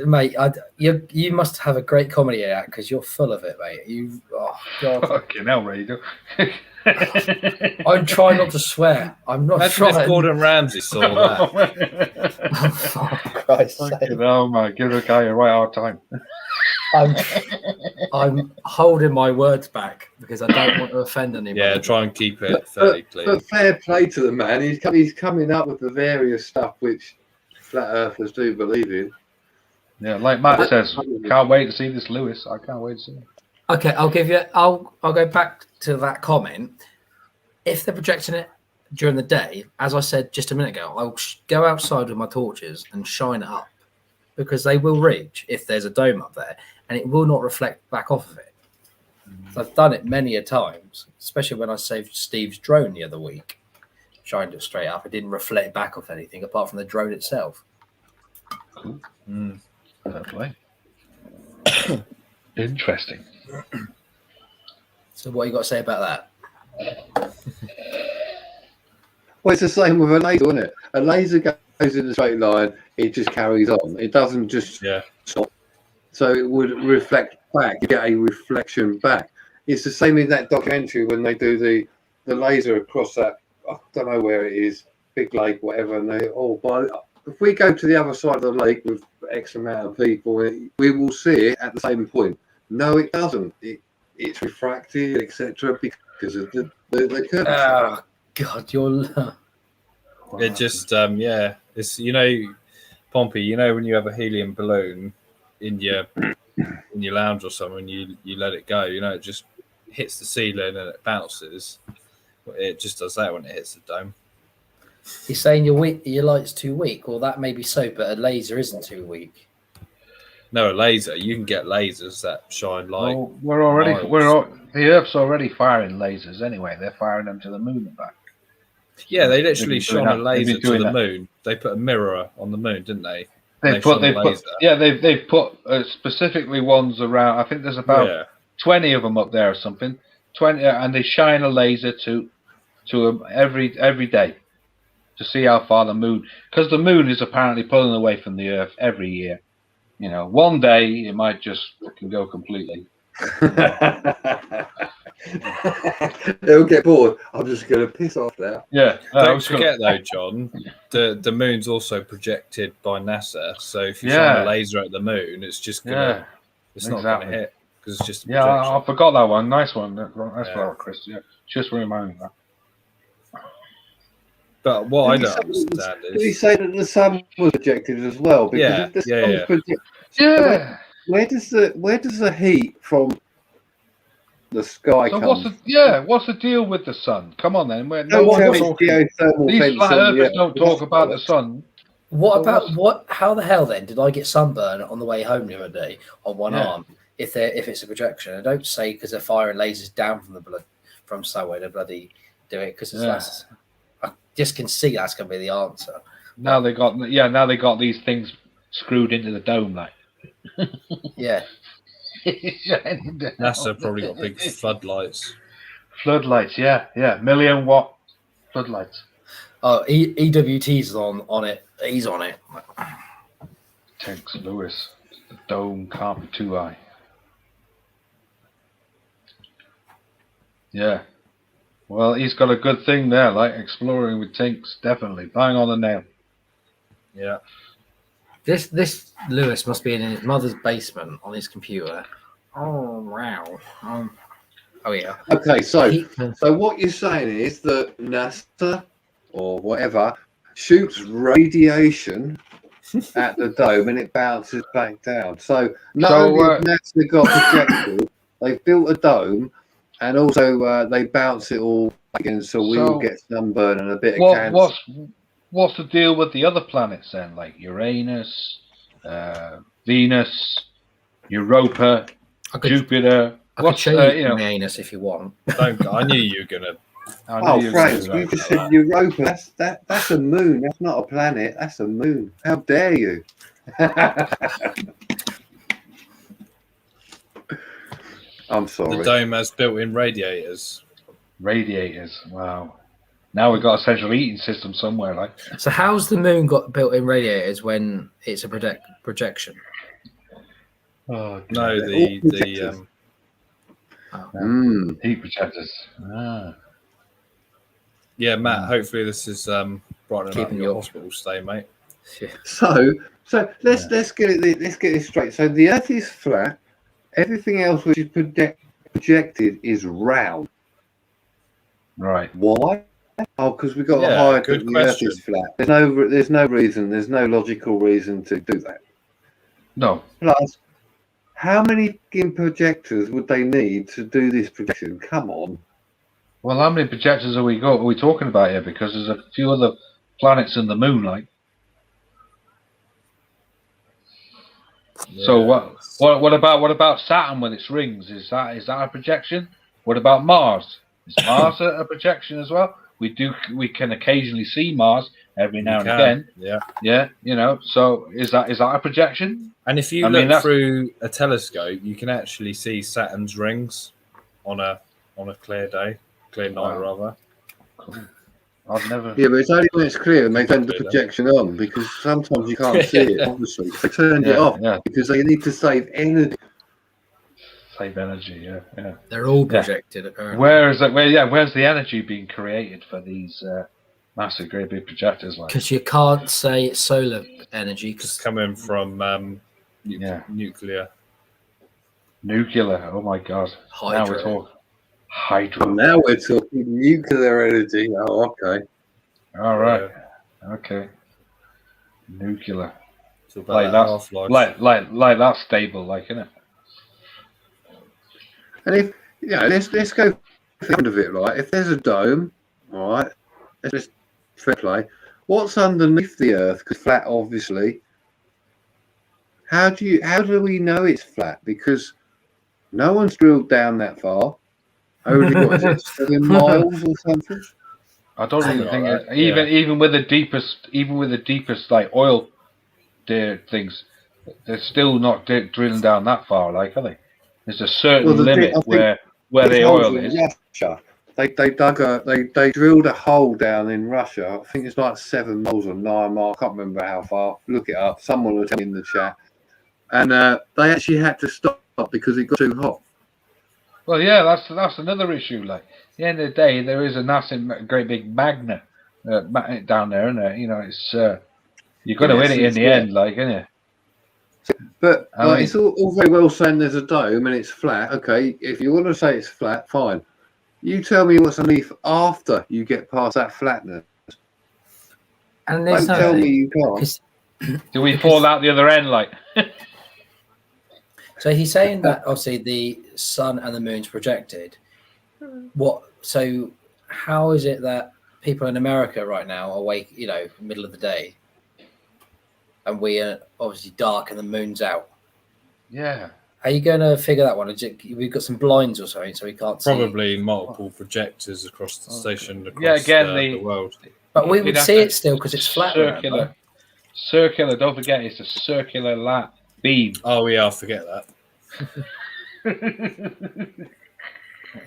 Mate, you must have a great comedy act because you're full of it, mate. Oh God. Fucking hell, Radio. I'm trying not to swear. I'm not Imagine trying. if Gordon Ramsay saw that. Oh, for Christ's sake. Fucking hell, man. Give the guy a right hard time. I'm holding my words back because I don't want to offend anybody. Yeah, try and keep it fairly clean. But fair play to the man. He's coming up with the various stuff which flat earthers do believe in. Yeah, like Matt says, can't wait to see this Lewis. I can't wait to see it. Okay, I'll go back to that comment. If they're projecting it during the day, as I said just a minute ago, I'll go outside with my torches and shine it up because they will reach if there's a dome up there and it will not reflect back off of it. So I've done it many a times, especially when I saved Steve's drone the other week. Shined it straight up. It didn't reflect back off anything apart from the drone itself. Cool. Fair play. Interesting. So what you got to say about that? Well, it's the same with a laser, isn't it? A laser goes in a straight line, it just carries on. It doesn't just stop. So it would reflect back. You get a reflection back. It's the same in that documentary when they do the laser across that, I don't know where it is, big lake, whatever, and they, if we go to the other side of the lake with X amount of people, we will see it at the same point. No, it doesn't. It's refracted, etc., because of the curvature. Oh, God, you're... It just, it's, Pompey, when you have a helium balloon in your lounge or something, you let it go, it just hits the ceiling and it bounces. It just does that when it hits the dome. You're saying your light's too weak? Well, that may be so, but a laser isn't too weak. No, a laser. You can get lasers that shine light. Well, the Earth's already firing lasers anyway. They're firing them to the moon and back. Yeah, they literally shone a laser to the moon. They put a mirror on the moon, didn't they? They've put specifically ones around. I think there's about 20 of them up there or something. 20, and they shine a laser to them every day to see how far the moon, because the moon is apparently pulling away from the Earth every year. One day it might just fucking go completely. They'll get bored. I'm just going to piss off now. Yeah. Don't forget though, John, the moon's also projected by NASA. So if you shine a laser at the moon, it's just gonna, it's not going to hit because it's just a projection. I forgot that one. Nice one. That's right, Chris. Yeah, just remind me that. But what I don't understand is... Did he say that the sun was projected as well? Because if the sun's projected, where does the heat from the sky come? What's the deal with the sun? Come on then. These flat earthers don't talk about the sun. How the hell then did I get sunburn on the way home the other day on one arm? If it's a projection, I don't say because they're firing lasers down from somewhere to bloody do it because I just can see that's going to be the answer. Now they got these things screwed into the dome, like. Yeah. NASA probably got big floodlights. Floodlights, yeah, 1,000,000-watt floodlights. Oh, EWT's on it. He's on it. Thanks, Lewis. The dome can't be too high. Yeah. Well, he's got a good thing there, like exploring with Tinks, definitely. Bang on the nail. Yeah. This Lewis must be in his mother's basement on his computer. Oh, wow. Oh, yeah. Okay, so what you're saying is that NASA or whatever shoots radiation at the dome and it bounces back down. So not only have NASA got projected, they've built a dome and also they bounce it all back in so we all get sunburn and a bit of cancer. What's the deal with the other planets then, like Uranus, Venus, Europa, Jupiter? I could show you Uranus if you want. I knew you were gonna. Frank, you just said Europa. That's a moon. That's not a planet. That's a moon. How dare you? I'm sorry. The dome has built-in radiators. Radiators. Wow. Now we've got a central heating system somewhere. Like, So how's the moon got built-in radiators when it's a projection? oh No, the the heat projectors. Ah. yeah, Matt. Hopefully this is brightening up Keeping your your- hospital stay, mate. So let's get it straight. So the Earth is flat. Everything else which is projected is round. Right. Why? Oh, because we've got to Yeah, hide good that the Earth is question. flat. There's no reason. There's no logical reason to do that. No. Plus, how many fucking projectors would they need to do this projection? Come on. Well, how many projectors are we talking about here? Because there's a few other planets in the moon, like. So what about Saturn with its rings? Is that a projection? What about Mars? Is Mars a projection as well? We can occasionally see Mars every now and again. Yeah. Yeah, you know. So is that a projection? And if you look through a telescope, you can actually see Saturn's rings on a clear night rather. I've never. Yeah, but it's only when it's clear and they turn the projection on, because sometimes you can't see it. Obviously, they turned it off because they need to save energy. Save energy, yeah. They're all projected apparently. Where's the energy being created for these massive, great big projectors? Like, Because you can't say it's solar energy It's because coming from nuclear. Nuclear. Oh my god! Hydro. Now we're talking hydro. Now we're talking nuclear energy. Oh, okay. All right. Okay. Nuclear. It's about Like that's stable, like, isn't it? And if let's go to the end of it, right? If there's a dome, all right, let's just fair play. What's underneath the Earth? Because flat, obviously. How do we know it's flat? Because no one's drilled down that far. Only what is it, 7 miles or something? I don't even think even with the deepest like oil things, they're still not drilling down that far, like, are they? There's a certain limit where the oil is. Russia. They drilled a hole down in Russia. I think it's like 7 miles or 9 miles. I can't remember how far. Look it up. Someone will tell me in the chat. And they actually had to stop because it got too hot. Well, yeah, that's another issue. Like, at the end of the day, there is a massive, great big magnet down there, isn't there? You know, it's you're going to hit it in the end, like, isn't it? But it's all very well saying there's a dome and it's flat. Okay, if you want to say it's flat, fine. You tell me what's underneath after you get past that flatness. And Don't tell me you can't. Do we fall out the other end, like? So he's saying that obviously the sun and the moon's projected. So how is it that people in America right now are awake, middle of the day, and we are obviously dark and the moon's out? Yeah. Are you going to figure that one? We've got some blinds or something, so we can't see. Probably multiple projectors across the station, across the world. But we would see it still because it's flat. Circular. Don't forget, it's a circular beam. Oh yeah, I forget that.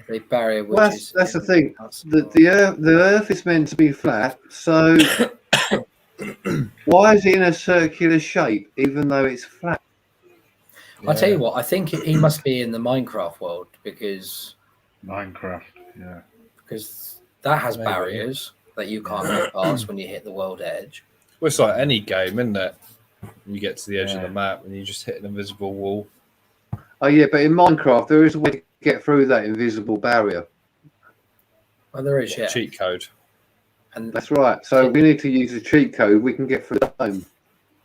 The barrier. That's the thing. The Earth is meant to be flat, so why is it in a circular shape, even though it's flat? I'll tell you what. I think he must be in the Minecraft world because that has barriers that you can't get past when you hit the world edge. Well, it's like any game, isn't it? You get to the edge of the map and you just hit an invisible wall. Oh yeah, but in Minecraft there is a way to get through that invisible barrier. Well, there is, yeah. Cheat code. And that's right. So we need to use a cheat code. We can get through the dome.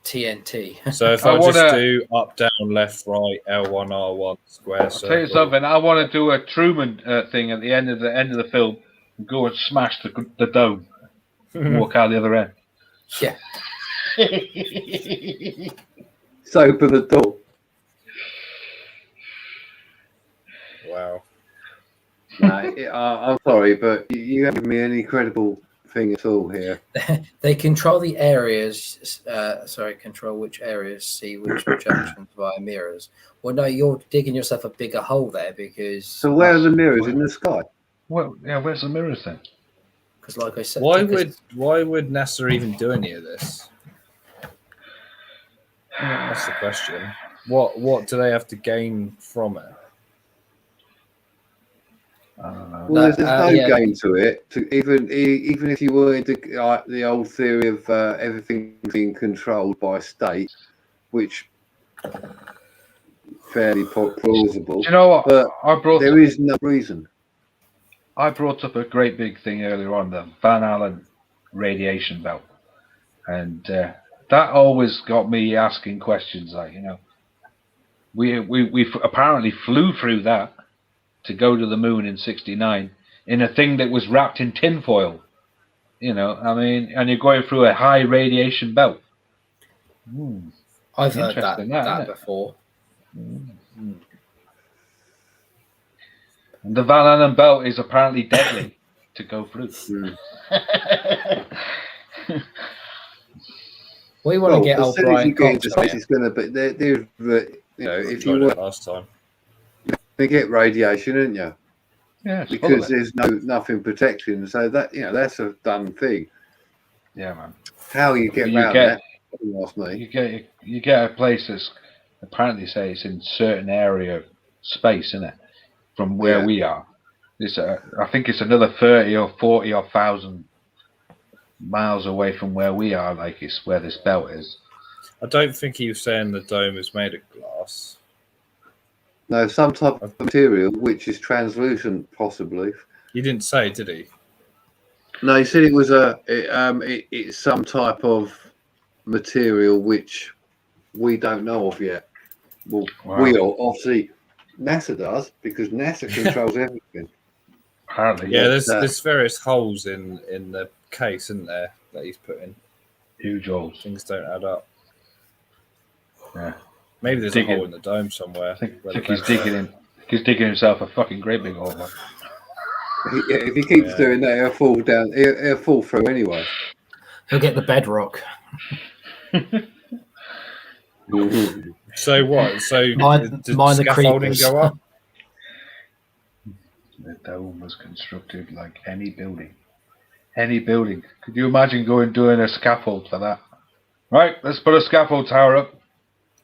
TNT. So if I just do up, down, left, right, L1, R1, square. I'll tell you something. I want to do a Truman thing at the end of the film. And go and smash the dome. And walk out the other end. Yeah. So open the door. Wow. I'm sorry, but you haven't given me any credible thing at all here. They control the areas. Control which areas see which projections via mirrors. Well, no, you're digging yourself a bigger hole there because. So where are the mirrors in the sky? Well, yeah, where's the mirrors then? Because, like I said, Why would NASA even do any of this? That's the question. What do they have to gain from it? I don't know. Well, there's no yeah. gain to it. Even if you were into the old theory of everything being controlled by state, which fairly plausible. Do you know what? But there is no reason. I brought up a great big thing earlier on, the Van Allen radiation belt, and that always got me asking questions. Like, we apparently flew through that to go to the moon in '69 in a thing that was wrapped in tinfoil. And you're going through a high radiation belt. I've heard Interesting, that before. And the Van Allen belt is apparently deadly to go through. We want to get as old soon as Brian you get into Cox on space, it. it's going to be if you Tried were it last time. to get radiation, aren't you? Yeah, Because there's nothing protecting. So that's a done thing. yeah, man. How you get around that? Don't ask me. You get a place that's apparently say it's in certain area of space, isn't it? From where we are, I think it's another 30 or 40 or 1,000 miles away from where we are. Like it's where this belt is. I don't think he was saying the dome is made of glass. No, some type of material which is translucent, possibly. He didn't say, did he? No, he said it was it's some type of material which we don't know of yet. Well, we obviously NASA does because NASA controls everything. Apparently, Yeah, there's various holes in the case, isn't there, that he's put in. huge holes. Things don't add up. Yeah, Maybe there's Digging. a hole in the dome somewhere. I think where the he's vents are. digging in. He's digging himself a fucking great big hole. Man. If he keeps doing that, he'll fall down. He'll fall through anyway. He'll get the bedrock. So what? So Mind did the scaffolding creepers. go up? The dome was constructed like any building. Any building. Could you imagine doing a scaffold for that? Right, let's put a scaffold tower up.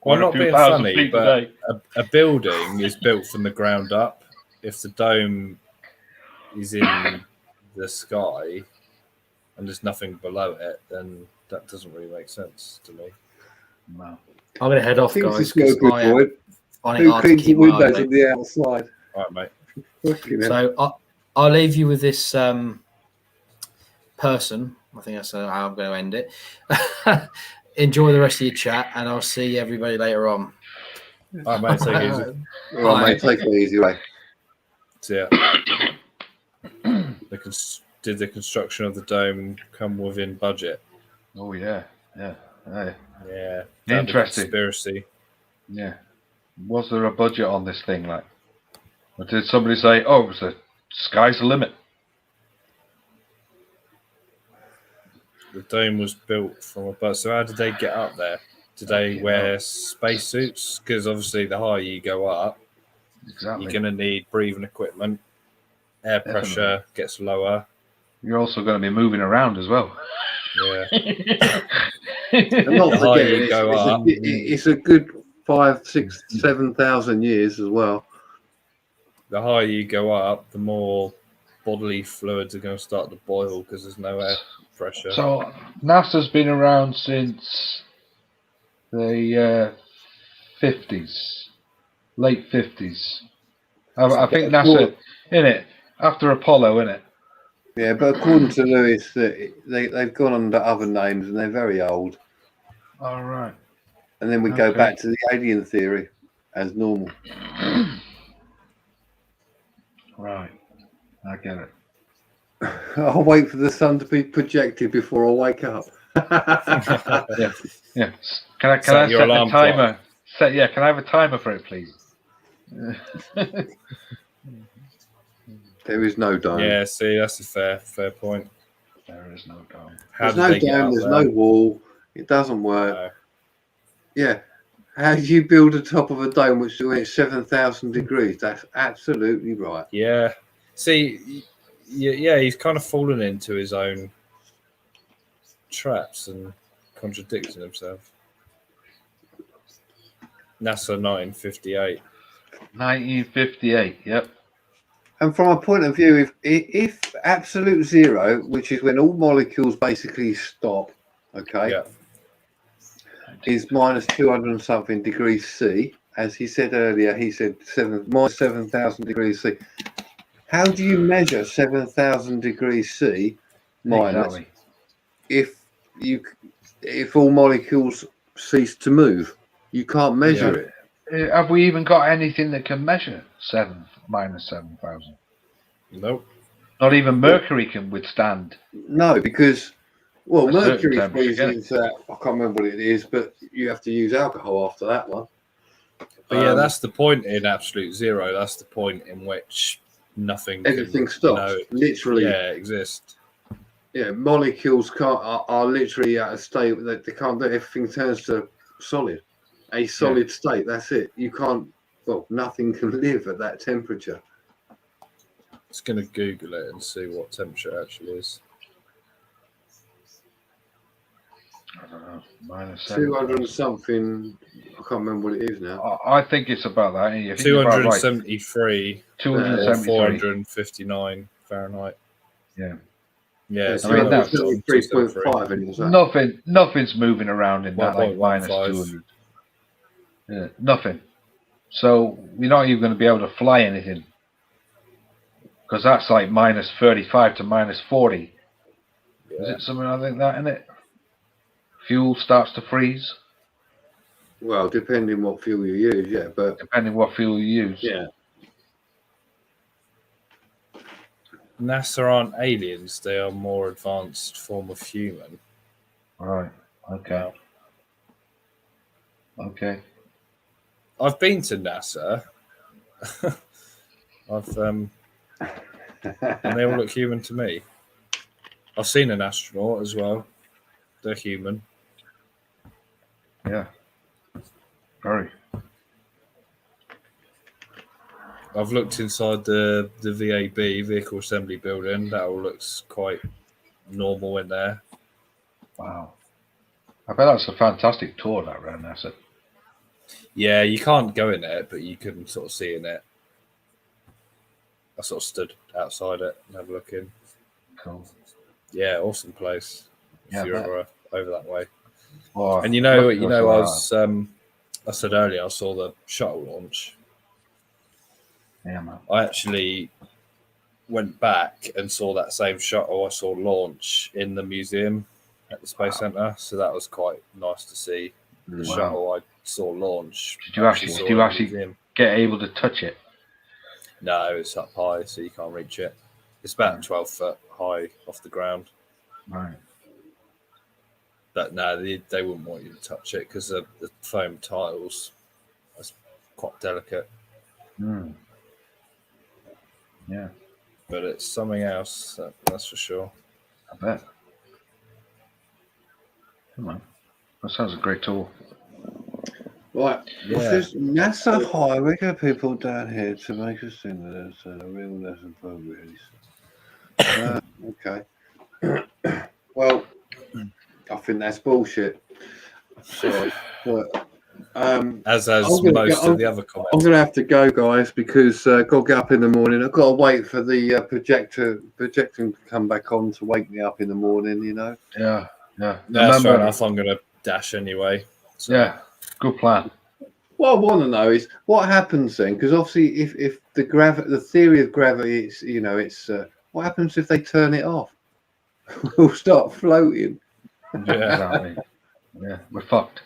Well, Going a not few being thousand funny, feet but today. a building is built from the ground up. If the dome is in the sky and there's nothing below it, then that doesn't really make sense to me. No. I'm going to head I off, think guys. it's a good I am point. finding it Who hard to cleans the keep my windows eyes on the outside? All right, mate. Fucking hell. So I'll leave you with this person. I think that's how I'm going to end it. Enjoy the rest of your chat, and I'll see everybody later on. All right, mate. Take it easy. All right, mate, take it easy way. So, yeah. Did the construction of the dome come within budget? Oh yeah, yeah, yeah. Yeah. Interesting. Conspiracy. Yeah. Was there a budget on this thing? Like, or did somebody say, "Oh, it's the sky's the limit"? The dome was built from above. So how did they get up there? Did they wear spacesuits? Because obviously, the higher you go up, Exactly. you're going to need breathing equipment. Air pressure gets lower. You're also going to be moving around as well. Yeah. And not The higher forgetting, you go up. it's a good 5, 6, 7,000 years as well. The higher you go up, the more bodily fluids are going to start to boil because there's no air pressure. So NASA's been around since the 50s, late 50s. I think NASA, in it after Apollo, in it. Yeah, but according to Lewis, they've gone under other names and they're very old. All right. And then we go Okay. back to the alien theory as normal. Right. I get it. I'll wait for the sun to be projected before I wake up. Yeah. Yeah. Can I Set set your the alarm timer? Can I have a timer for it, please? There is no dome. Yeah, see, that's a fair point. There is no dome. How There's did no they get dome, up there's there? no wall. It doesn't work. No. Yeah. How do you build the top of a dome which is 7,000 degrees? That's absolutely right. Yeah. See, yeah, he's kind of fallen into his own traps and contradicting himself. NASA 1958. 1958. Yep. And from a point of view, if absolute zero, which is when all molecules basically stop, okay, Yeah. is minus 200 and something degrees C, as he said earlier, he said minus 7,000 degrees C. How do you measure 7,000 degrees C minus Exactly. if all molecules cease to move? You can't measure it. Have we even got anything that can measure minus 7,000? Nope. Not even Mercury can withstand. No, because well, A certain mercury temperature, freezes. I can't remember what it is, but you have to use alcohol after that one. But yeah, that's the point in absolute zero. That's the point in which nothing everything can, stops. Literally, exist. Yeah, molecules are literally at a state that they can't do. Everything turns to solid, a solid state. That's it. You can't. Well, nothing can live at that temperature. Just gonna Google it and see what temperature it actually is. I don't know, minus 200 and something. I can't remember what it is now. I think it's about that. I think you're about right. 273 or 459 Fahrenheit. Yeah. Yeah, I mean, that's 3.5 and was that? Nothing's moving around in that, like minus 200. Yeah, nothing. So you're not even going to be able to fly anything, because that's like minus 35 to minus 40. Yeah. Is it something like that, isn't it? Fuel starts to freeze. Well, depending what fuel you use, yeah, but depending what fuel you use, yeah. NASA aren't aliens; they are a more advanced form of human. Right. Okay. Okay. I've been to NASA. and they all look human to me. I've seen an astronaut as well. They're human. Yeah. Very. I've looked inside the VAB, Vehicle Assembly Building. That all looks quite normal in there. Wow. I bet that's a fantastic tour, that around NASA. Yeah, you can't go in it, but you can sort of see in it. I sort of stood outside it and had a look in. Cool. Yeah, awesome place. If Yeah, you're ever over that way. Oh, and I said earlier I saw the shuttle launch. Yeah, man. I actually went back and saw that same shuttle I saw launch in the museum at the Space Center. So that was quite nice to see the shuttle I saw launch. Did you actually get able to touch it? No, it's up high, so you can't reach it. It's about 12 foot high off the ground. Right. But no, they wouldn't want you to touch it because the foam tiles are quite delicate. Mm. Yeah. But it's something else, that's for sure. I bet. Come on. That sounds a great tour. Right. Yeah. This NASA hiring people down here to make us think that it's a real lesson for release. Okay. Well, I think that's bullshit. Sorry. But, as most of the other comments. I'm going to have to go, guys, because I've got to get up in the morning. I've got to wait for the projecting to come back on to wake me up in the morning, you know? Yeah, yeah. That's fair enough. I'm going to dash anyway. So. Yeah, good plan. What I want to know is what happens then, because obviously if the theory of gravity is, you know, it's what happens if they turn it off? We'll start floating. Yeah, exactly. Yeah, we're fucked.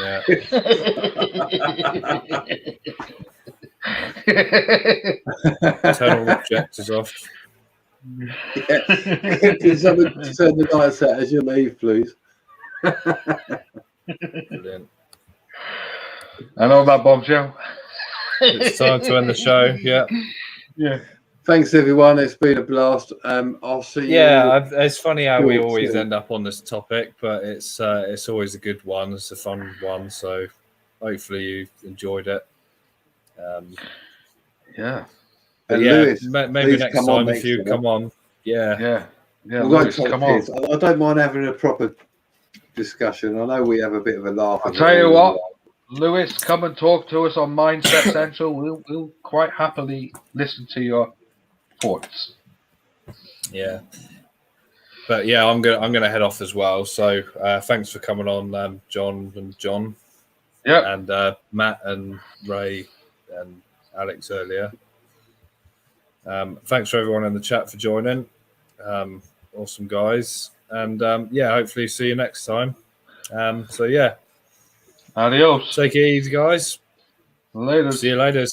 Yeah. Turn all the projectors off. Yeah. Can someone turn the lights out as you leave, please? Brilliant. And on that bombshell, it's time to end the show. Yeah. Yeah. Thanks, everyone. It's been a blast. I'll see you. Yeah, it's funny how we always end up on this topic, but it's always a good one. It's a fun one, so hopefully you enjoyed it. Yeah. But And yeah, Lewis, maybe please next come on time if next you time. come on. Yeah. Yeah. Yeah, We won't Lewis, take come on. piss. I don't mind having a proper discussion. I know we have a bit of a laugh. I'll of it tell you all. what, Lewis, come and talk to us on Mindset Central. We'll quite happily listen to your thoughts. Yeah. But yeah, I'm gonna head off as well. So thanks for coming on, John and John. Yeah. And Matt and Ray and Alex earlier. Thanks for everyone in the chat for joining. Awesome guys. And yeah, hopefully see you next time. So yeah. Adios. Take it easy, guys. Later. See you later.